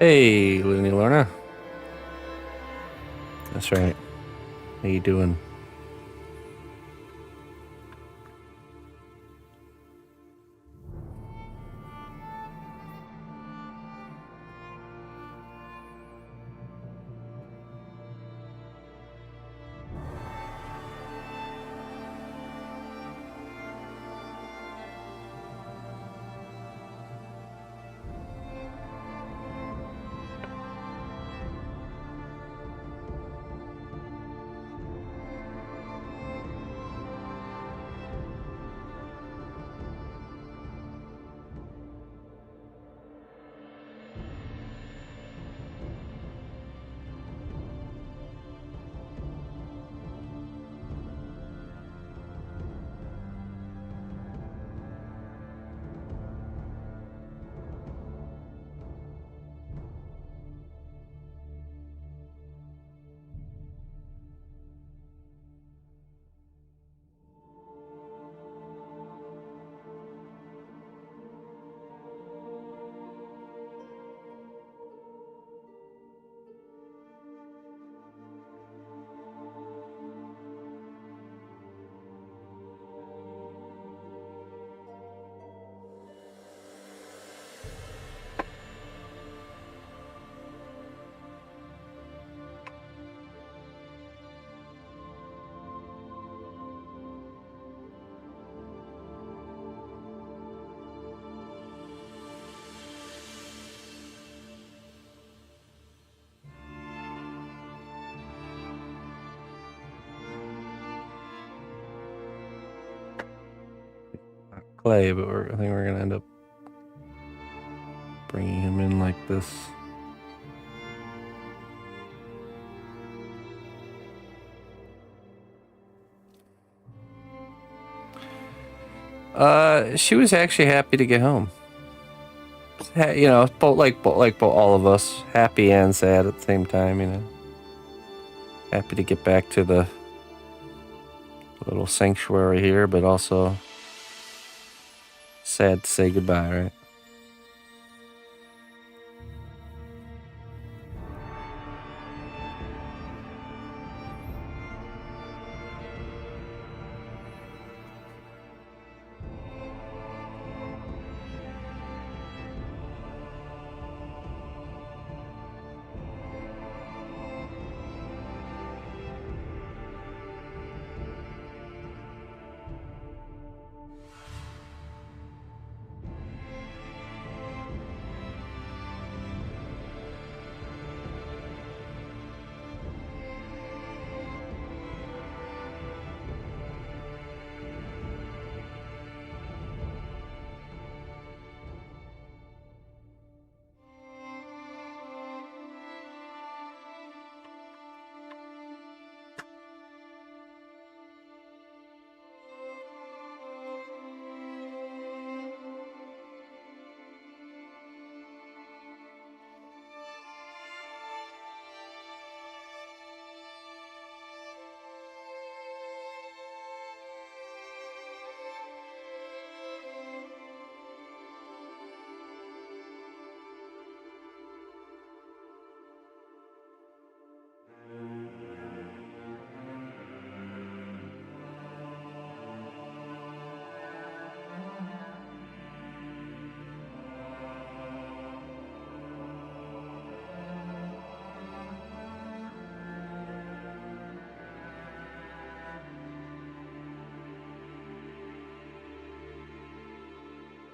Hey, Looney Lorna. That's right. How you doing? Clay, but I think we're gonna end up bringing him in like this. She was actually happy to get home. You know, both all of us, happy and sad at the same time. You know, happy to get back to the little sanctuary here, but also sad to say goodbye, right?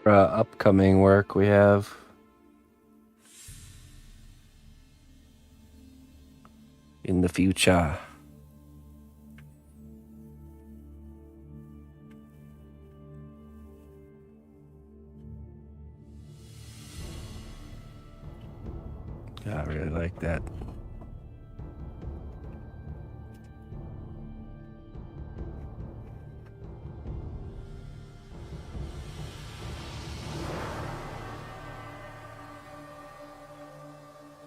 Upcoming work we have in the future. Yeah, I really like that.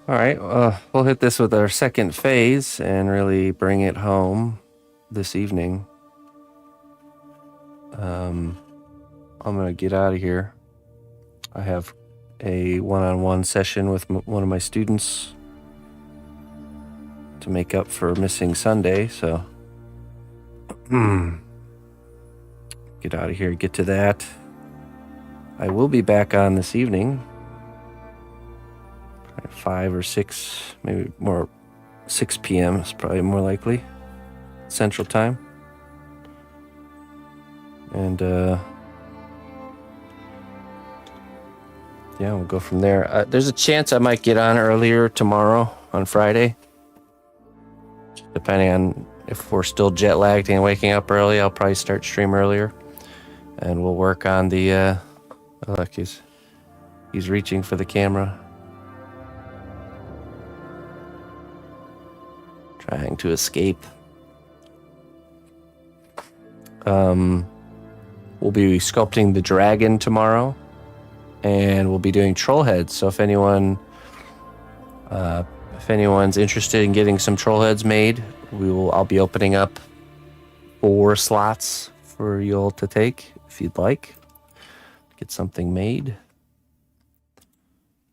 All right, we'll hit this with our second phase and really bring it home this evening. I'm gonna get out of here. I have a one-on-one session with one of my students to make up for missing Sunday, so get out of here, get to that. I will be back on this evening at 5 or 6, maybe more, 6 p.m. is probably more likely, Central Time. And yeah, we'll go from there. There's a chance I might get on earlier tomorrow on Friday. Depending on if we're still jet lagged and waking up early, I'll probably start stream earlier. And we'll work on the, oh look, he's reaching for the camera. Trying to escape. We'll be sculpting the dragon tomorrow. And we'll be doing troll heads. So if anyone's interested in getting some troll heads made, I'll be opening up 4 slots for you all to take if you'd like. Get something made.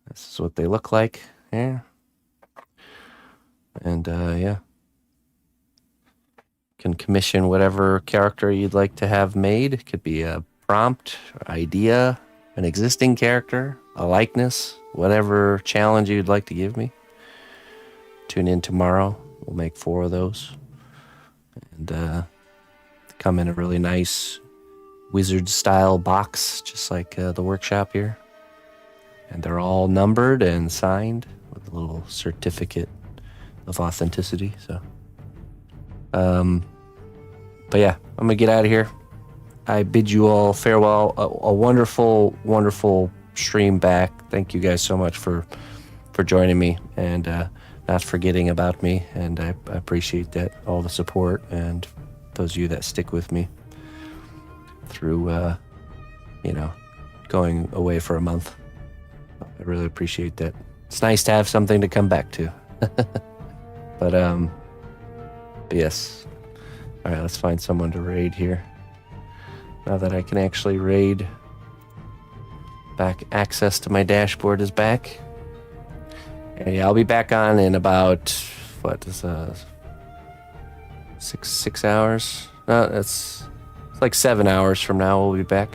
This is what they look like. Yeah. And yeah. Can commission whatever character you'd like to have made. It could be a prompt, idea, an existing character, a likeness, whatever challenge you'd like to give me. Tune in tomorrow. We'll make 4 of those. And come in a really nice wizard-style box, just like the workshop here. And they're all numbered and signed with a little certificate of authenticity. So, but yeah, I'm going to get out of here. I bid you all farewell. A wonderful, wonderful stream back. Thank you guys so much for joining me and not forgetting about me. And I appreciate that, all the support, and those of you that stick with me through, going away for a month. I really appreciate that. It's nice to have something to come back to. But yes. All right, let's find someone to raid here. Now that I can actually raid, back access to my dashboard is back. And yeah, I'll be back on in about, what is 6 hours? No, it's like 7 hours from now we'll be back.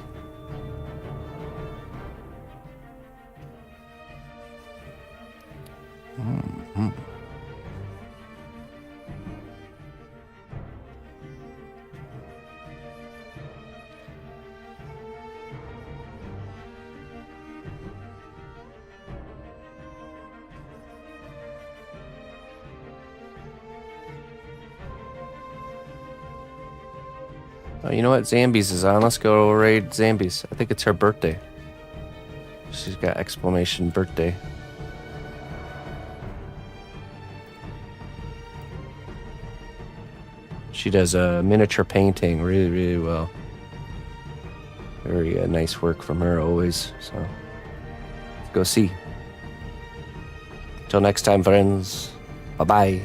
Mm-hmm. Oh, you know what? Zambies is on. Let's go raid Zambies. I think it's her birthday. She's got exclamation birthday. She does a miniature painting really, really well. Very nice work from her always. So let's go see. Till next time, friends. Bye-bye.